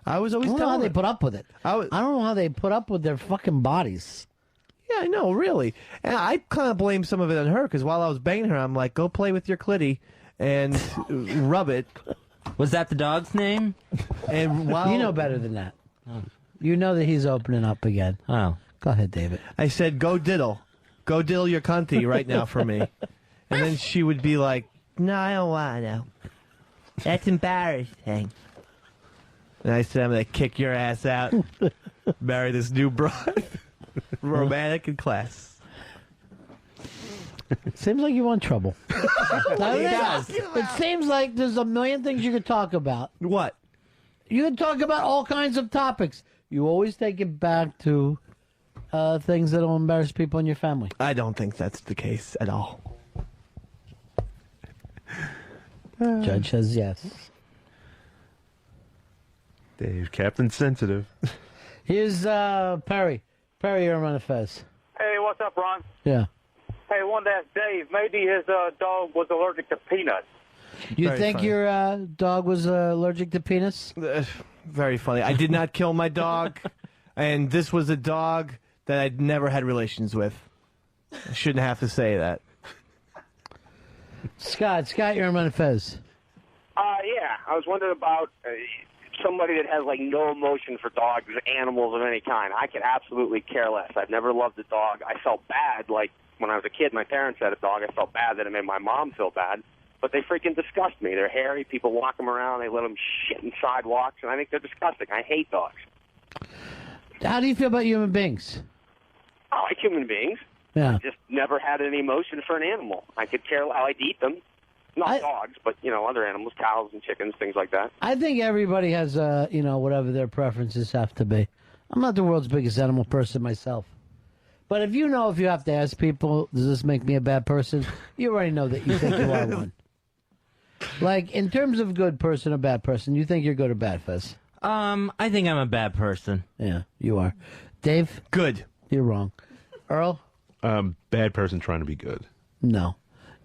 I was always I don't know how telling they her. put up with it. I don't know how they put up with their fucking bodies. Yeah, I know, really. And I kind of blame some of it on her, because while I was banging her, I'm like, go play with your clitty and rub it. Was that the dog's name? And while You know better than that. You know that he's opening up again. Oh. Go ahead, David. I said, go diddle. Go diddle your cunty right now for me. And then she would be like, no, I don't want to. That's embarrassing. And I said, I'm going to kick your ass out. Marry this new broad. Romantic in class. Seems like you want trouble. It does. It seems like there's a million things you could talk about. What? You can talk about all kinds of topics. You always take it back to things that will embarrass people in your family. I don't think that's the case at all. Judge says yes. Dave, Captain Sensitive. Here's Perry. Perry, you're on Fez. Hey, what's up, Ron? Yeah. Hey, I wanted to ask Dave, maybe his dog was allergic to peanuts. You Very think funny. your dog was allergic to penis? Very funny. I did not kill my dog, and this was a dog that I'd never had relations with. I shouldn't have to say that. Scott, you're on Fez. Yeah, I was wondering about somebody that has, like, no emotion for dogs, animals of any kind. I could absolutely care less. I've never loved a dog. I felt bad, like, when I was a kid, my parents had a dog. I felt bad that it made my mom feel bad. But they freaking disgust me. They're hairy. People walk them around. They let them shit in sidewalks, and I think they're disgusting. I hate dogs. How do you feel about human beings? I like human beings. Yeah. I just never had any emotion for an animal. I could care. I'd eat them. Not dogs, but, other animals, cows and chickens, things like that. I think everybody has, whatever their preferences have to be. I'm not the world's biggest animal person myself. But if you have to ask people, does this make me a bad person? You already know that you think you are one. Like, in terms of good person or bad person, you think you're good or bad, Fez? I think I'm a bad person. Yeah, you are. Dave? Good. You're wrong. Earl? Bad person trying to be good. No.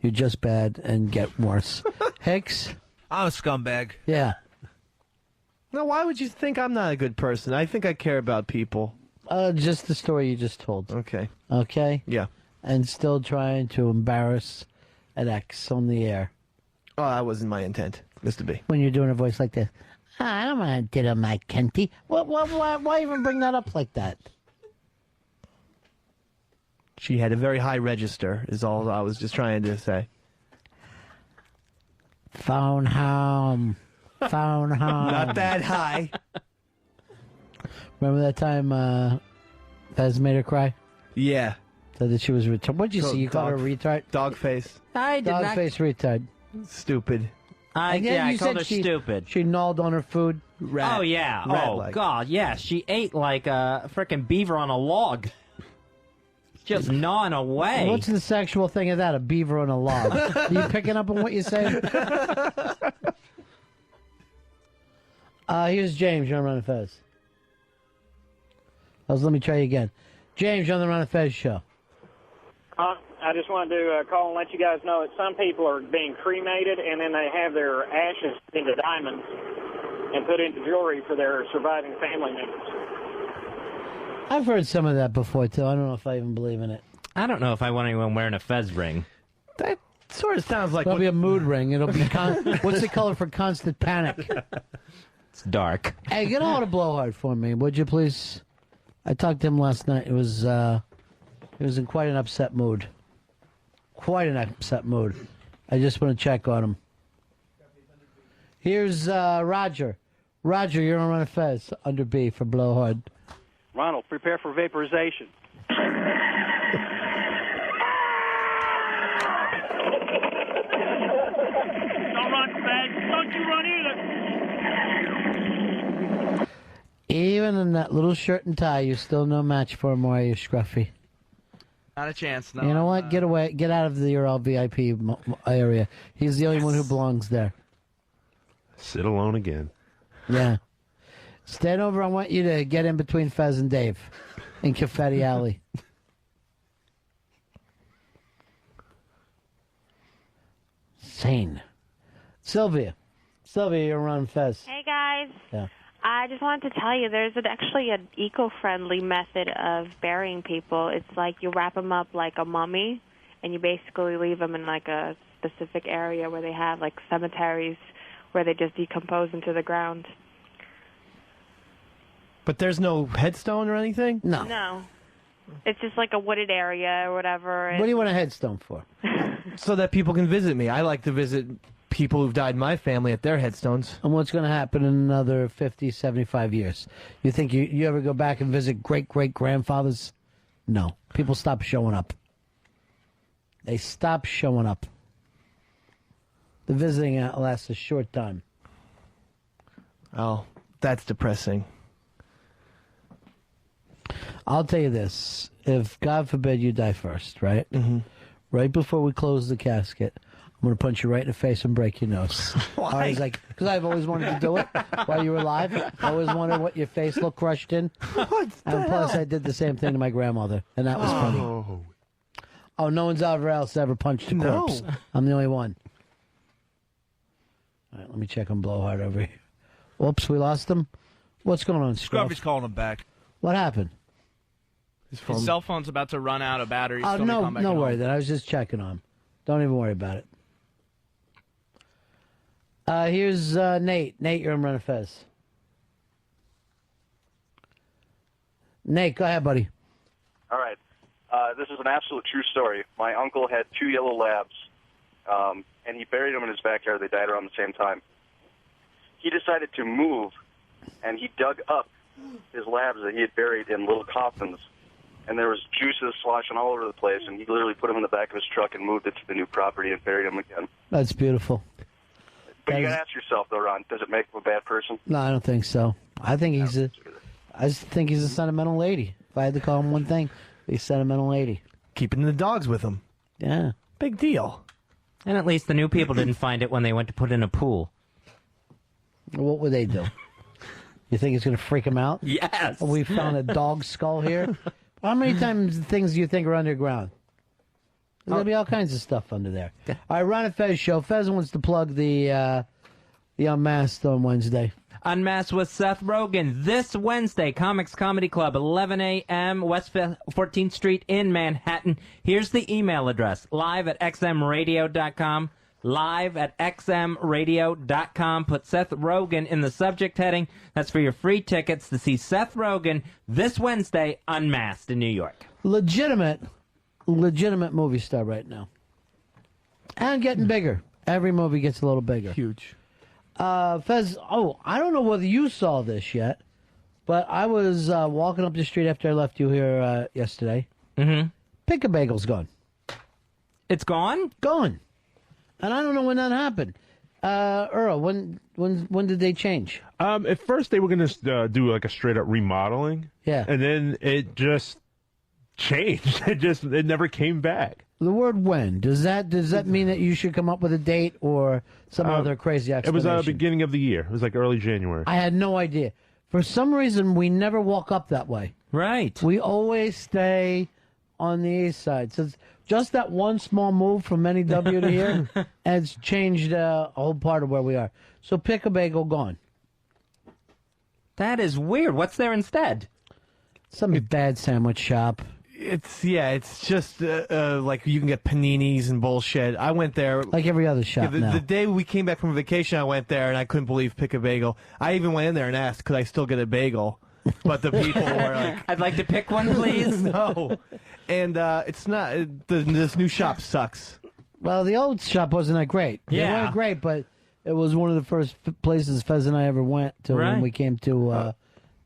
You're just bad and get worse. Hicks? I'm a scumbag. Yeah. Now, why would you think I'm not a good person? I think I care about people. Just the story you just told. Okay. Okay? Yeah. And still trying to embarrass an ex on the air. Oh, that wasn't my intent, Mr. B. When you're doing a voice like this. I don't want to diddle my Kenty. Why even bring that up like that? She had a very high register, is all I was just trying to say. Phone home. Phone home. Not that high. Remember that time Fez made her cry? Yeah. Said that she was retarded. What'd you see? You called her a retard? Dog face. I did Dog not. face retard. Stupid. And then I you called said her she- stupid. She gnawed on her food. Oh, yeah. Rat-like. Oh, God, yeah. She ate like a frickin' beaver on a log. Just gnawing away. What's the sexual thing of that? A beaver on a log. Are you picking up on what you're saying? Here's James. You're on the Ron and Fez. Let me try you again. James, you're on the Ron and Fez show. I just wanted to call and let you guys know that some people are being cremated and then they have their ashes into diamonds and put into jewelry for their surviving family members. I've heard some of that before, too. I don't know if I even believe in it. I don't know if I want anyone wearing a Fez ring. That sort of sounds like... It'll be a mood ring. It'll be... What's the color for constant panic? It's dark. Hey, get a hold of Blowhard for me, would you, please? I talked to him last night. He was in quite an upset mood. Quite an upset mood. I just want to check on him. Here's Roger. Roger, you're on Ron and Fez under B for Blowhard. Ronald, prepare for vaporization. Don't run, Fez. Don't you run either. Even in that little shirt and tie, you're still no match for him, are you, Scruffy? Not a chance. No. You know what? Get away. Get out of the URL VIP area. He's the only one who belongs there. Sit alone again. Yeah. Stand over. I want you to get in between Fez and Dave. in Confetti Alley. Insane. Sylvia, you're Ron and Fez. Hey, guys. Yeah. I just wanted to tell you there's actually an eco-friendly method of burying people. It's like you wrap them up like a mummy, and you basically leave them in like a specific area where they have like cemeteries where they just decompose into the ground. But there's no headstone or anything? No. It's just like a wooded area or whatever. What do you want a headstone for? So that people can visit me. I like to visit people who've died in my family at their headstones. And what's going to happen in another 50, 75 years? You think you ever go back and visit great-great-grandfathers? No. People stop showing up. They stop showing up. The visiting lasts a short time. Oh, that's depressing. I'll tell you this. If, God forbid, you die first, right? Mm-hmm. Right before we close the casket, I'm going to punch you right in the face and break your nose. Why? Because I've always wanted to do it while you were alive. I always wondered what your face looked crushed in. And plus, I did the same thing to my grandmother, and that was funny. Oh, no one's ever else ever punched a corpse. No. I'm the only one. All right, let me check on Blowhard over here. Whoops, we lost him. What's going on, Scruffy's calling him back. What happened? His cell phone's about to run out of battery. Oh, no worry then. I was just checking on him. Don't even worry about it. Here's Nate. Nate, you're on Ron and Fez. Nate, go ahead, buddy. All right. This is an absolute true story. My uncle had 2 yellow labs, and he buried them in his backyard. They died around the same time. He decided to move, and he dug up his labs that he had buried in little coffins, and there was juices sloshing all over the place, and he literally put them in the back of his truck and moved it to the new property and buried them again. That's beautiful. But you got to ask yourself, though, Ron, does it make him a bad person? No, I don't think so. I just think he's a sentimental lady. If I had to call him one thing, he's a sentimental lady. Keeping the dogs with him. Yeah. Big deal. And at least the new people didn't find it when they went to put in a pool. What would they do? You think it's going to freak them out? Yes. We found a dog skull here. How many times things do you think are underground? There's going to be all kinds of stuff under there. All right, Ron and Fez show. Fez wants to plug the Unmasked on Wednesday. Unmasked with Seth Rogen this Wednesday, Comics Comedy Club, 11 a.m., West 14th Street in Manhattan. Here's the email address, live@xmradio.com, live@xmradio.com. Put Seth Rogen in the subject heading. That's for your free tickets to see Seth Rogen this Wednesday, Unmasked in New York. Legitimate movie star right now. And getting bigger. Every movie gets a little bigger. Huge. Fez, I don't know whether you saw this yet, but I was walking up the street after I left you here yesterday. Mm-hmm. Pick a Bagel's gone. It's gone? Gone. And I don't know when that happened. Earl, when did they change? At first they were going to do like a straight up remodeling. Yeah. And then it just changed. It never came back. The word when, does that mean that you should come up with a date or some other crazy It was explanation? beginning of the year. It was like early January. I had no idea. For some reason, we never walk up that way. Right. We always stay on the east side. So it's just that one small move from NEW to here, and it's changed a whole part of where we are. So Pick a Bagel gone. That is weird. What's there instead? Some bad sandwich shop. It's just like you can get paninis and bullshit. I went there like every other shop now. The day we came back from vacation, I went there and I couldn't believe Pick a Bagel. I even went in there and asked, could I still get a bagel? But the people were like, I'd like to pick one, please. No. And it's not. This new shop sucks. Well, the old shop wasn't that great. They weren't great, but it was one of the first places Fez and I ever went to when we came to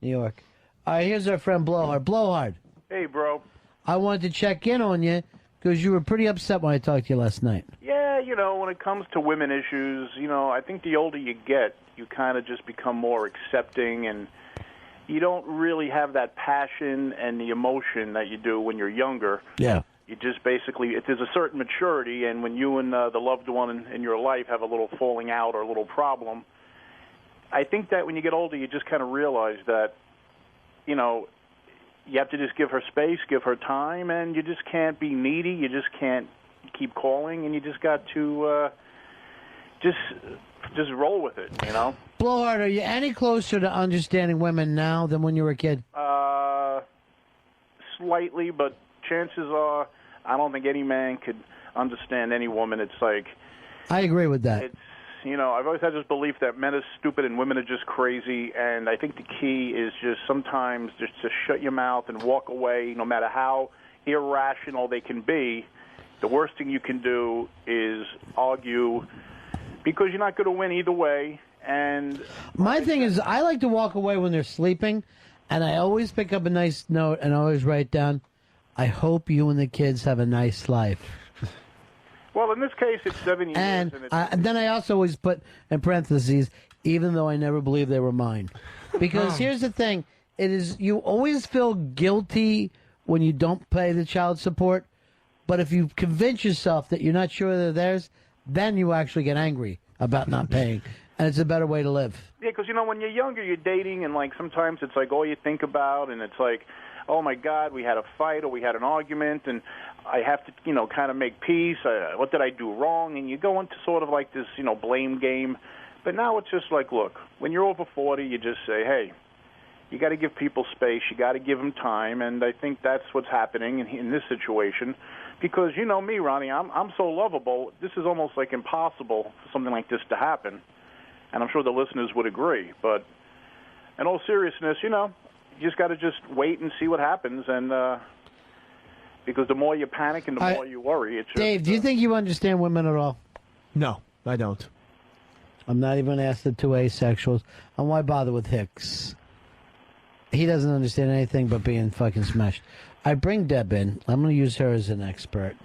New York. All right, here's our friend Blowhard. Blowhard. Hey, bro. I wanted to check in on you because you were pretty upset when I talked to you last night. Yeah, when it comes to women issues, I think the older you get, you kind of just become more accepting, and you don't really have that passion and the emotion that you do when you're younger. Yeah. You just basically, there's a certain maturity, and when you and the loved one in your life have a little falling out or a little problem, I think that when you get older, you just kind of realize that, you have to just give her space, give her time, and you just can't be needy. You just can't keep calling, and you just got to just roll with it, you know? Blowhard, are you any closer to understanding women now than when you were a kid? Slightly, but chances are I don't think any man could understand any woman. It's like... I agree with that. It's, you know, I've always had this belief that men are stupid and women are just crazy, and I think the key is just sometimes just to shut your mouth and walk away, no matter how irrational they can be. The worst thing you can do is argue, because you're not going to win either way. And my thing is, I like to walk away when they're sleeping, and I always pick up a nice note and always write down, I hope you and the kids have a nice life. Well, in this case, it's 7 years. And it's, then I also always put in parentheses, even though I never believed they were mine. Because here's the thing, it is you always feel guilty when you don't pay the child support, but if you convince yourself that you're not sure they're theirs, then you actually get angry about not paying. And it's a better way to live. yeah, because, you know, when you're younger, you're dating, and, like, sometimes it's, like, all you think about, and it's like, oh, my God, we had a fight or we had an argument, and I have to, you know, kind of make peace. What did I do wrong? And you go into sort of like this, you know, blame game. But now it's just like, look, when you're over 40, you just say, hey, you got to give people space. You got to give them time. And I think that's what's happening in this situation. Because, you know me, Ronnie, I'm so lovable. This is almost like impossible for something like this to happen. And I'm sure the listeners would agree. But in all seriousness, you know, you just got to just wait and see what happens. And because the more you panic and the more you worry, it's just, Dave, do you think you understand women at all? No, I don't. I'm not even asked the two asexuals. And why bother with Hicks? He doesn't understand anything but being fucking smashed. I bring Deb in. I'm going to use her as an expert.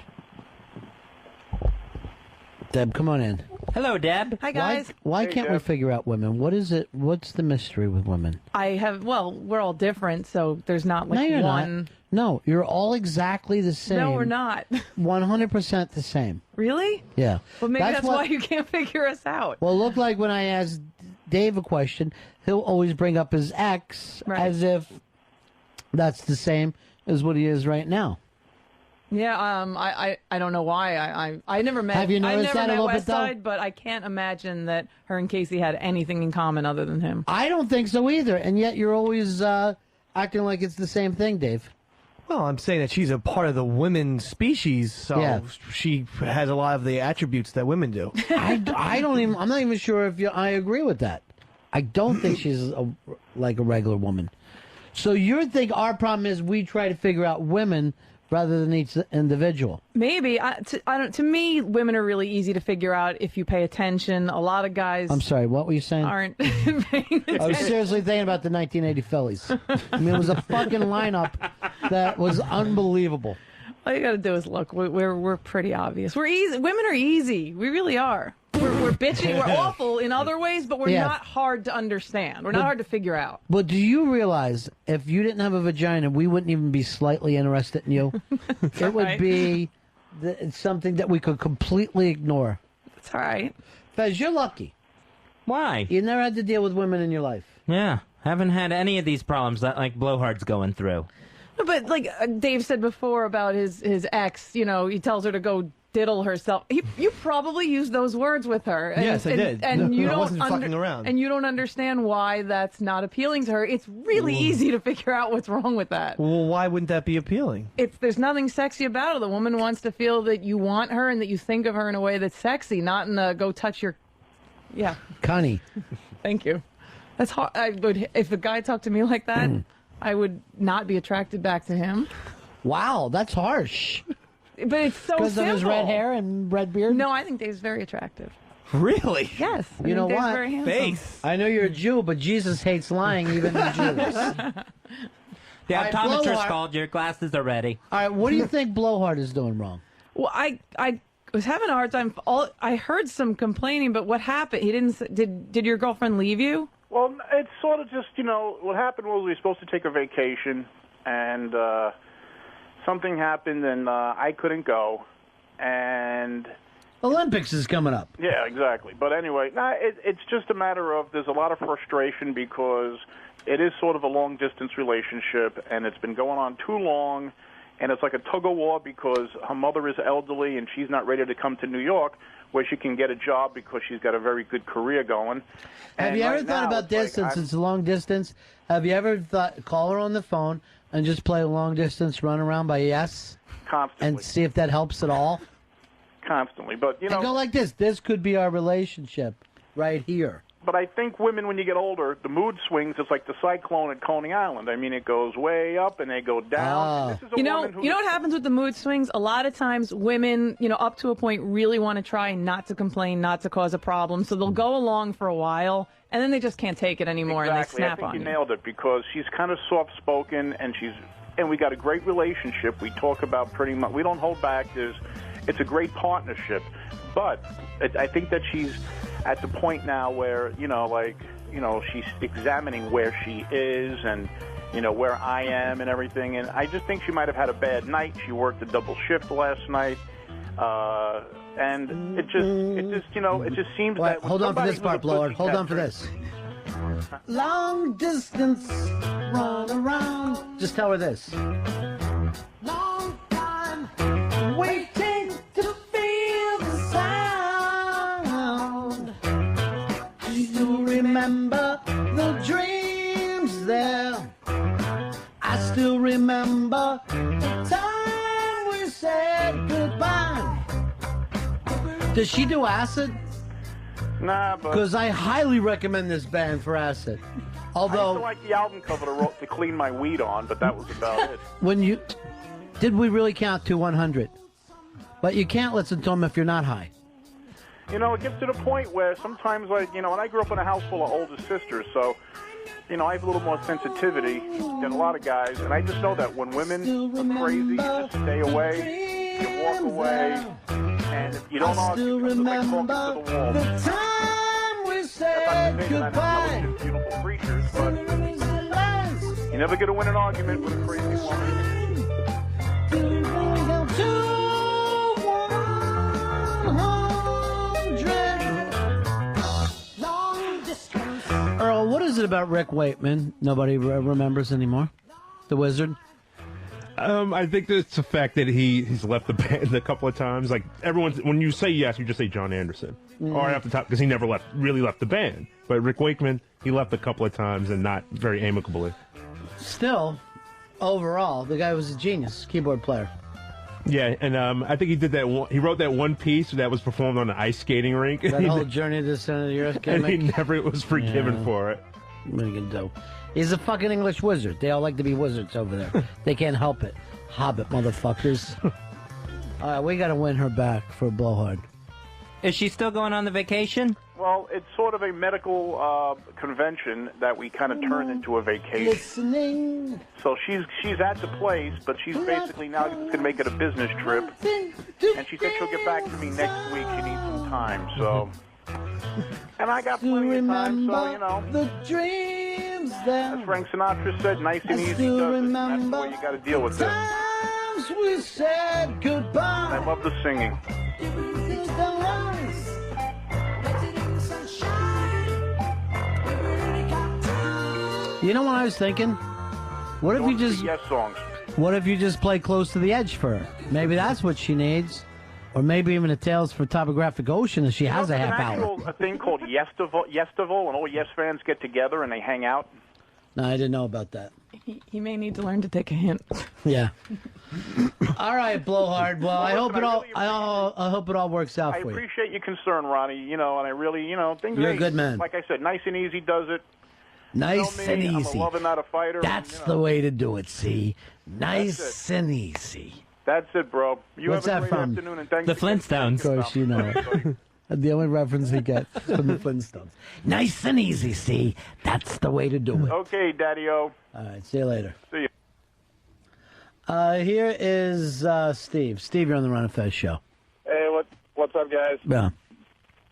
Deb, come on in. Hello, Deb. Hi, guys. Why can't we figure out women? What is it? What's the mystery with women? We're all different, so there's not like no, you're one. Not. No, you're all exactly the same. No, we're not. 100% the same. Really? Yeah. Well, maybe that's why you can't figure us out. Well, look like when I ask Dave a question, he'll always bring up his ex as if that's the same as what he is right now. Yeah, I don't know why. I never met. Have you noticed that a little bit, though? Westside, but I can't imagine that her and Casey had anything in common other than him. I don't think so either, and yet you're always acting like it's the same thing, Dave. Well, I'm saying that she's a part of the women species, so she has a lot of the attributes that women do. I'm not even sure if I agree with that. I don't think she's like a regular woman. So you think our problem is we try to figure out women rather than each individual? Maybe. To me, women are really easy to figure out if you pay attention. A lot of guys. I'm sorry, what were you saying? Aren't paying attention. I was seriously thinking about the 1980 Phillies. I mean, it was a fucking lineup that was unbelievable. All you got to do is look. We're pretty obvious. We're easy. Women are easy. We really are. We're bitchy. We're awful in other ways, but we're not hard to understand. We're not hard to figure out. But do you realize if you didn't have a vagina, we wouldn't even be slightly interested in you? It would be something that we could completely ignore. That's all right. Fez, you're lucky. Why? You never had to deal with women in your life. Yeah, haven't had any of these problems that like Blowhard's going through. But like Dave said before about his ex, you know, he tells her to go diddle herself. You probably used those words with her. Yes, I did. And you I don't wasn't fucking around. And you don't understand why that's not appealing to her. It's really easy to figure out what's wrong with that. Well, why wouldn't that be appealing? There's nothing sexy about it. The woman wants to feel that you want her and that you think of her in a way that's sexy, not in a go touch your. Yeah. Connie. Thank you. That's hard. If a guy talked to me like that, I would not be attracted back to him. Wow, that's harsh. But it's so simple. Because of his red hair and red beard? No, I think Dave's very attractive. Really? Yes. You know Dave's what? very handsome. Face. I know you're a Jew, but Jesus hates lying, even the Jews. The All right, optometrist Blowhard. called. Your glasses are ready. All right, what do you think Blowhard is doing wrong? Well, I was having a hard time. I heard some complaining, but what happened? He didn't. Did your girlfriend leave you? Well, it's sort of just, you know, what happened was we were supposed to take a vacation, and something happened, and I couldn't go, and... Olympics is coming up. Yeah, exactly. But anyway, it's just a matter of there's a lot of frustration because it is sort of a long-distance relationship, and it's been going on too long, and it's like a tug-of-war because her mother is elderly and she's not ready to come to New York where she can get a job because she's got a very good career going. Have And you ever right thought now, about it's this, like since it's a long distance? Have you ever thought, call her on the phone and just play a long distance run around by Yes? Constantly. And see if that helps at all? Constantly. But, you know, And go like this. This could be our relationship right here. but I think women, when you get older, the mood swings. It's like the cyclone at Coney Island. I mean, it goes way up and they go down. And this is a You know, woman who you know what happens with the mood swings? A lot of times women, you know, up to a point really want to try not to complain, not to cause a problem. So they'll go along for a while and then they just can't take it anymore Exactly. and they snap I think on you you. nailed it because she's kind of soft-spoken and we got a great relationship. We talk about pretty much. We don't hold back. It's a great partnership. But I think that she's at the point now where, she's examining where she is and, where I am and everything. And I just think she might have had a bad night. She worked a double shift last night. And it just seems that. Hold on for this part, Blower. Hold on for this. Long distance, run around. Just tell her this. Long time waiting to feel the sound. I still remember the dreams there. I still remember the time we said goodbye. Does she do acid? Nah, but Because I highly recommend this band for acid. I used Although, to like the album cover to clean my weed on, but that was about it. did we really count to 100? But you can't listen to them if you're not high. It gets to the point where sometimes, and I grew up in a house full of older sisters, so, I have a little more sensitivity than a lot of guys, and I just know that when women are crazy, you just stay away, you walk away, and if you don't argue, it's like talking to the wall. The time we said goodbye. Beautiful creatures, but you're never going to win an argument with a crazy woman. Earl, what is it about Rick Wakeman nobody remembers anymore? The Wizard? I think that it's the fact that he's left the band a couple of times. Like when you say Yes, you just say John Anderson, or off the top, because he never really left the band. But Rick Wakeman, he left a couple of times and not very amicably. Still, overall, the guy was a genius, keyboard player. Yeah, and I think he did that. He wrote that one piece that was performed on an ice skating rink. That whole Journey to the Center of the Earth and gimmick. he never was forgiven for it. What are you gonna do? He's a fucking English wizard. They all like to be wizards over there. They can't help it. Hobbit motherfuckers. All right, we got to win her back for Blowhard. Is she still going on the vacation? Well, it's sort of a medical convention that we kind of turned into a vacation. Listening. So she's at the place, but she's basically now going to make it a business trip. And she said she'll get back to me next week. She needs some time, so. And I got plenty of time, so, the dreams that as Frank Sinatra said, nice and easy does it. That's the way you got to deal with this. times we said goodbye. I love the singing. You know what I was thinking? What if you just Yes songs. What if you just play Close to the Edge for her? Maybe that's what she needs. Or maybe even a Tales for Topographic Ocean if she has a half hour. A thing called Yestival, and all Yes fans get together and they hang out. No, I didn't know about that. He may need to learn to take a hint. Yeah. All right, Blowhard. Well, I hope it all. I hope it all works out I for you. appreciate your concern, Ronnie. And I really, things. You're a good man. Like I said, nice and easy does it. Nice You know me, and I'm easy. a lover, not a fighter. That's the way to do it. See, nice and easy. That's it, bro. You What's have a that great from? afternoon, and thanks. The Flintstones. Of course, you know it. The only reference he gets is from the Flintstones. Nice and easy. See, that's the way to do it. Okay, Daddy-O. All right, see you later. See you. Here is Steve. Steve, you're on the Ron and Fez show. Hey, what's up, guys? Yeah.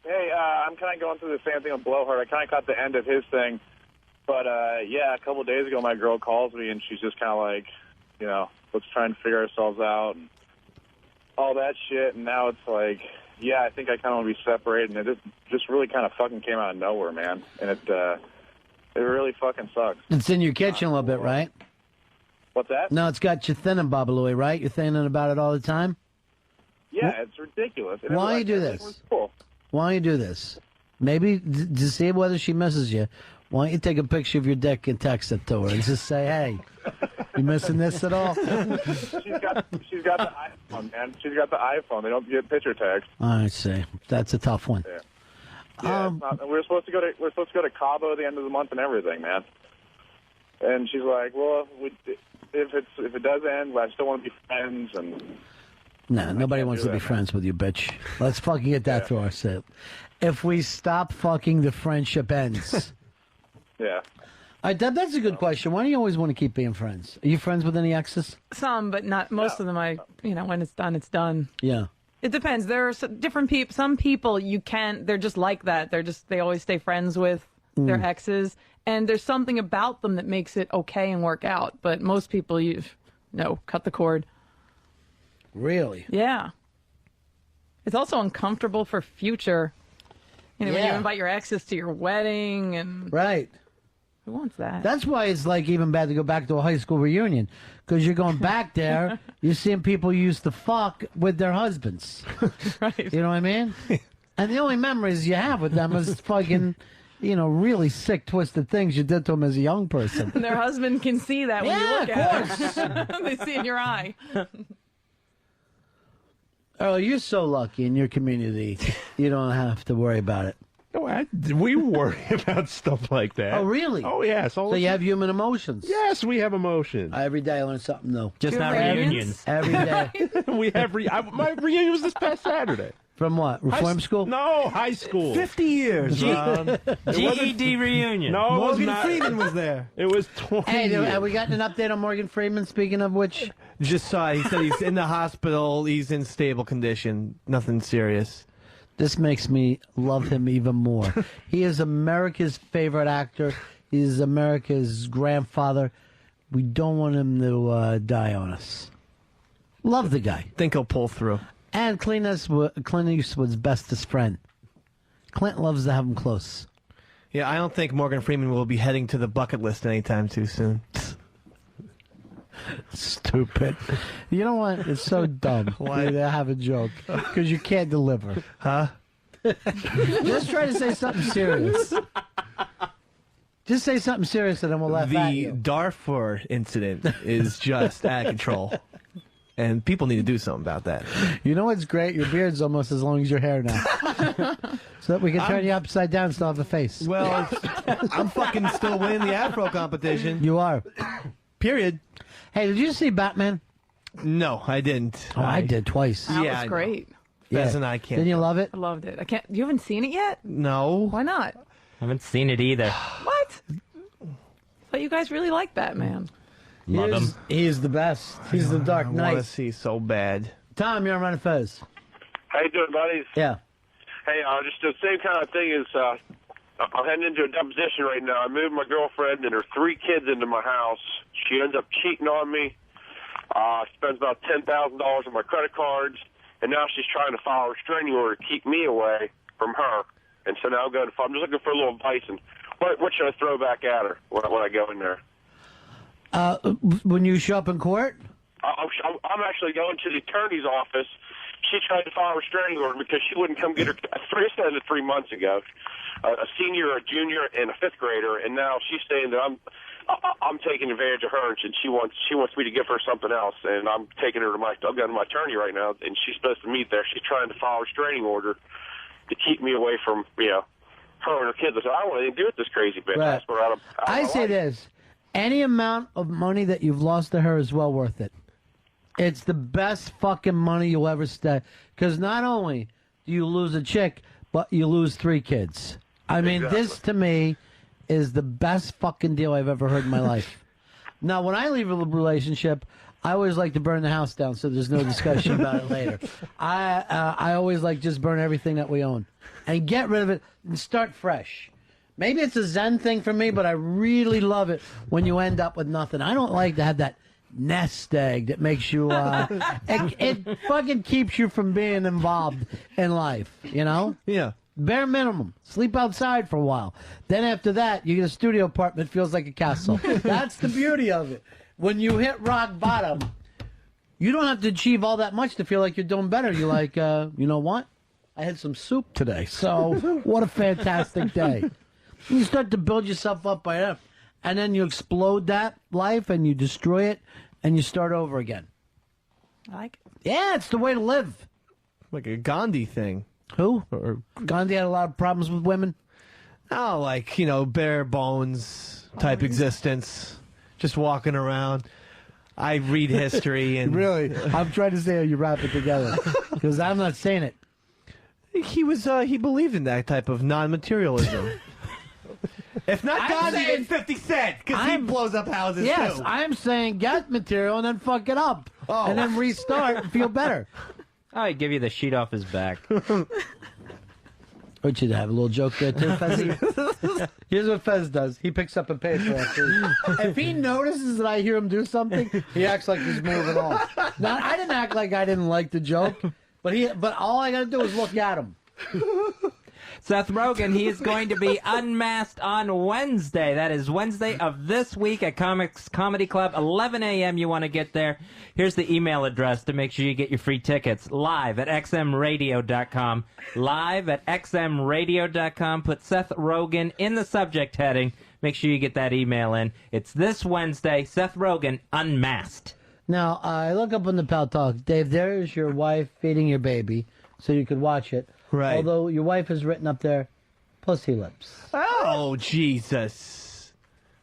Hey, I'm kind of going through the same thing with Blowhard. I kind of caught the end of his thing. But, yeah, a couple of days ago, my girl calls me, and she's just kind of like, let's try and figure ourselves out and all that shit. And now it's like, yeah, I think I kind of want to be separated. And it just really kind of fucking came out of nowhere, man. And It really fucking sucks. It's in your kitchen a little bit, right? What's that? No, it's got you thinning, Babalooey, right? You're thinking about it all the time? Yeah, it's ridiculous. And Why it you was do like, this? Cool. Why don't you do this? Maybe to see whether she misses you, why don't you take a picture of your dick and text it to her and just say, hey, you missing this at all? She's got the iPhone, man. She's got the iPhone. They don't get picture text. I see. That's a tough one. Yeah. Yeah, it's not, we're supposed to go to Cabo at the end of the month and everything, man. And she's like, well, if it does end, I still want to be friends. And No, nobody wants to be friends with you, bitch. Let's fucking get that through our set. If we stop fucking, the friendship ends. Yeah. All right, that's a good question. Why do you always want to keep being friends? Are you friends with any exes? Some, but not most of them. When it's done, it's done. Yeah. It depends. There are different people. Some people you can't. They're just like that. They always stay friends with their exes, and there's something about them that makes it okay and work out. But most people, cut the cord. Really? Yeah. It's also uncomfortable for future. When you invite your exes to your wedding and right. Who wants that? That's why it's like even bad to go back to a high school reunion, because you're going back there, you're seeing people you used to fuck with their husbands. Right. You know what I mean? And the only memories you have with them is fucking, really sick, twisted things you did to them as a young person. And their husband can see that when you look at them. They see in your eye. Oh, you're so lucky in your community. You don't have to worry about it. No, we worry about stuff like that. Oh, really? Oh, yes. So you have human emotions? Yes, we have emotions. Every day I learn something new. Just not reunions. Every day. We have my reunion was this past Saturday. From what? Reform school? No, high school. 50 years, Ron. GED reunion. No, Morgan Freeman was there. It was 20 Hey, years. have we gotten an update on Morgan Freeman, speaking of which? Just saw he said he's in the hospital. He's in stable condition. Nothing serious. This makes me love him even more. He is America's favorite actor. He's America's grandfather. We don't want him to die on us. Love the guy. Think he'll pull through. And Clint Eastwood's bestest friend. Clint loves to have him close. Yeah, I don't think Morgan Freeman will be heading to the bucket list anytime too soon. Stupid. You know what? It's so dumb. Why? To have a joke. Because you can't deliver. Huh? Just try to say something serious. Just say something serious and then we'll laugh at The you. Darfur incident is just out of control. And people need to do something about that. You know what's great? Your beard's almost as long as your hair now. So that we can turn you upside down and still have a face. Well, I'm fucking still winning the Afro competition. You are. Period. Hey, did you see Batman? No, I didn't. Oh, I did twice. That Yeah, was I know. great. Fez and I can't. Didn't you love it? I loved it. You haven't seen it yet? No. Why not? Haven't seen it either. What? But you guys really like Batman. Love him. He is the best. He's the Dark I want Knight. to see so bad. Tom, you're on Ron and Fez. How you doing, buddies? Yeah. Hey, just the same kind of thing as I'm heading into a deposition right now. I moved my girlfriend and her 3 kids into my house. She ends up cheating on me. Spends about $10,000 on my credit cards, and now she's trying to file a restraining order to keep me away from her. And so now I'm just looking for a little advice. And what should I throw back at her when I go in there? When you show up in court? I'm actually going to the attorney's office. She tried to file a restraining order because she wouldn't come get her. I said it 3 months ago. A senior, a junior, and a 5th grader, and now she's saying that I'm taking advantage of her, and she wants me to give her something else, and I'm taking her to I'm going to my attorney right now, and she's supposed to meet there. She's trying to file a restraining order to keep me away from her and her kids. I said, I don't want anything to do with this crazy bitch. Right. That's what I say this. Any amount of money that you've lost to her is well worth it. It's the best fucking money you'll ever stay. Because not only do you lose a chick, but you lose 3 kids. I mean, this to me is the best fucking deal I've ever heard in my life. Now, when I leave a relationship, I always like to burn the house down so there's no discussion about it later. I always like just burn everything that we own and get rid of it and start fresh. Maybe it's a Zen thing for me, but I really love it when you end up with nothing. I don't like to have that nest egg that makes you, it fucking keeps you from being involved in life, you know? Yeah. Bare minimum. Sleep outside for a while. Then after that, you get a studio apartment, feels like a castle. That's the beauty of it. When you hit rock bottom, you don't have to achieve all that much to feel like you're doing better. You're like, you know what? I had some soup today, so what a fantastic day. You start to build yourself up by that, and then you explode that life, and you destroy it, and you start over again. I like it. Yeah, it's the way to live. Like a Gandhi thing. Who? Or Gandhi had a lot of problems with women? Oh, like, bare bones type existence. Just walking around. I read history and... Really? I'm trying to say how you wrap it together. Because I'm not saying it. He believed in that type of non-materialism. If not Gandhi, then 50 Cent, because he blows up houses yes, too. I'm saying get material and then fuck it up. Oh. And then restart and feel better. I'd give you the sheet off his back. Would you have a little joke there too, Fez? Here's what Fez does. He picks up a paper after. If he notices that I hear him do something, he acts like he's moving on. Now, I didn't act like I didn't like the joke, but all I got to do is look at him. Seth Rogen, he is going to be unmasked on Wednesday. That is Wednesday of this week at Comics Comedy Club, 11 a.m. You want to get there. Here's the email address to make sure you get your free tickets. Live at xmradio.com. Live at xmradio.com. Put Seth Rogen in the subject heading. Make sure you get that email in. It's this Wednesday. Seth Rogen, unmasked. Now, I look up on the Pal Talk. Dave, there is your wife feeding your baby, so you could watch it. Right. Although your wife has written up there, pussy lips. Oh, Jesus.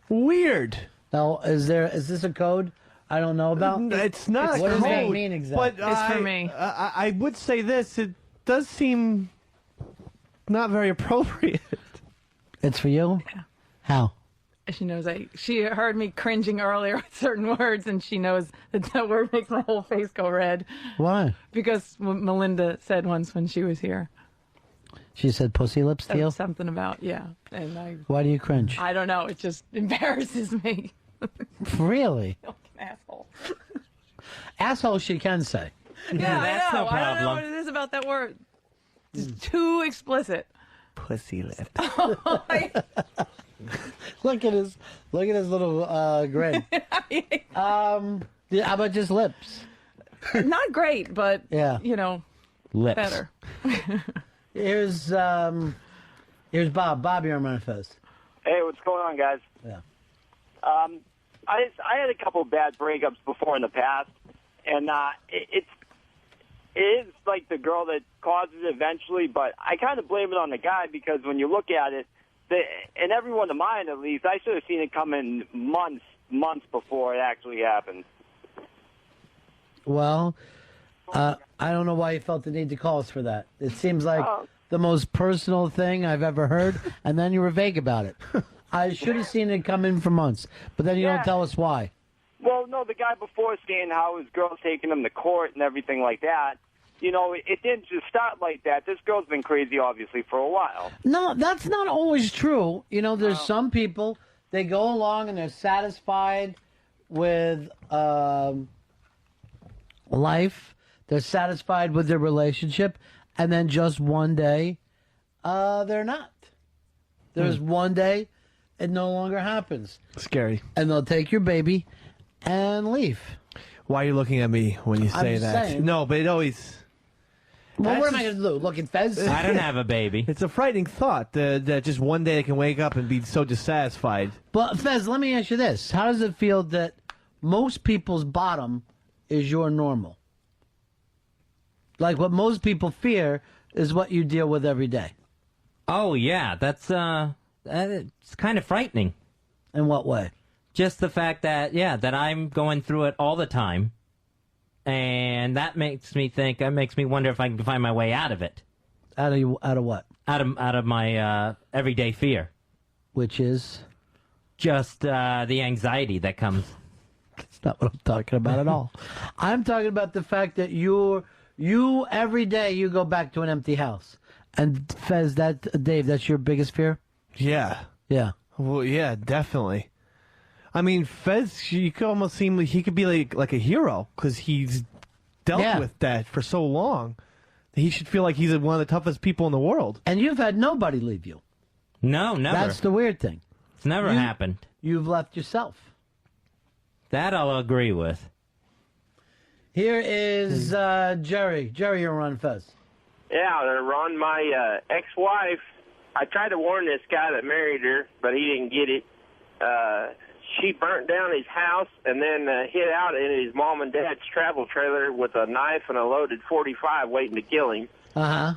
Weird. Now, is this a code I don't know about? It's not a What code. does that mean exactly? But It's for me. I would say this. It does seem not very appropriate. It's for you? Yeah. How? She knows she heard me cringing earlier with certain words, and she knows that word makes my whole face go red. Why? Because Melinda said once when she was here. She said pussy lips to you? Something about, yeah. And Why do you cringe? I don't know. It just embarrasses me. Really? Like an asshole. Asshole she can say. Yeah, That's I know. no I don't know problem. what it is about that word. It's too explicit. Pussy lips. Look at his little grin. Yeah, how about just lips? Not great, but Yeah. Lips. better. Here's Bob. Bob, you're on Ron and Fez. Hey, what's going on, guys? Yeah. I had a couple bad breakups before in the past, and it is like the girl that caused it eventually, but I kind of blame it on the guy because when you look at it, in everyone of mine at least, I should have seen it coming months before it actually happened. Well, I don't know why you felt the need to call us for that. It seems like the most personal thing I've ever heard, and then you were vague about it. I should have seen it come in for months, but then you don't tell us why. Well, no, the guy before saying how his girl's taking him to court and everything like that, it didn't just start like that. This girl's been crazy, obviously, for a while. No, that's not always true. There's some people, they go along and they're satisfied with life. They're satisfied with their relationship. And then just one day, they're not. There's one day, it no longer happens. Scary. And they'll take your baby and leave. Why are you looking at me when you say just that? saying. No, but it always... Well, what am I going to do? Look at Fez? I don't have a baby. It's a frightening thought that just one day they can wake up and be so dissatisfied. But, Fez, let me ask you this. How does it feel that most people's bottom is your normal? Like what most people fear is what you deal with every day. Oh, yeah. That's it's kind of frightening. In what way? Just the fact that, that I'm going through it all the time. And that makes me wonder if I can find my way out of it. Out of what? Out of my everyday fear. Which is? Just the anxiety that comes. That's not what I'm talking about at all. I'm talking about the fact that you every day you go back to an empty house. And Fez, Dave, that's your biggest fear? Yeah. Yeah. Well, yeah, definitely. I mean, Fez, you could almost seem like he could be like a hero because he's dealt with that for so long He should feel like he's one of the toughest people in the world. And you've had nobody leave you. No, never. That's the weird thing. It's never happened. You've left yourself. That I'll agree with. Here is Jerry. Jerry, you're on Fez. Yeah, Ron, my ex-wife, I tried to warn this guy that married her, but he didn't get it. She burnt down his house and then hid out in his mom and dad's travel trailer with a knife and a loaded .45 waiting to kill him. Uh-huh.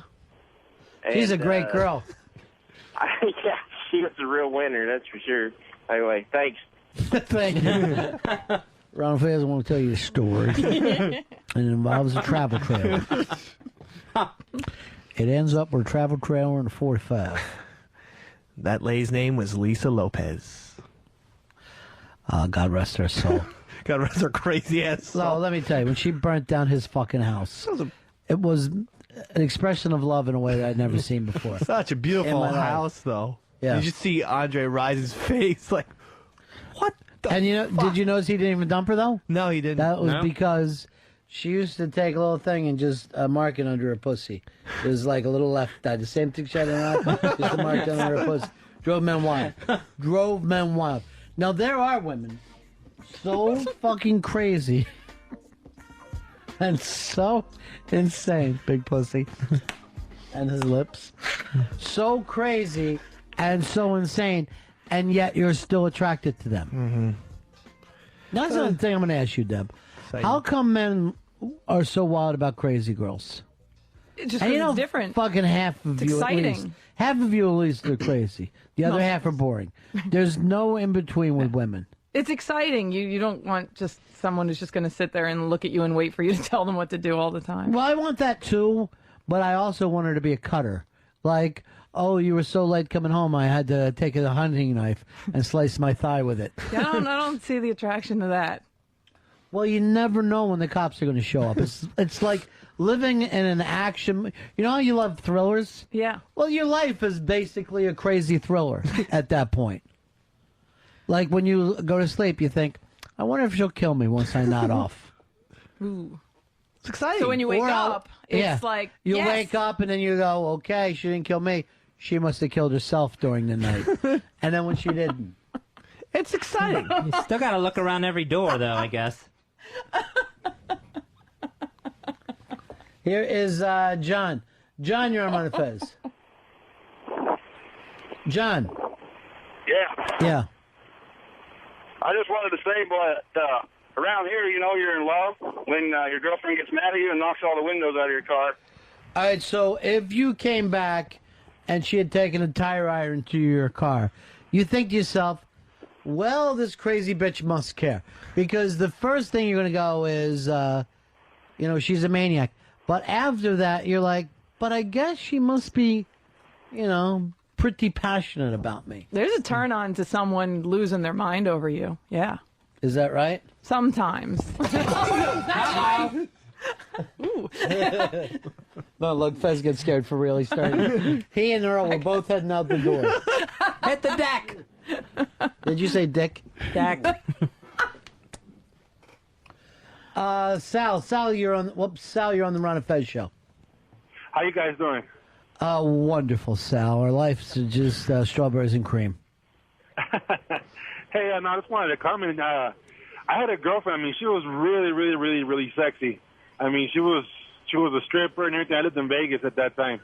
She's a great girl. Yeah, she was a real winner, that's for sure. Anyway, thanks. Thank you. Ron Fez, I want to tell you a story. And it involves a travel trailer. It ends up with a travel trailer and a 45. That lady's name was Lisa Lopez. God rest her soul. God rest her crazy ass soul. So let me tell you, when she burnt down his fucking house, it was an expression of love in a way that I'd never seen before. Such a beautiful house, though. Yeah. You should see Andre Rise's face, like, what the And did you notice he didn't even dump her, though? No, he didn't. That was No. because she used to take a little thing and just mark it under her pussy. It was like a little left eye. The same thing she had in her eye, just a mark under her pussy. Drove men wild. Drove men wild. Now, there are women so fucking crazy and so insane, big pussy, and his lips, so crazy and so insane, and yet you're still attracted to them. Mm-hmm. That's another thing I'm going to ask you, Deb. How come men are so wild about crazy girls? It's just And 'cause it's different. Fucking half of It's you at least. exciting. Half of you at least are crazy. The other No. half are boring. There's no in between with women. It's exciting. You don't want just someone who's just going to sit there and look at you and wait for you to tell them what to do all the time. Well, I want that too, but I also want her to be a cutter. Like, oh, you were so late coming home, I had to take a hunting knife and slice my thigh with it. Yeah, I don't see the attraction to that. Well, you never know when the cops are going to show up. It's like living in an action. You know how you love thrillers? Yeah. Well, your life is basically a crazy thriller at that point. Like when you go to sleep, you think, I wonder if she'll kill me once I nod off. Ooh. It's exciting. So when you wake Or I'll- up, it's yeah. like, You yes. wake up and then you go, okay, she didn't kill me. She must have killed herself during the night. And then when she didn't. It's exciting. You still got to look around every door, though, I guess. Here is John. John, you're on Fez. John. Yeah. Yeah. I just wanted to say, but around here, you know you're in love when your girlfriend gets mad at you and knocks all the windows out of your car. All right, so if you came back and she had taken a tire iron to your car, you think to yourself, well, this crazy bitch must care. Because the first thing you're going to go is, she's a maniac. But after that, you're like, but I guess she must be, pretty passionate about me. There's a turn on to someone losing their mind over you. Yeah. Is that right? Sometimes. Ooh. No, look, Fez gets scared for real. He started. He and Earl were both heading out the door. Hit the deck. Did you say dick? Deck. Sal, you're on the Ron and Fez show. How you guys doing? Wonderful, Sal. Our life's just strawberries and cream. Hey, no, I just wanted to comment. I had a girlfriend. I mean, she was really, really, really, really sexy. I mean, she was a stripper and everything. I lived in Vegas at that time.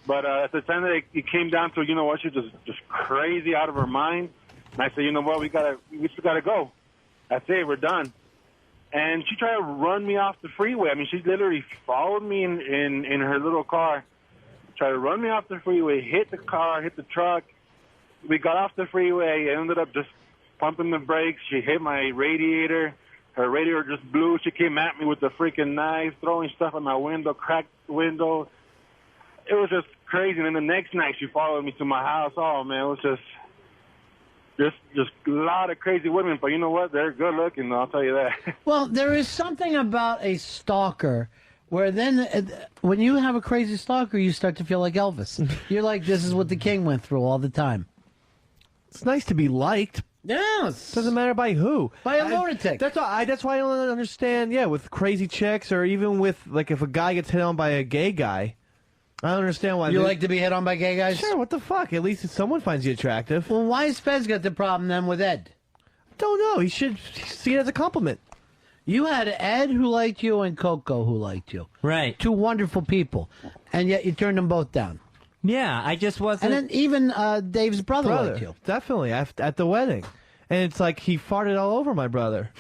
But at the time that it came down to, she was just crazy out of her mind. And I said, you know what, we just gotta go. That's it, we're done. And she tried to run me off the freeway. I mean, she literally followed me in her little car, tried to run me off the freeway, hit the car, hit the truck. We got off the freeway, ended up just pumping the brakes. She hit my radiator. Her radiator just blew. She came at me with a freaking knife, throwing stuff at my window, cracked the window. It was just crazy. And then the next night, she followed me to my house. Oh, man, it was just a lot of crazy women. But you know what? They're good looking, I'll tell you that. Well, there is something about a stalker where then when you have a crazy stalker, you start to feel like Elvis. You're like, this is what the king went through all the time. It's nice to be liked. Yes. Doesn't matter by who. By a lunatic. That's why I don't understand. Yeah, with crazy chicks, or even with like if a guy gets hit on by a gay guy, I don't understand why. You like to be hit on by gay guys? Sure. What the fuck? At least if someone finds you attractive. Well, why has Fez got the problem then with Ed? Don't know. He should see it as a compliment. You had Ed who liked you and Coco who liked you. Right. Two wonderful people, and yet you turned them both down. Yeah, I just wasn't. And then even Dave's brother liked you. Definitely at the wedding, and it's like he farted all over my brother.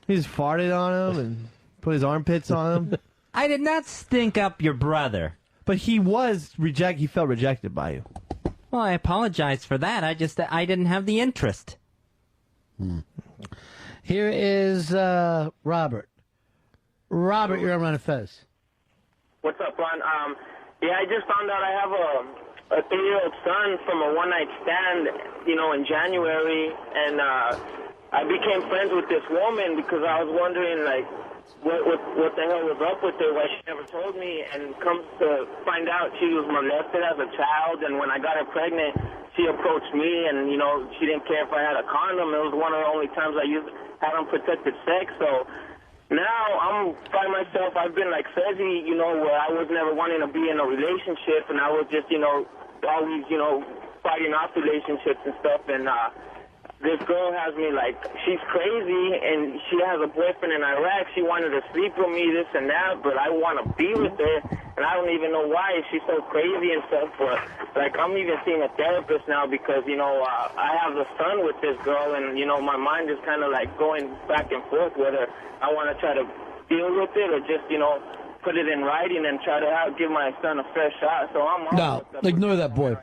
He just farted on him and put his armpits on him. I did not stink up your brother. But he was rejected. He felt rejected by you. Well, I apologize for that. I didn't have the interest. Here is Robert. Robert, you're on Ron and Fez. What's up, Ron? Yeah, I just found out I have a 3-year-old son from a one-night stand, in January, and I became friends with this woman because I was wondering, like, what the hell was up with her, why she never told me, and comes to find out she was molested as a child, and when I got her pregnant, she approached me, and, she didn't care if I had a condom. It was one of the only times I had unprotected sex, so now I'm by myself. I've been like Fezzy, where I was never wanting to be in a relationship, and I was just, always, fighting off relationships and stuff, and this girl has me like, she's crazy, and she has a boyfriend in Iraq. She wanted to sleep with me, this and that, but I want to be with her, and I don't even know why she's so crazy and stuff, but, like, I'm even seeing a therapist now because, I have a son with this girl, and, my mind is kind of, like, going back and forth whether I want to try to deal with it or just, put it in writing and try to give my son a fair shot. So I'm No, ignore that boy.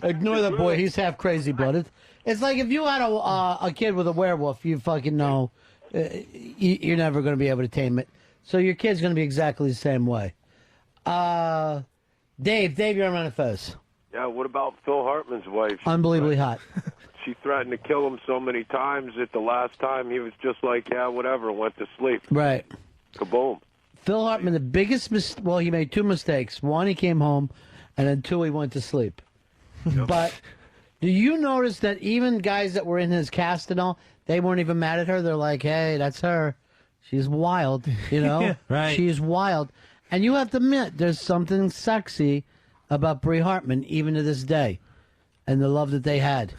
Ignore that boy. He's half crazy blooded. It's like if you had a kid with a werewolf, you fucking know you're never going to be able to tame it. So your kid's going to be exactly the same way. Dave, you're on Ron and Fez. Yeah, what about Phil Hartman's wife? Unbelievably hot. She threatened to kill him so many times that the last time he was just like, yeah, whatever, went to sleep. Right. Kaboom. Phil Hartman, the biggest well, he made two mistakes. One, he came home, and then two, he went to sleep. But do you notice that even guys that were in his cast and all, they weren't even mad at her? They're like, hey, that's her. She's wild, Yeah, right. She's wild. And you have to admit, there's something sexy about Brie Hartman, even to this day, and the love that they had.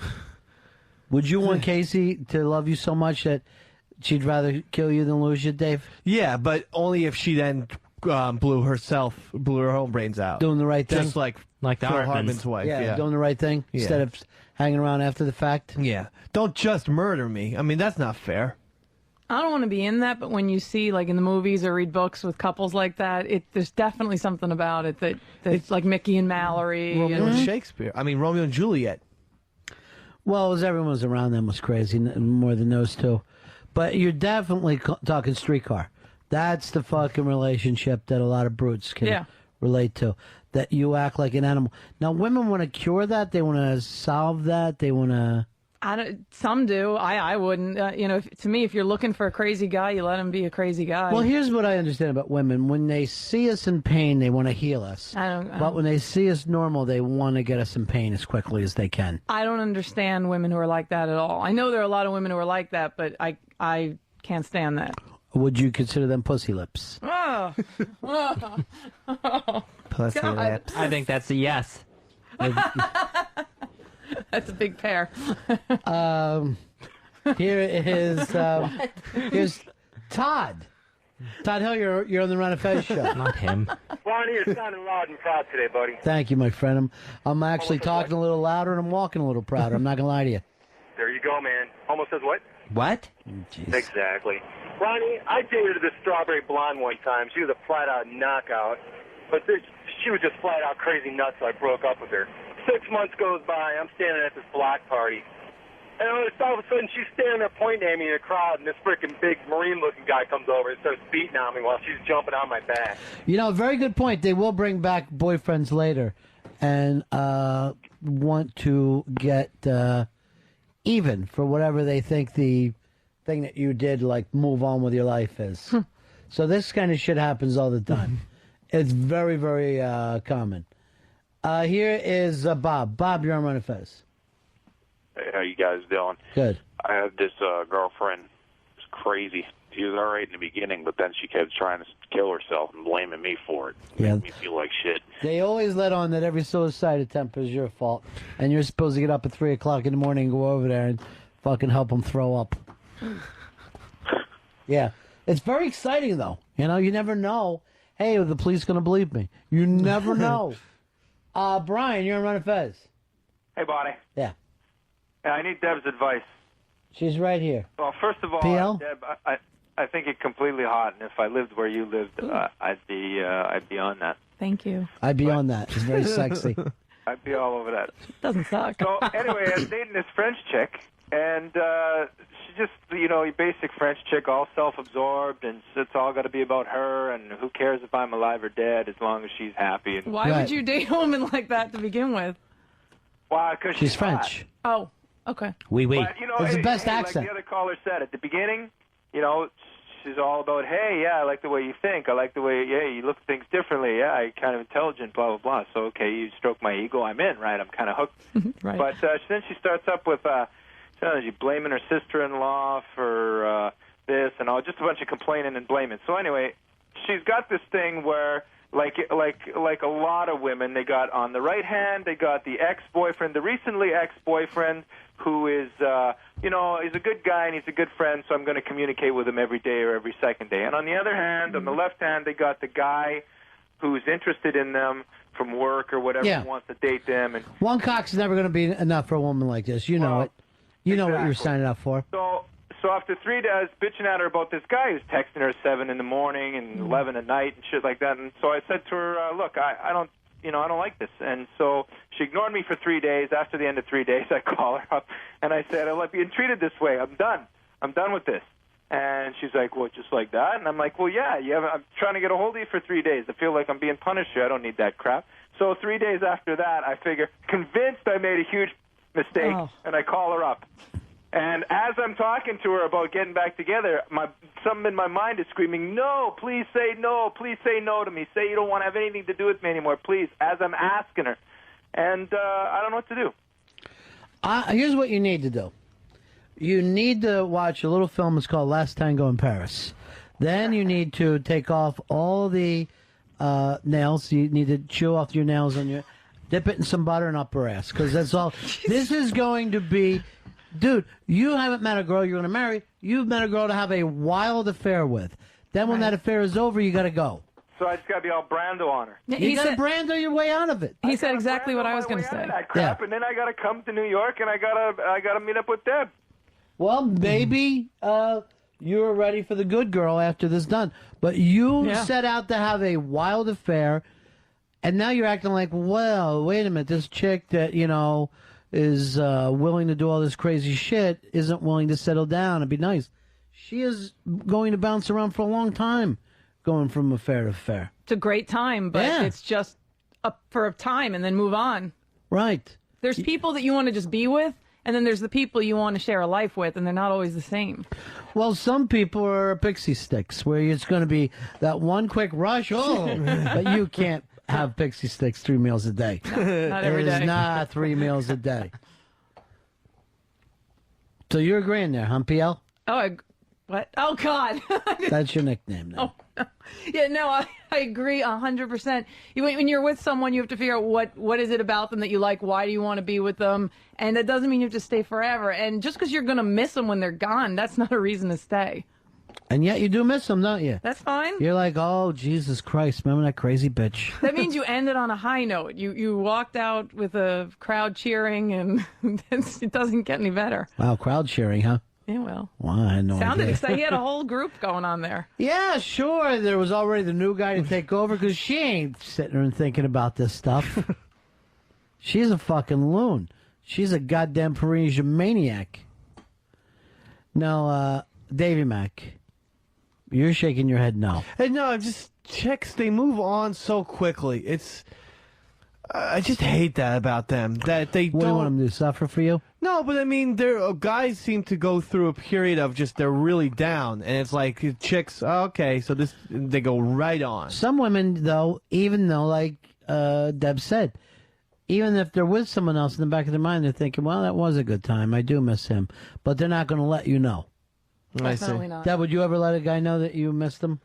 Would you want Casey to love you so much that she'd rather kill you than lose you, Dave? Yeah, but only if she then blew her own brains out. Doing the right thing? Just like the Phil Hartman's wife. Yeah, doing the right thing instead of hanging around after the fact? Yeah. Don't just murder me. I mean, that's not fair. I don't want to be in that, but when you see, like, in the movies or read books with couples like that, there's definitely something about it that's like Mickey and Mallory. Romeo and Shakespeare. I mean, Romeo and Juliet. Well, it was everyone was around them was crazy, more than those two. But you're definitely talking Streetcar. That's the fucking relationship that a lot of brutes can relate to. That you act like an animal. Now, women want to cure that. They want to solve that. They want to... Some do. I wouldn't. To me, if you're looking for a crazy guy, you let him be a crazy guy. Well, here's what I understand about women. When they see us in pain, they want to heal us. But when they see us normal, they want to get us in pain as quickly as they can. I don't understand women who are like that at all. I know there are a lot of women who are like that, but I can't stand that. Would you consider them pussy lips? Oh. Pussy God. lips. I think that's a yes. That's a big pair. Here is here's Todd. Todd Hill, you're on the Ron and Fez show. Not him. Ronnie, you're sounding loud and proud today, buddy. Thank you, my friend. I'm actually talking a little louder and I'm walking a little prouder. I'm not gonna lie to you. There you go, man. Almost says what? What? Exactly. Ronnie, I dated this strawberry blonde one time. She was a flat-out knockout. But she was just flat-out crazy nuts, so I broke up with her. 6 months goes by, I'm standing at this block party. And all of a sudden, she's standing there pointing at me in a crowd, and this freaking big Marine-looking guy comes over and starts beating on me while she's jumping on my back. Very good point. They will bring back boyfriends later and want to get even for whatever they think the thing that you did, like move on with your life is. So this kind of shit happens all the time. It's very, very common. Here is Bob. Bob, you're on Ron and Fez. How you guys doing? Good. I had this girlfriend. It's crazy. She was all right in the beginning, but then she kept trying to kill herself and blaming me for it. Yeah. Made me feel like shit. They always let on that every suicide attempt is your fault, and you're supposed to get up at 3 o'clock in the morning and go over there and fucking help them throw up. Yeah. It's very exciting, though. You know, you never know. Hey, are the police going to believe me? You never know. Brian, you're on Ron and Fez. Hey, Bonnie. Yeah. I need Deb's advice. She's right here. Well, first of all, PL? Deb, I think you're completely hot, and if I lived where you lived, I'd be on that. Thank you. I'd be on that. It's very sexy. I'd be all over that. Doesn't suck. So anyway, I was dating this French chick, and she just, your basic French chick, all self-absorbed, and it's all got to be about her, and who cares if I'm alive or dead as long as she's happy. And Why would you date a woman like that to begin with? Why? Because She's French. Oh, okay. Oui, oui. But, It's the best like accent. the other caller said at the beginning, she's all about, hey, yeah, I like the way you think. I like the way, yeah, you look at things differently. Yeah, you're kind of intelligent, blah, blah, blah. So, okay, you stroke my ego, I'm in, right? I'm kind of hooked. Right. But then she starts up with, she's blaming her sister-in-law for this and all, just a bunch of complaining and blaming. So anyway, she's got this thing where, like a lot of women, they got on the right hand, they got the ex-boyfriend, the recently ex-boyfriend, who is, he's a good guy and he's a good friend, so I'm going to communicate with him every day or every second day. And on the other hand, on the left hand, they got the guy who's interested in them from work or whatever, Yeah. who wants to date them. And One cock's never going to be enough for a woman like this. You know it. You know what you're signing up for. So after 3 days, bitching at her about this guy who's texting her at 7 in the morning and 11 at night and shit like that. And so I said to her, look, I don't like this. And so she ignored me for 3 days. After the end of 3 days, I call her up and I said, I'm being treated this way. I'm done. I'm done with this. And she's like, well, just like that? And I'm like, well, yeah, I'm trying to get a hold of you for 3 days. I feel like I'm being punished here. I don't need that crap. So 3 days after that, I figure, convinced I made a huge mistake, and I call her up. And as I'm talking to her about getting back together, something in my mind is screaming, no, please say no. Please say no to me. Say you don't want to have anything to do with me anymore, please, as I'm asking her. And I don't know what to do. Here's what you need to do. You need to watch a little film. It's called Last Tango in Paris. Then you need to take off all the nails. You need to chew off your nails on your... Dip it in some butter and up her ass, because that's all. This is going to be... Dude, you haven't met a girl you're going to marry. You've met a girl to have a wild affair with. Then when that affair is over, you got to go. So I just got to be all Brando on her. You got to Brando your way out of it. He said exactly what I was going to say. That crap, and then I got to come to New York, and I got to meet up with Deb. Well, maybe you're ready for the good girl after this done. But you set out to have a wild affair, and now you're acting like, well, wait a minute, this chick that, is willing to do all this crazy shit isn't willing to settle down and be nice. She is going to bounce around for a long time, going from affair to affair. It's a great time, but it's just up for a time and then move on. Right. There's people that you want to just be with, and then there's the people you want to share a life with, and they're not always the same. Well, some people are pixie sticks, where it's going to be that one quick rush, but you can't have pixie sticks 3 meals a day. No, not every It is day. not 3 meals a day. So you're agreeing there, huh, PL? What? Oh, God. That's your nickname now. Yeah, no, I agree 100%. When you're with someone, you have to figure out what is it about them that you like, why do you want to be with them, and that doesn't mean you have to stay forever. And just because you're going to miss them when they're gone, that's not a reason to stay. And yet you do miss them, don't you? That's fine. You're like, oh, Jesus Christ, remember that crazy bitch? That means you ended on a high note. You walked out with a crowd cheering, and it doesn't get any better. Wow, crowd cheering, huh? Yeah, well. Well, I had no Sounded idea. exciting. He had a whole group going on there. Yeah, sure. There was already the new guy to take over because she ain't sitting there and thinking about this stuff. She's a fucking loon. She's a goddamn Parisian maniac. Now, Davy Mac, you're shaking your head no. Hey, no, just chicks, they move on so quickly. It's... I just hate that about them. That they What do you want them to do, suffer for you? No, but I mean, guys seem to go through a period of just they're really down, and it's like chicks. Oh, okay, so they go right on. Some women, though, even though, like Deb said, even if they're with someone else in the back of their mind, they're thinking, well, that was a good time. I do miss him. But they're not going to let you know. Definitely not. Dad, would you ever let a guy know that you missed him?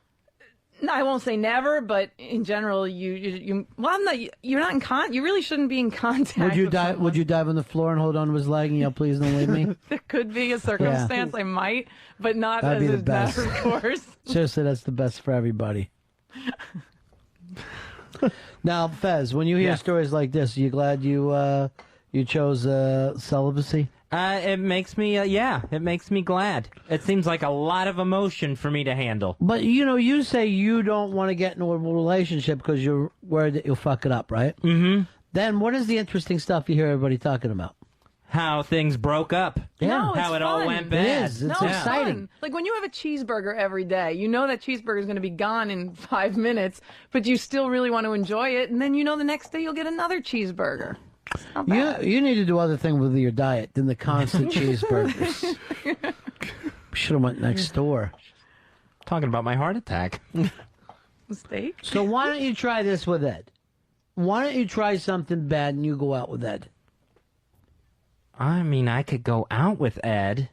No, I won't say never, but in general, you well, I'm not. You're not in You really shouldn't be in contact. Would you with dive? someone. Would you dive on the floor and hold on to his leg and yell, "Please don't leave me"? There could be a circumstance I might, but not That'd be as the a best. matter of course. Seriously, that's the best for everybody. Now, Fez, when you hear stories like this, are you glad you chose celibacy? It makes me, it makes me glad. It seems like a lot of emotion for me to handle. But, you say you don't want to get into a relationship because you're worried that you'll fuck it up, right? Mm-hmm. Then what is the interesting stuff you hear everybody talking about? How things broke up. No, it's how it all fun. went bad. It is. It's exciting. Fun. Like when you have a cheeseburger every day, you know that cheeseburger is going to be gone in 5 minutes, but you still really want to enjoy it, and then you know the next day you'll get another cheeseburger. You need to do other things with your diet than the constant cheeseburgers. Should have went next door. Talking about my heart attack. Mistake. So why don't you try this with Ed? Why don't you try something bad and you go out with Ed? I mean, I could go out with Ed,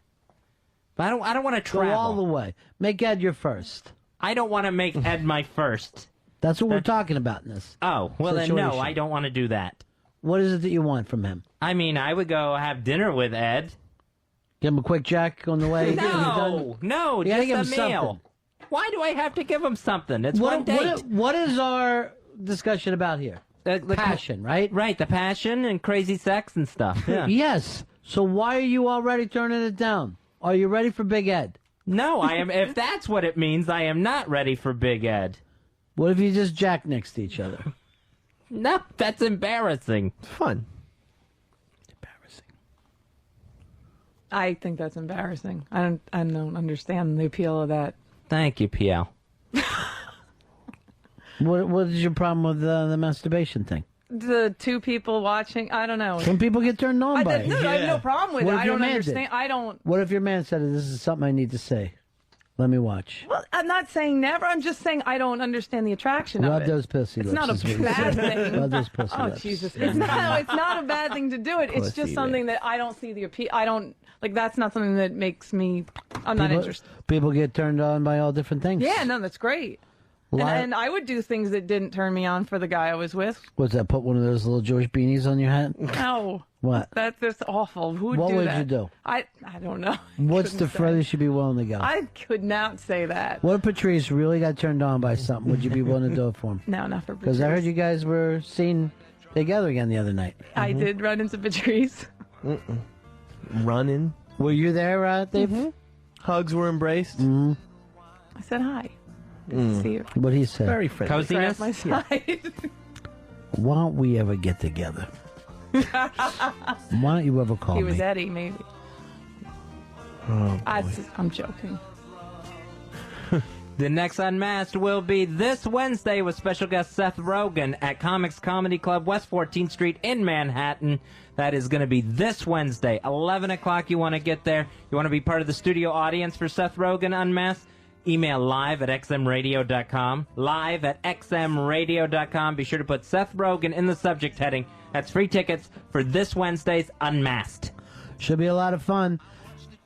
but I don't want to travel. Go all the way. Make Ed your first. I don't want to make Ed my first. That's what we're talking about in this. Oh, well then no, situation. I don't want to do that. What is it that you want from him? I mean, I would go have dinner with Ed. Give him a quick jack on the way. No, You gotta give him just a meal. something. Why do I have to give him something? It's one date. What is our discussion about here? The passion, right? Right, the passion and crazy sex and stuff. Yeah. Yes. So why are you already turning it down? Are you ready for Big Ed? No, I am. If that's what it means, I am not ready for Big Ed. What if you just jack next to each other? No, that's embarrassing. It's fun. I think that's embarrassing. I don't understand the appeal of that. Thank you, PL. What is your problem with the masturbation thing? The two people watching, I don't know. Some people get turned on by it. No, I have no problem with What it. if I your don't man understand. did? I don't. What if your man said, "This is something I need to say"? Let me watch. Well, I'm not saying never. I'm just saying I don't understand the attraction Rub of it. those pussy It's lips. not a is what you bad said. thing. Rub those pussy Oh lips. Jesus! It's not a bad thing to do it. It's Pussy just something that I don't see the appeal. I don't like. That's not something that makes me. I'm not interested. People get turned on by all different things. Yeah, no, that's great. And I would do things that didn't turn me on for the guy I was with. What's that? Put one of those little Jewish beanies on your head? No. What? That's awful. Who would What do would that? you do? I don't know. What's the furthest you'd be willing to go? I could not say that. What if Patrice really got turned on by something? Would you be willing to do it for him? No, not for Because I heard Patrice. you guys were seen together again the other night. I did run into Patrice. Running. Were you there, Dave? Hugs were embraced. Mm-hmm. I said hi. Good to see you. What he said? Very friendly. Grab my side. Why don't we ever get together? Why don't you ever call He me? was Eddie, maybe. Oh, I'm joking. The next Unmasked will be this Wednesday with special guest Seth Rogen at Comics Comedy Club, West 14th Street in Manhattan. That is going to be this Wednesday, 11 o'clock. You want to get there. You want to be part of the studio audience for Seth Rogen Unmasked? Email live@xmradio.com. Live@xmradio.com. Be sure to put Seth Rogen in the subject heading. That's free tickets for this Wednesday's Unmasked. Should be a lot of fun.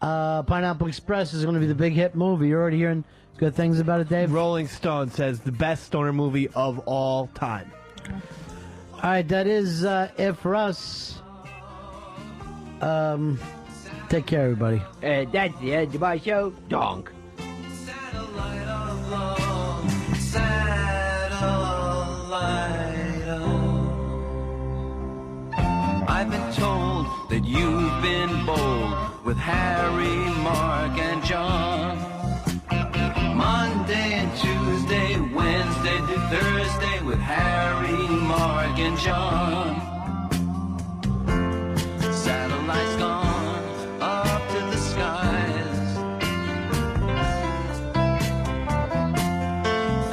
Pineapple Express is going to be the big hit movie. You're already hearing good things about it, Dave? Rolling Stone says the best stoner movie of all time. All right, that is it for us. Take care, everybody. That's the end of my show. Donk. I've been told that you've been bold with Harry, Mark, and John. Monday and Tuesday, Wednesday through Thursday with Harry, Mark, and John. Satellites gone up to the skies.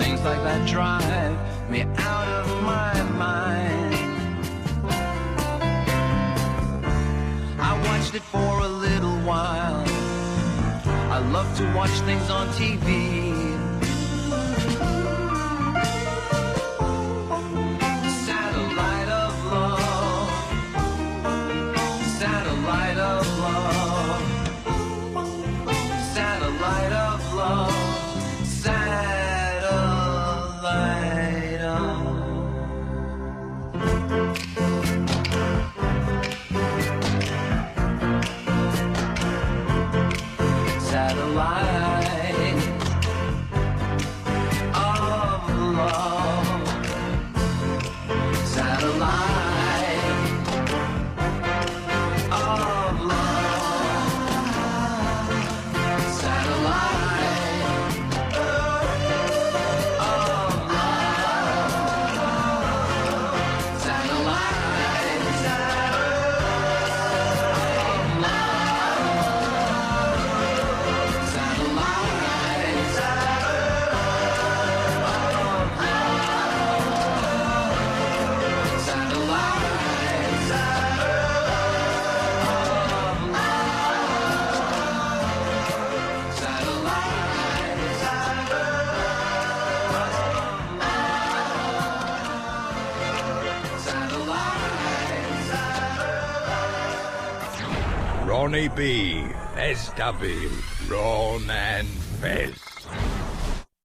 Things like that drive me out of my mind. I watched it for a little while. I love to watch things on TV. Satellite of love. Ronnie B, SW, Ron and Fez.